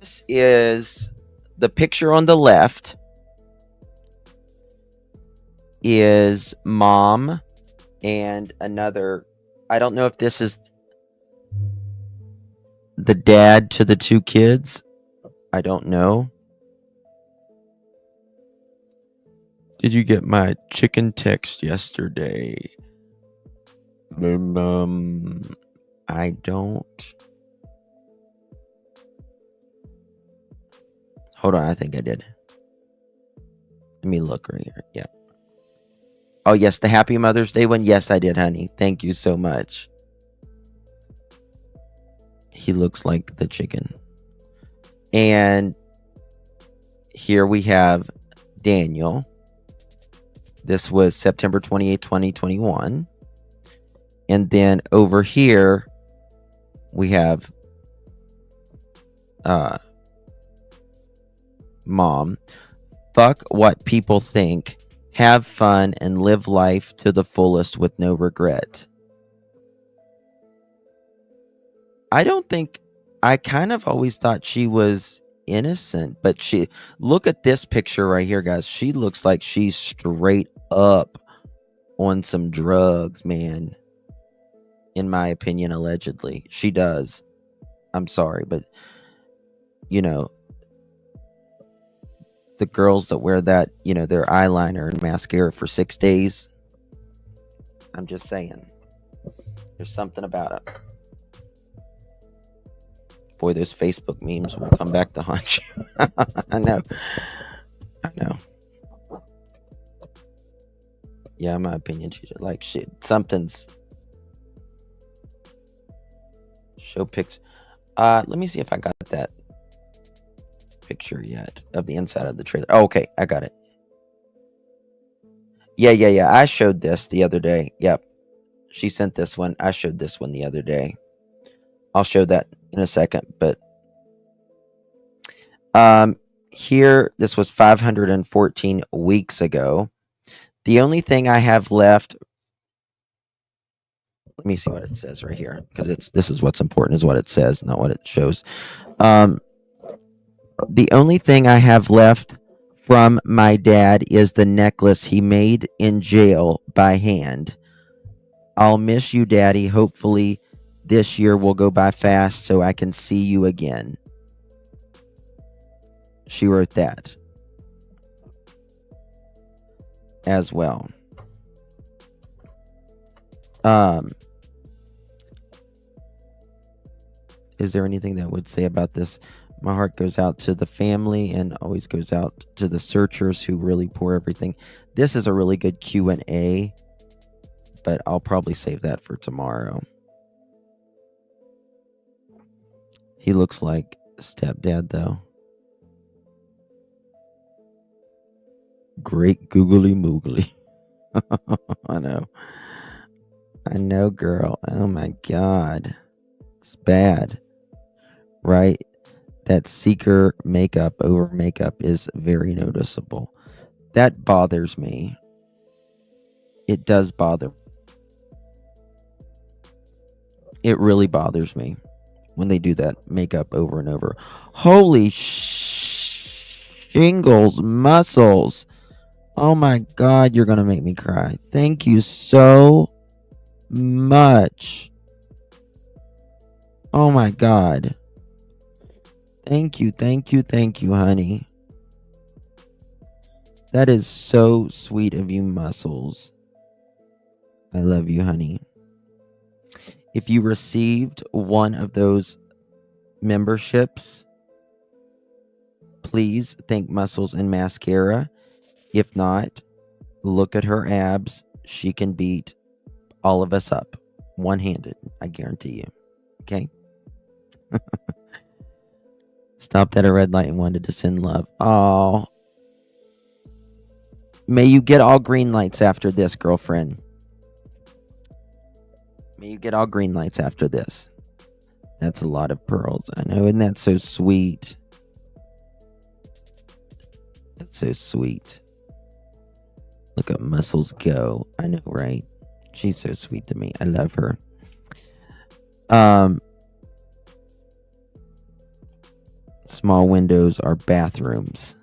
This is the picture on the left is mom and another. I don't know if this is the dad to the two kids. I don't know. Did you get my chicken text yesterday? I don't. Hold on, I think I did. Let me look right here. Yeah. Oh, yes, the Happy Mother's Day one. Yes, I did, honey. Thank you so much. He looks like the chicken. And here we have Daniel. This was September 28, 2021. And then over here, we have mom. Fuck what people think. Have fun and live life to the fullest with no regret. I don't think, I kind of always thought she was innocent, but she, look at this picture right here, guys. She looks like she's straight up on some drugs, man. In my opinion, allegedly. She does. I'm sorry, but you know, the girls that wear that, you know, their eyeliner and mascara for 6 days. I'm just saying. There's something about it. Boy, those Facebook memes will come back to haunt you. I know. I know. Yeah, in my opinion, she like shit. Something's. Show pics. Let me see if I got that picture yet of the inside of the trailer. Oh, okay, I got it. Yeah. I showed this the other day. Yep. She sent this one. I showed this one the other day. I'll show that in a second, but here, this was 514 weeks ago. The only thing I have left, let me see what it says right here, because this is what's important, is what it says, not what it shows. The only thing I have left from my dad is the necklace he made in jail by hand. I'll miss you, Daddy. Hopefully this year will go by fast so I can see you again. She wrote that as well. Is there anything that would say about this? My heart goes out to the family and always goes out to the searchers who really pour everything. This is a really good Q&A, but I'll probably save that for tomorrow. He looks like stepdad, though. Great googly moogly. I know, girl. Oh my god. It's bad. Right? That seeker makeup over makeup is very noticeable. That bothers me. It does bother. It really bothers me when they do that makeup over and over. Holy shingles, muscles. Oh my God, you're gonna make me cry. Thank you so much. Oh my God. Thank you, honey. That is so sweet of you, Muscles. I love you, honey. If you received one of those memberships, please thank Muscles and Mascara. If not, look at her abs. She can beat all of us up one-handed, I guarantee you. Okay? Stopped at a red light and wanted to send love. Oh. May you get all green lights after this, girlfriend. May you get all green lights after this. That's a lot of pearls. I know, isn't that so sweet? That's so sweet. Look at Muscles go. I know, right? She's so sweet to me. I love her. Small windows are bathrooms.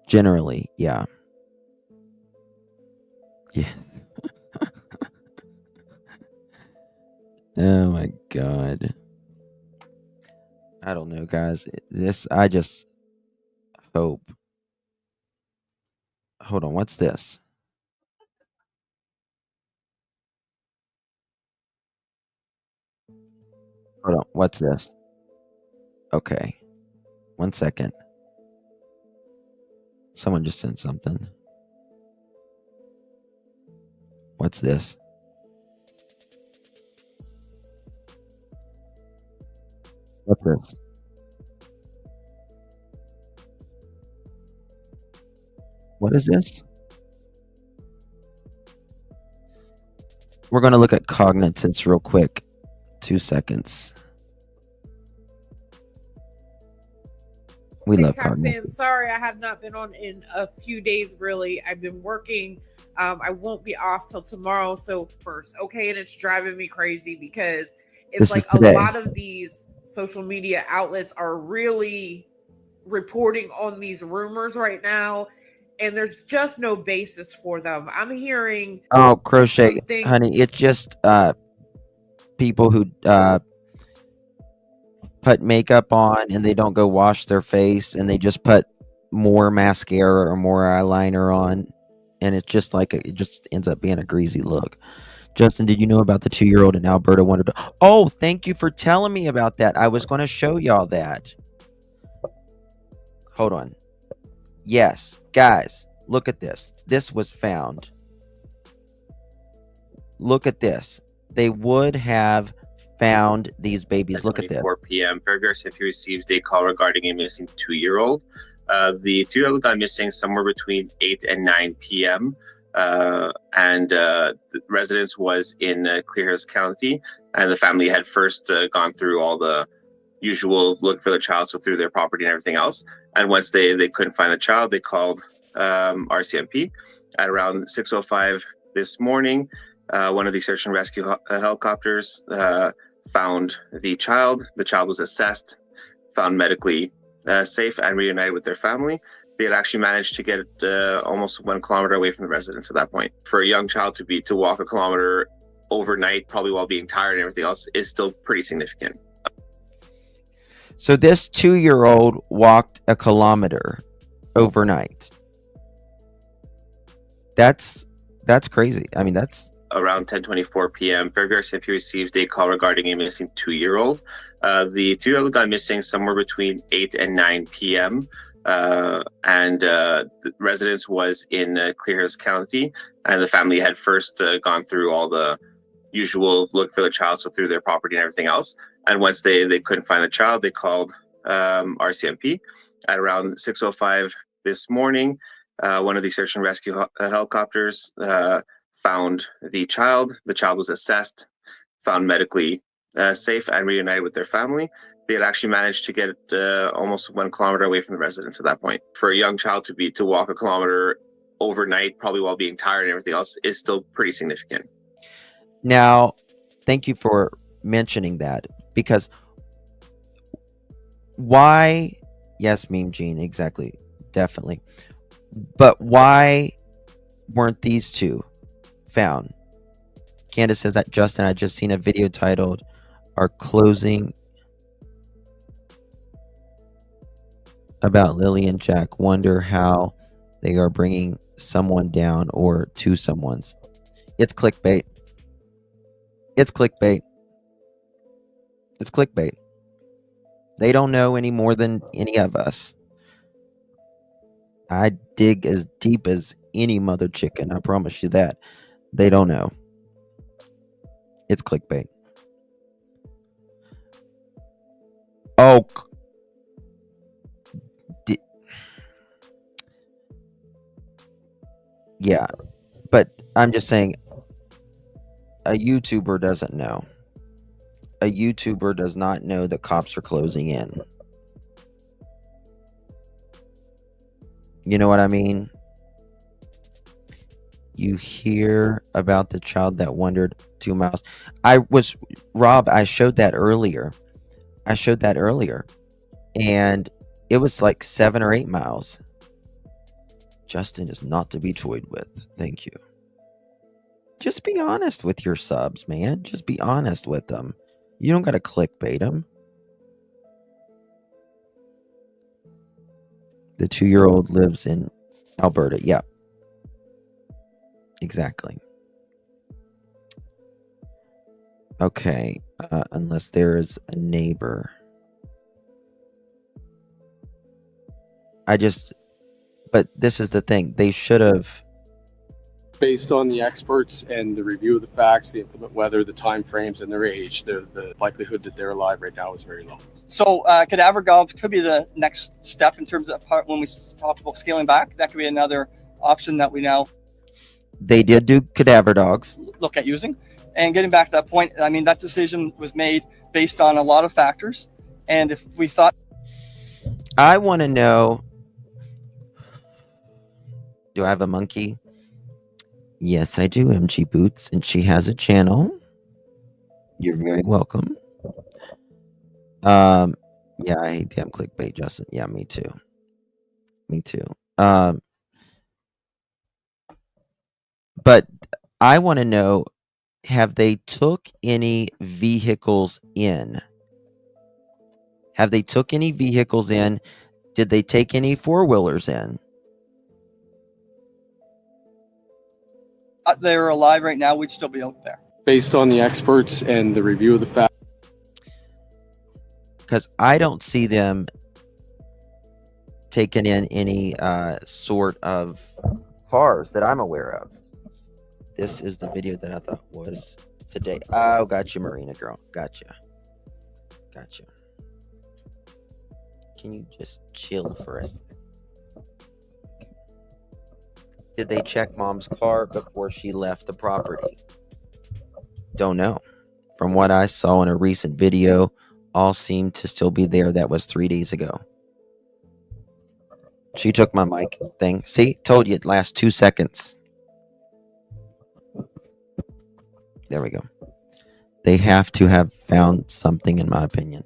Generally, yeah. Yeah. Oh my God. I don't know, guys. I just hope. Hold on, what's this? Hold on, what's this? Okay. 1 second. Someone just sent something. What's this? What's this? What is this? We're going to look at cognizance real quick. 2 seconds. We love TikTok cognizance. fans, sorry I have not been on in a few days, really. I've been working. I won't be off till tomorrow, so first, okay? And it's driving me crazy because it's This is like a today. lot of these social media outlets are really reporting on these rumors right now, and there's just no basis for them. I'm hearing Oh, Crochet, something. honey, it's just people who put makeup on and they don't go wash their face and they just put more mascara or more eyeliner on, and it's just like it just ends up being a greasy look. Justin, did you know about the 2-year-old in Alberta wanted to? Oh, thank you for telling me about that. I was going to show y'all that. Hold on. Yes, guys, look at this. This was found. Look at this. They would have found these babies. Look at this. 4 p.m. Fairgrounds City received a call regarding a missing 2-year-old. The 2-year-old got missing somewhere between 8 and 9 p.m. And the residence was in Clear Hills County, and the family had first gone through all the usual look for the child, so through their property and everything else. And once they couldn't find the child, they called RCMP at around 6:05 this morning. One of the search and rescue helicopters found the child. The child was assessed, found medically safe, and reunited with their family. They had actually managed to get almost 1 kilometer away from the residence at that point. For a young child to walk a kilometer overnight, probably while being tired and everything else, is still pretty significant. So this 2-year-old walked a kilometer overnight. That's crazy. I mean, that's Around 10:24 p.m., Fairgrounds City received a call regarding a missing 2-year-old. The 2-year-old got missing somewhere between 8 and 9 p.m. And the residence was in Clear Hills County, and the family had first gone through all the usual look for the child, so through their property and everything else. And once they couldn't find the child, they called RCMP at around 6:05 this morning. One of the search and rescue helicopters found the child. The child was assessed, found medically safe, and reunited with their family. They had actually managed to get almost 1 kilometer away from the residence at that point. For a young child to walk a kilometer overnight, probably while being tired and everything else, is still pretty significant. Now, thank you for mentioning that, because why? Yes, Meme Gene, exactly, definitely. But why weren't these two found? Candace says that, Justin, I just seen a video titled "Are Closing about Lilly and Jack. Wonder how they are bringing someone down or to someone's." It's clickbait. It's clickbait. It's clickbait. They don't know any more than any of us. I dig as deep as any mother chicken. I promise you that. They don't know. It's clickbait. Oh, yeah. But I'm just saying, a YouTuber doesn't know. A YouTuber does not know the cops are closing in. You know what I mean? You hear about the child that wandered 2 miles. Rob, I showed that earlier. And it was like 7 or 8 miles. Justin is not to be toyed with. Thank you. Just be honest with your subs, man. Just be honest with them. You don't got to clickbait them. The 2-year-old lives in Alberta. Yeah. Exactly. Okay. Unless there is a neighbor. But this is the thing. They should have. Based on the experts and the review of the facts, the inclement weather, the time frames, and their age, the likelihood that they're alive right now is very low. So cadaver dogs could be the next step in terms of part when we talk about scaling back. That could be another option that we now They did do cadaver dogs. look at using. And getting back to that point, I mean, that decision was made based on a lot of factors. And if we thought... I want to know, do I have a monkey? Yes, I do, MG Boots, and she has a channel. You're very welcome. Yeah, I hate damn clickbait, Justin. Yeah, me too. Me too. But I want to know, have they took any vehicles in? Have they took any vehicles in? Did they take any 4-wheelers in? they were alive right now, we'd still be out there. Based on the experts and the review of the facts. Because I don't see them taking in any sort of cars that I'm aware of. This is the video that I thought was today. Oh, gotcha, Marina girl. Gotcha. Can you just chill for us? Did they check mom's car before she left the property? Don't know. From what I saw in a recent video, all seemed to still be there. That was 3 days ago. She took my mic thing. See, told you it lasts 2 seconds. There we go. They have to have found something, in my opinion.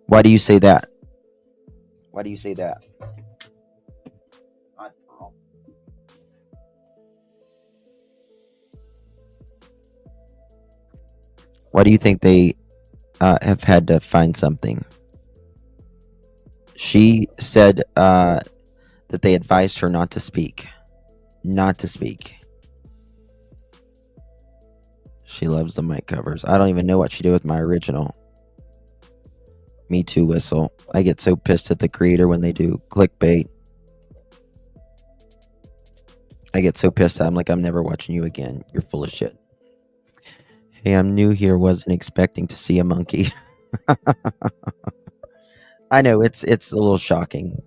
Why do you say that? Why do you say that? Why do you think they have had to find something? She said that they advised her not to speak. Not to speak. She loves the mic covers. I don't even know what she did with my original. Me too, Whistle. I get so pissed at the creator when they do clickbait. I get so pissed. I'm like, I'm never watching you again. You're full of shit. Hey, I'm new here. Wasn't expecting to see a monkey. I know it's a little shocking.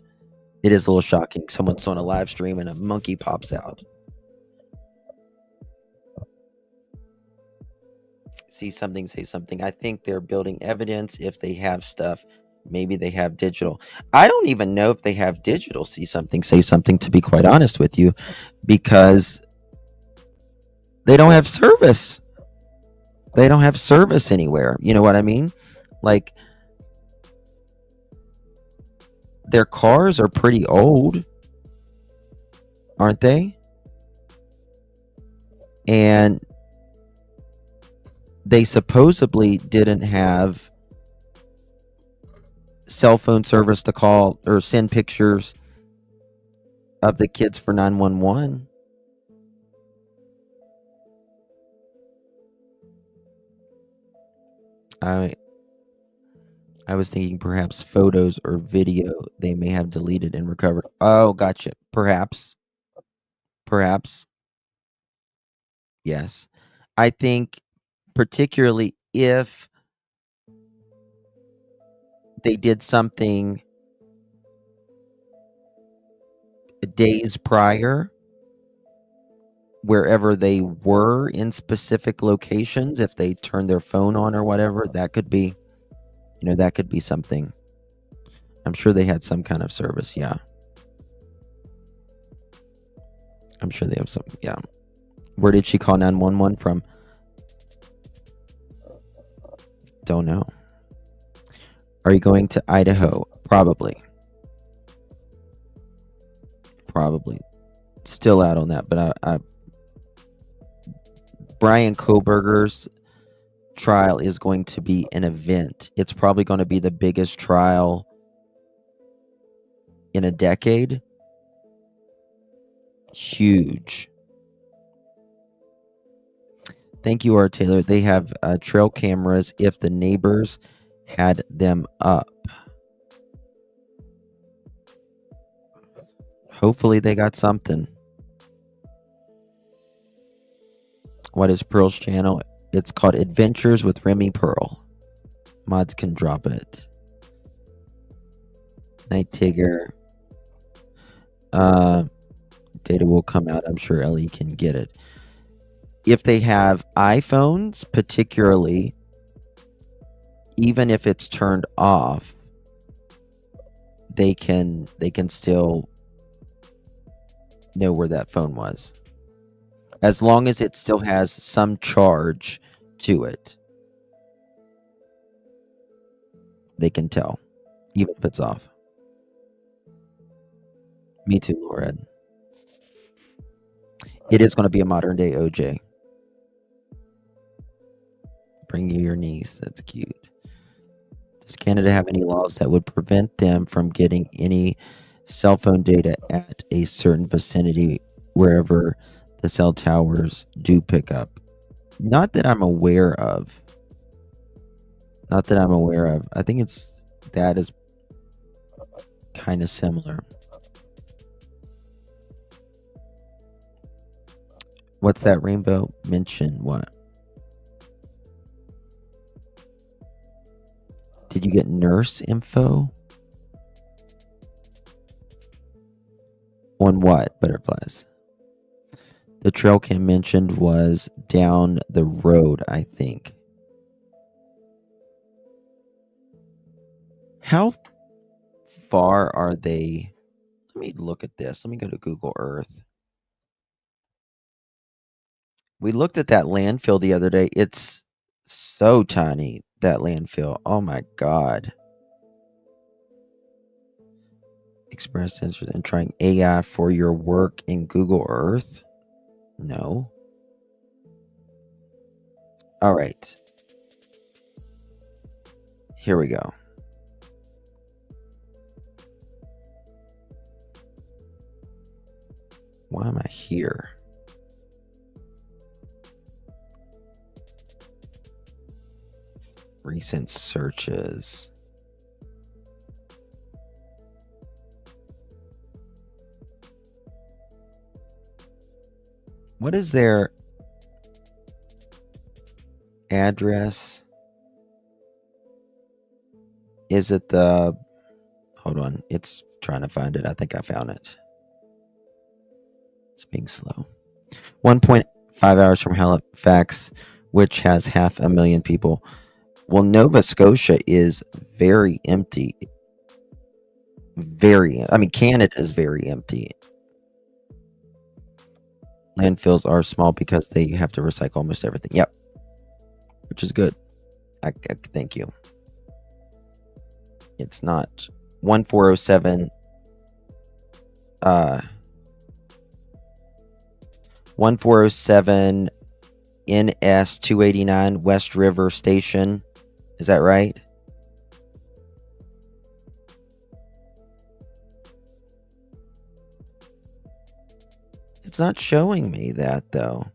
It is a little shocking. Someone's on a live stream and a monkey pops out. See something, say something. I think they're building evidence. If they have stuff, maybe they have digital. I don't even know if they have digital. See something, say something, to be quite honest with you, because they don't have service. They don't have service anywhere. You know what I mean? Like, their cars are pretty old. aren't they? And they supposedly didn't have cell phone service to call or send pictures of the kids for 911. I was thinking perhaps photos or video they may have deleted and recovered. Oh, gotcha. Perhaps. Yes. I think particularly if they did something days prior, wherever they were in specific locations, if they turned their phone on or whatever, that could be, that could be something. I'm sure they had some kind of service. Yeah. I'm sure they have some. Yeah. Where did she call 911 from? Don't know. Are you going to Idaho? Probably. Still out on that, but Brian Koberger's trial is going to be an event. It's probably going to be the biggest trial in a decade. Huge. Thank you, Art Taylor. They have trail cameras if the neighbors had them up. Hopefully they got something. What is Pearl's channel? It's called Adventures with Remy Pearl. Mods can drop it. Night Tigger. Data will come out. I'm sure Ellie can get it. If they have iPhones, particularly, even if it's turned off, they can still know where that phone was. As long as it still has some charge to it, they can tell, even if it's off. Me too, Lauren. It is going to be a modern day OJ. Bring you your niece. That's cute. Does Canada have any laws that would prevent them from getting any cell phone data at a certain vicinity wherever the cell towers do pick up? Not that I'm aware of. I think that is kind of similar. What's that rainbow mention? What? Did you get nurse info? On what, Butterflies? The trail cam mentioned was down the road, I think. How far are they? Let me look at this. Let me go to Google Earth. We looked at that landfill the other day. It's so tiny, that landfill. Oh my God. Express interest in trying AI for your work in Google Earth? No. All right. Here we go. Why am I here? Recent searches. What is their address? Is it the... Hold on. It's trying to find it. I think I found it. It's being slow. 1.5 hours from Halifax, which has 500,000 people. Well, Nova Scotia is very empty. Canada is very empty. Landfills are small because they have to recycle almost everything. Yep. Which is good. I thank you. It's not 1407 1407 NS 289 West River Station. Is that right? It's not showing me that though.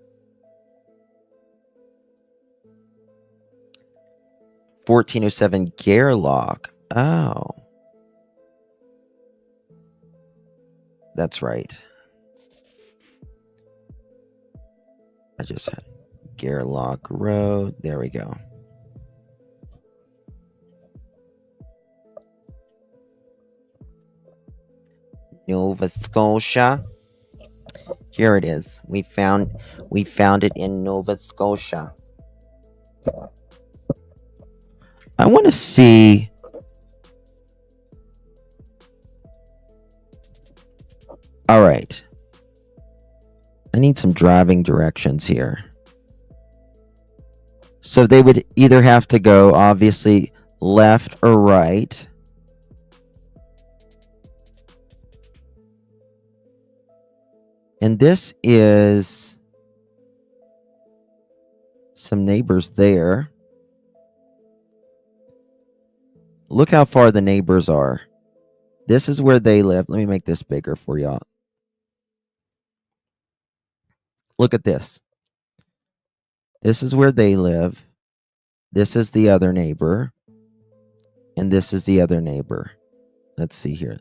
1407 Garelock. Oh. That's right. I just had Garelock Road. There we go. Nova Scotia. Here it is. We found it in Nova Scotia. I want to see. All right. I need some driving directions here. So they would either have to go, obviously, left or right. And this is some neighbors there. Look how far the neighbors are. This is where they live. Let me make this bigger for y'all. Look at this. This is where they live. This is the other neighbor. And this is the other neighbor. Let's see here.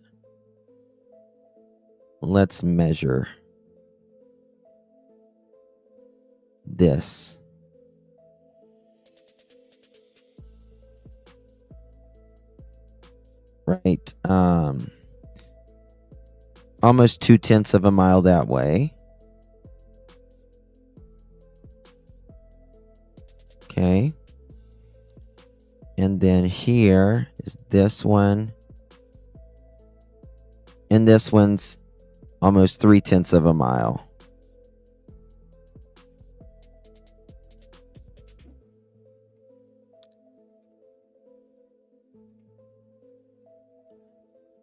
Let's measure this. Right. Almost 0.2 of a mile that way. Okay. And then here is this one. And this one's almost 0.3 of a mile.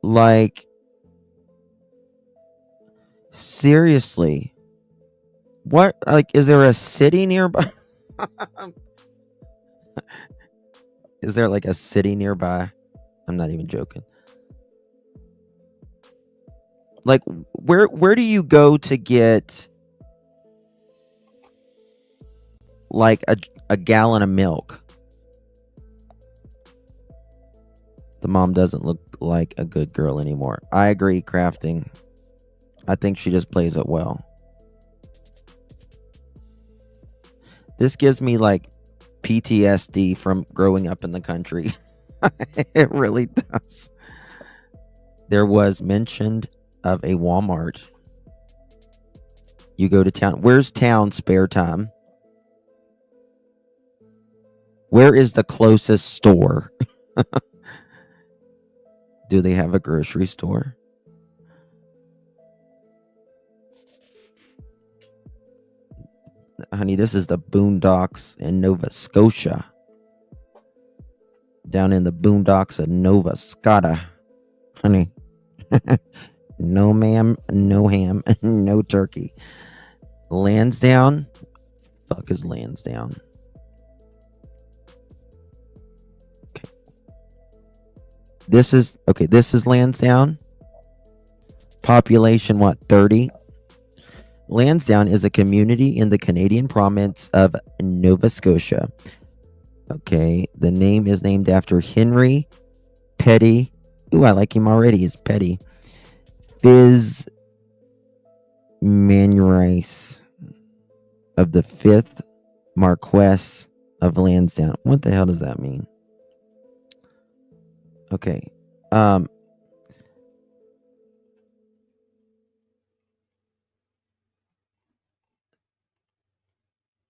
Like, seriously, what, like, is there a city nearby? Is there like a city nearby? I'm not even joking. Like, where do you go to get like a gallon of milk? The mom doesn't look like a good girl anymore. I agree, crafting. I think she just plays it well. This gives me like PTSD from growing up in the country. It really does. There was mentioned of a Walmart. You go to town. Where's town spare time? Where is the closest store? Do they have a grocery store? Honey, this is the boondocks in Nova Scotia. Down in the boondocks of Nova Scotia. Honey. No ma'am, no ham, no turkey. Lansdowne? Fuck is Lansdowne? Okay. This is Lansdowne. Population, what, 30? Lansdowne is a community in the Canadian province of Nova Scotia. Okay, the name is named after Henry Petty. Ooh, I like him already. He's Petty. Fizz Manurais of the 5th Marquess of Lansdowne. What the hell does that mean? Okay.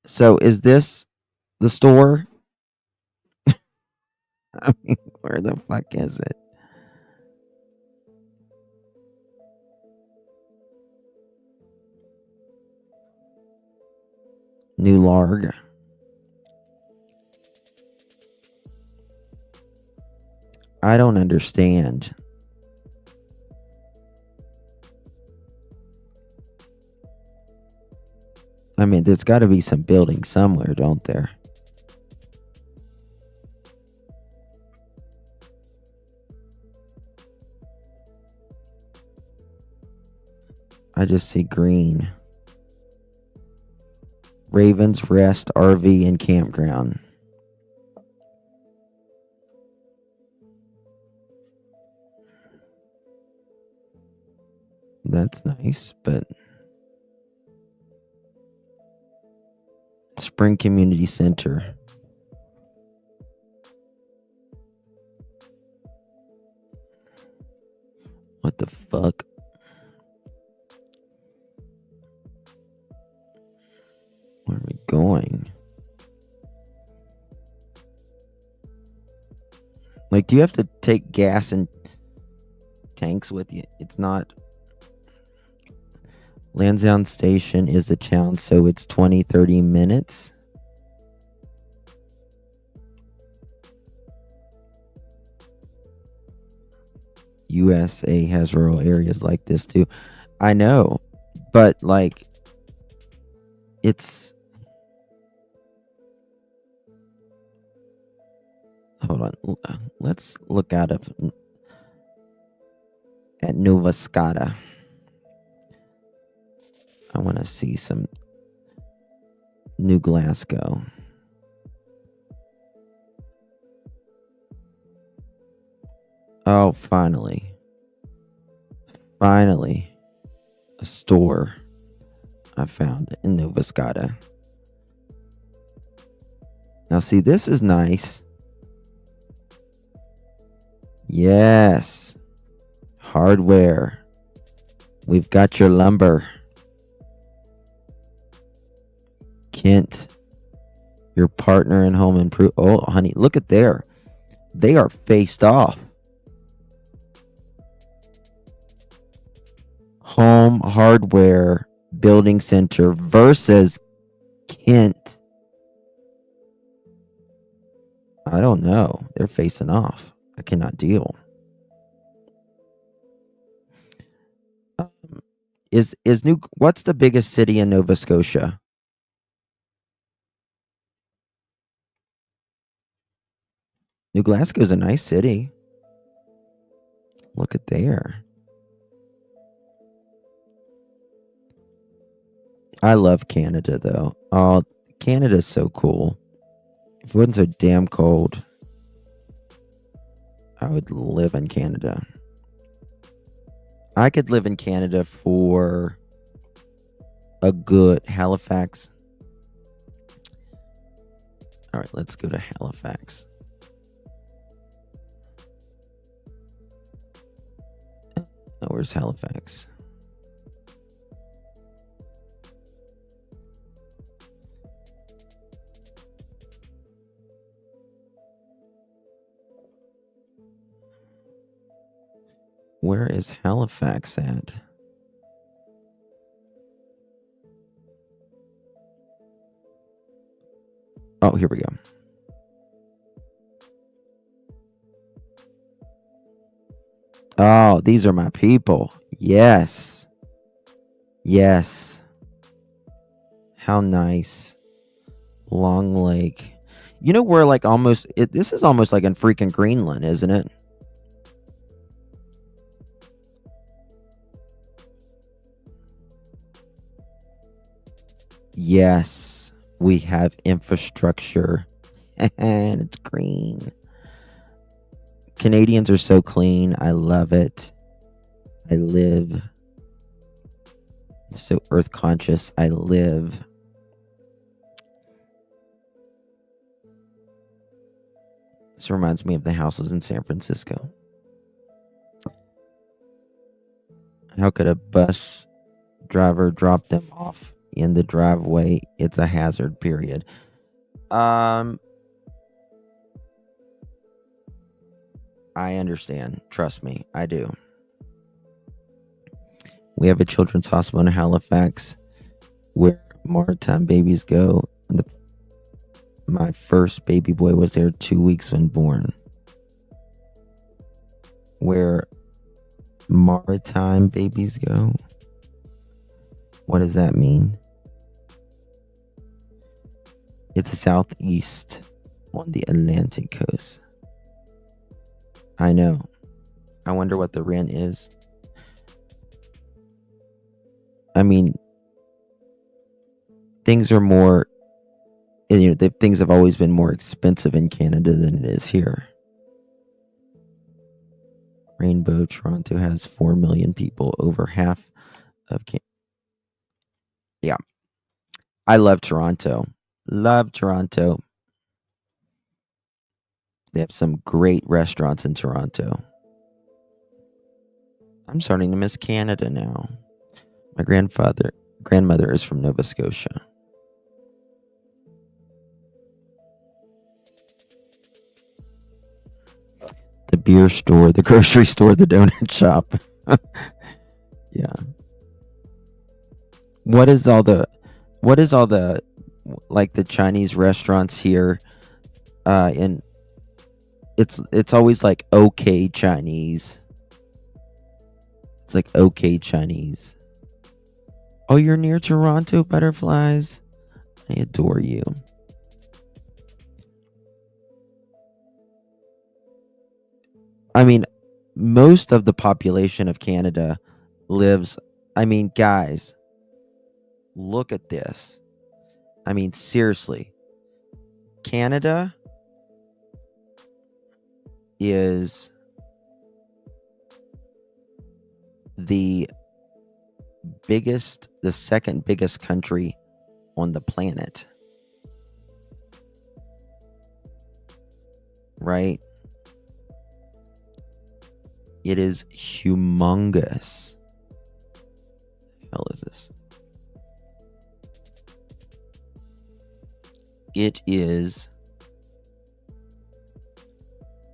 So is this the store? I mean, where the fuck is it? New Larg. I don't understand. I mean, there's got to be some buildings somewhere, don't there? I just see green. Ravens Rest RV and Campground. That's nice, but Spring Community Center. What the fuck? Where are we going? Like, do you have to take gas and tanks with you? It's not. Lansdowne Station is the town, so it's 20-30 minutes. USA has rural areas like this too. I know, but like, it's. Hold on. Let's look at Nova Scotia. I want to see some New Glasgow. Oh, finally. Finally. A store I found in Nova Scotia. Now, see, this is nice. Yes. Hardware. We've got your lumber. Kent, your partner in home improvement. Oh, honey, look at there. They are faced off. Home Hardware Building Center versus Kent. I don't know. They're facing off. I cannot deal. What's the biggest city in Nova Scotia? New Glasgow is a nice city. Look at there. I love Canada, though. Oh, Canada's so cool. If it wasn't so damn cold, I would live in Canada. I could live in Canada for a good Halifax. All right, let's go to Halifax. Oh, where's Halifax? Where is Halifax at? Oh, here we go. Oh, these are my people. Yes. Yes. How nice. Long Lake. You know where like almost this is almost like in freaking Greenland, isn't it? Yes, we have infrastructure and it's green. Canadians are so clean. I love it. I live so earth conscious. I live. This reminds me of the houses in San Francisco. How could a bus driver drop them off in the driveway? It's a hazard, period. I understand. Trust me, I do. We have a children's hospital in Halifax where maritime babies go. My first baby boy was there 2 weeks when born. Where maritime babies go? What does that mean? It's southeast on the Atlantic coast. I know. I wonder what the rent is. I mean, things are more, things have always been more expensive in Canada than it is here. Rainbow, Toronto has 4 million people, over half of Canada. Yeah. I love Toronto. Love Toronto. They have some great restaurants in Toronto. I'm starting to miss Canada now. My grandmother is from Nova Scotia. The beer store, the grocery store, the donut shop. Yeah. What is all the like the Chinese restaurants here? And it's always like okay Chinese. It's like okay Chinese. Oh, you're near Toronto, butterflies. I adore you. I mean, most of the population of Canada lives, I mean, guys, look at this. I mean, seriously. Canada is the second biggest country on the planet. Right? It is humongous. What the hell is this? It is.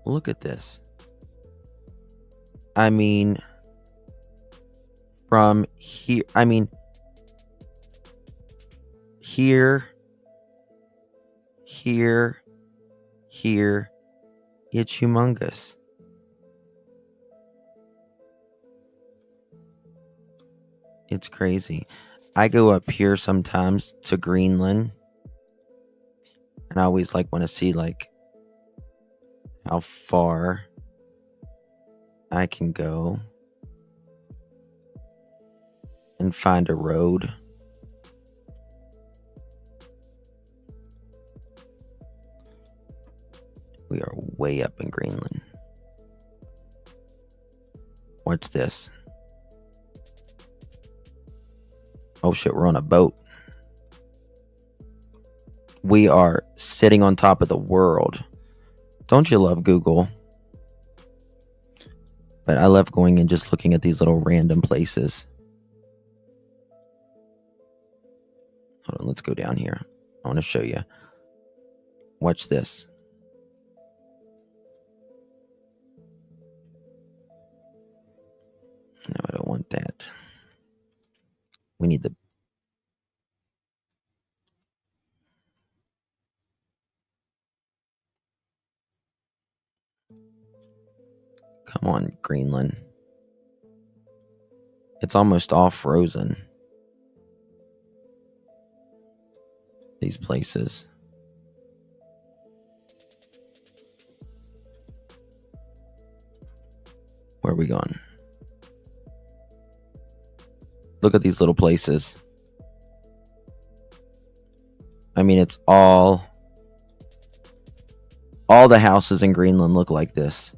Look at this. I mean, from here, here, it's humongous. It's crazy. I go up here sometimes to Greenland, and I always want to see how far I can go and find a road. We are way up in Greenland. Watch this. Oh shit, we're on a boat. We are sitting on top of the world. Don't you love Google? But I love going and just looking at these little random places. Hold on, let's go down here. I want to show you. Watch this. No, I don't want that. We need the... Come on, Greenland. It's almost all frozen. These places. Where are we going? Look at these little places. I mean, it's all the houses in Greenland look like this.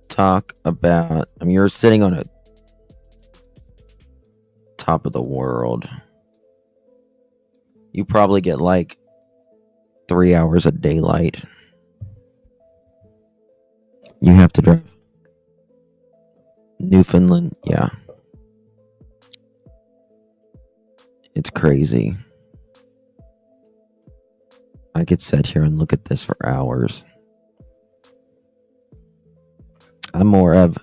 Talk about, I mean, you're sitting on a top of the world. You probably get 3 hours of daylight. You have to drive. Newfoundland, yeah. It's crazy. I could sit here and look at this for hours. I'm more of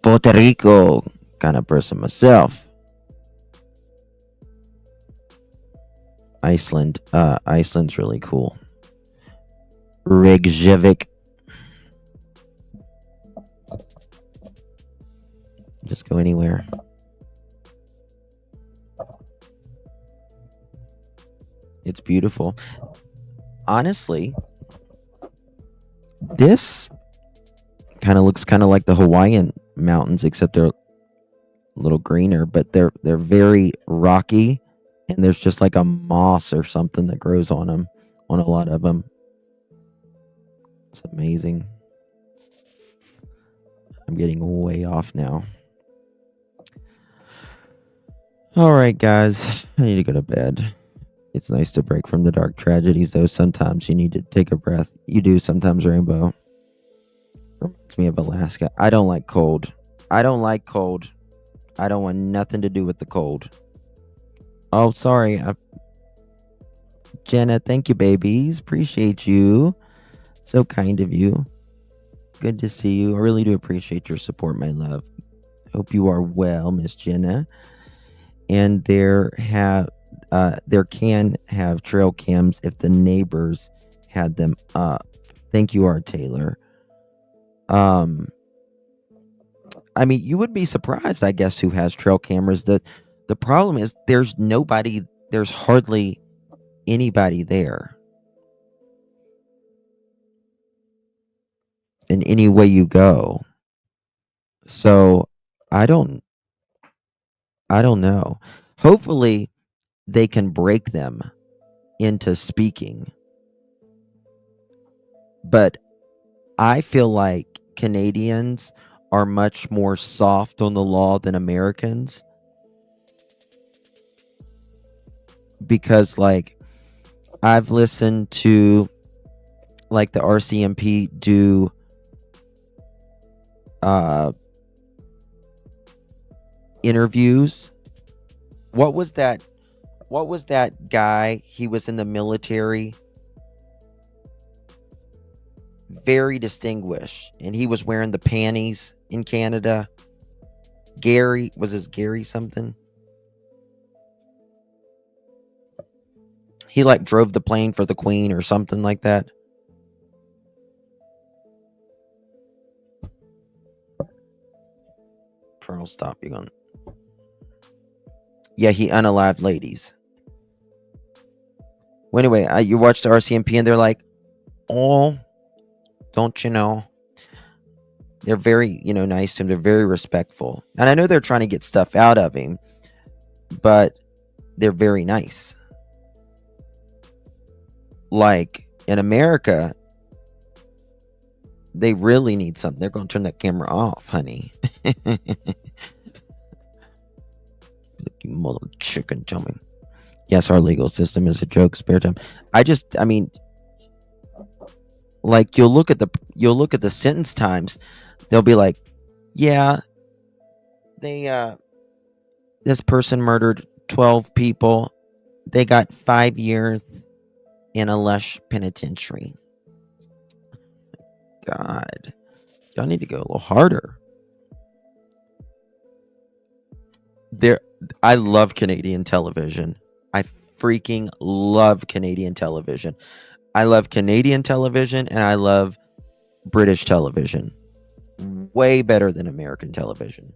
Puerto Rico kind of person myself. Iceland's really cool. Reykjavik. just go anywhere. It's beautiful. Honestly, this kind of looks kind of like the Hawaiian mountains, except they're a little greener, but they're very rocky, and there's just like a moss or something that grows on them, on a lot of them. It's amazing. I'm getting way off now. All right, guys, I need to go to bed. It's nice to break from the dark tragedies, though. Sometimes you need to take a breath. You do sometimes, Rainbow. Reminds me of Alaska. I don't like cold. I don't like cold. I don't want nothing to do with the cold. Oh, sorry. Jenna, thank you, babies. Appreciate you. So kind of you. Good to see you. I really do appreciate your support, my love. Hope you are well, Miss Jenna. And there can have trail cams if the neighbors had them up. Thank you, Art Taylor. I mean, you would be surprised, I guess, who has trail cameras. The problem is there's hardly anybody there. In any way you go. So I don't know. Hopefully they can break them into speaking. But I feel like Canadians are much more soft on the law than Americans. Because like I've listened to like the RCMP do interviews. What was that guy? He was in the military, very distinguished, and he was wearing the panties in Canada. Gary, was his Gary something? He like drove the plane for the Queen or something like that. Pearl, stop. You're going. Yeah, he unalived ladies. Well, anyway, you watch the RCMP and they're like, oh, don't you know? They're very, nice to him. They're very respectful. And I know they're trying to get stuff out of him, but they're very nice. Like in America, they really need something. They're going to turn that camera off, honey. You mother chicken, tell me. Yes, our legal system is a joke. Spare time. I mean, like you'll look at the sentence times. They'll be like, yeah, this person murdered 12 people. They got 5 years in a lush penitentiary. God, y'all need to go a little harder. I love Canadian television. I freaking love Canadian television. I love Canadian television and I love British television. Way better than American television.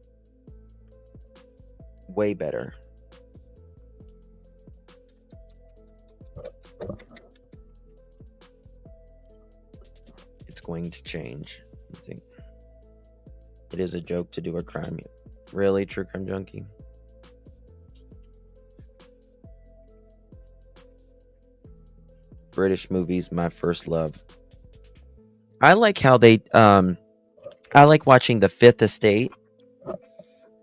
Way better. It's going to change, I think. It is a joke to do a crime. Really, True Crime Junkie? British movies, my first love. I like how they I like watching The Fifth Estate,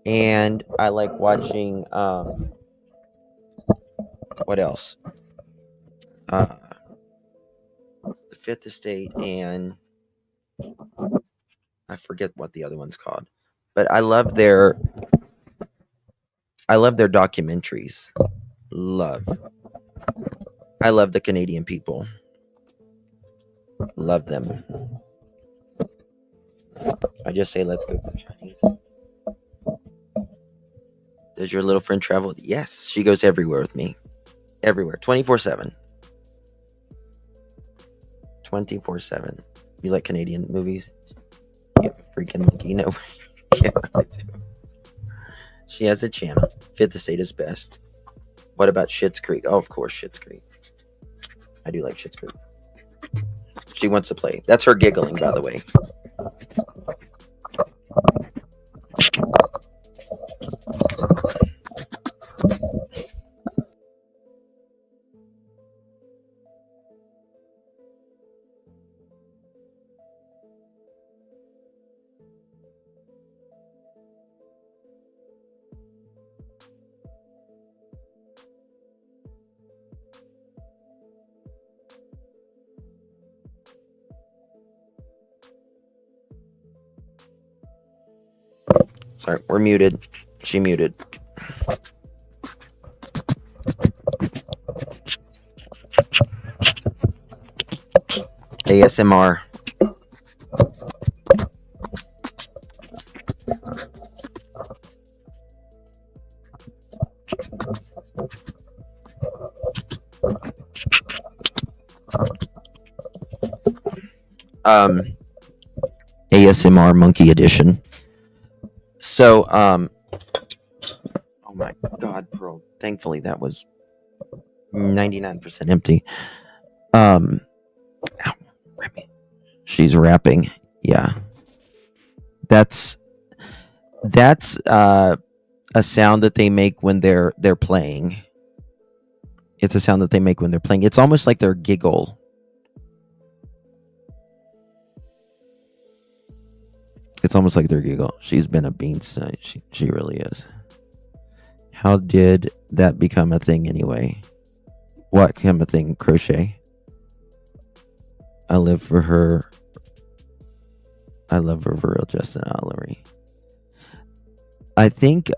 and I like watching what else? The Fifth Estate, and I forget what the other one's called. But I love their documentaries. I love the Canadian people. Love them. I just say, let's go for Chinese. Does your little friend travel? Yes, she goes everywhere with me. Everywhere. 24/7. 24/7. You like Canadian movies? You freaking monkey. No. Yeah, I do. She has a channel. Fifth Estate is best. What about Schitt's Creek? Oh, of course, Schitt's Creek. I do like Schitt's Creek. She wants to play. That's her giggling, by the way. Sorry, we're muted. She muted. ASMR. ASMR Monkey Edition. So, oh my God, Pearl. Thankfully, that was 99% empty. Ow, Remy. She's rapping. Yeah. That's a sound that they make when they're playing. It's a sound that they make when they're playing. It's almost like their giggle. It's almost like their giggle. She's been a beast. She really is. How did that become a thing anyway? What became a thing? Crochet. I live for her. I love her for real, Justin Allery. I think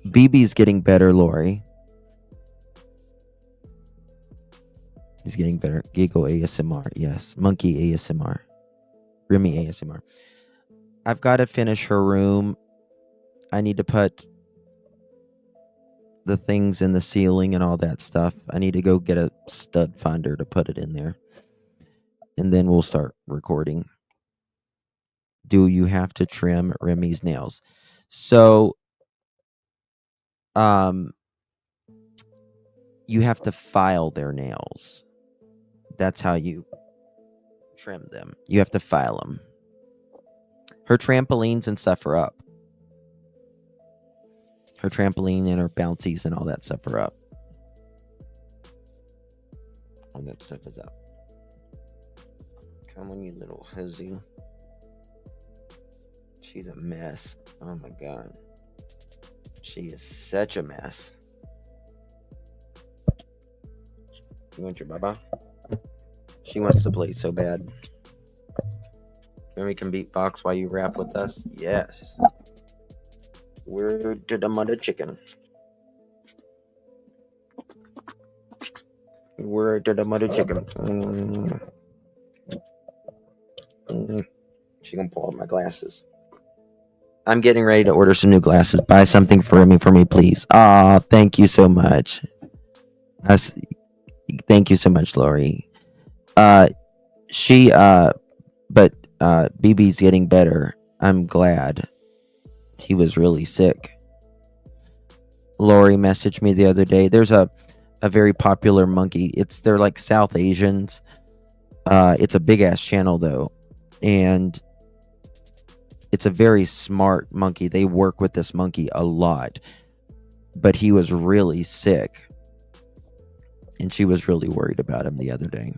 BB's getting better, Lori. He's getting better. Giggle ASMR. Yes. Monkey ASMR. Remy ASMR. I've got to finish her room. I need to put the things in the ceiling and all that stuff. I need to go get a stud finder to put it in there. And then we'll start recording. Do you have to trim Remy's nails? So, you have to file their nails. That's how you trim them. You have to file them. Her trampolines and stuff are up. Her trampoline and her bouncies and all that stuff are up. All that stuff is up. Come on, you little huzzy. She's a mess. Oh my God. She is such a mess. You want your baba? She wants to play so bad. Then we can beatbox while you rap with us. Yes. Where did the mother chicken? Where did the mother chicken? She gonna pull out my glasses. I'm getting ready to order some new glasses. Buy something for me, please. Oh, thank you so much. Thank you so much, Lori. But BB's getting better. I'm glad. He was really sick. Lori messaged me the other day. There's a very popular monkey. They're like South Asians. It's a big ass channel though. And it's a very smart monkey. They work with this monkey a lot. But he was really sick. And she was really worried about him the other day.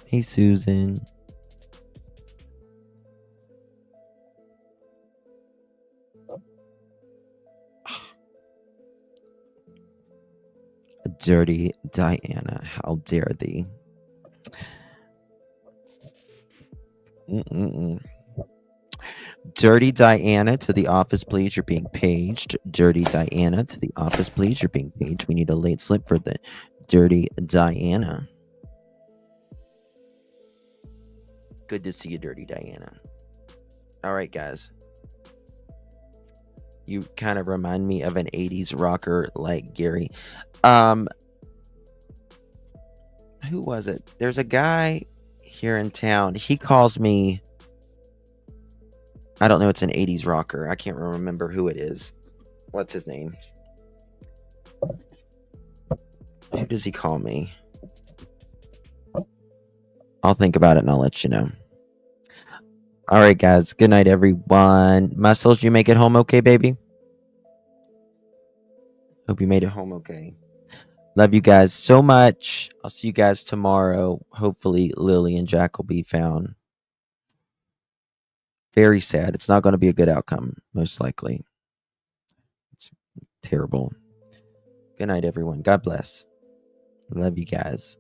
Hey, Susan. Dirty Diana, how dare thee? Dirty Diana, to the office, please. You're being paged. Dirty Diana, to the office, please. You're being paged. We need a late slip for the Dirty Diana. Good to see you, Dirty Diana. All right, guys. You kind of remind me of an 80s rocker like Gary. Who was it? There's a guy here in town. He calls me I don't know. It's an 80s rocker. I can't remember who it is. What's his name? Who does he call me? I'll think about it and I'll let you know. All right, guys. Good night, everyone. Muscles, you make it home okay, baby? Hope you made it home okay. Love you guys so much. I'll see you guys tomorrow. Hopefully, Lily and Jack will be found. Very sad. It's not going to be a good outcome, most likely. It's terrible. Good night, everyone. God bless. Love you guys.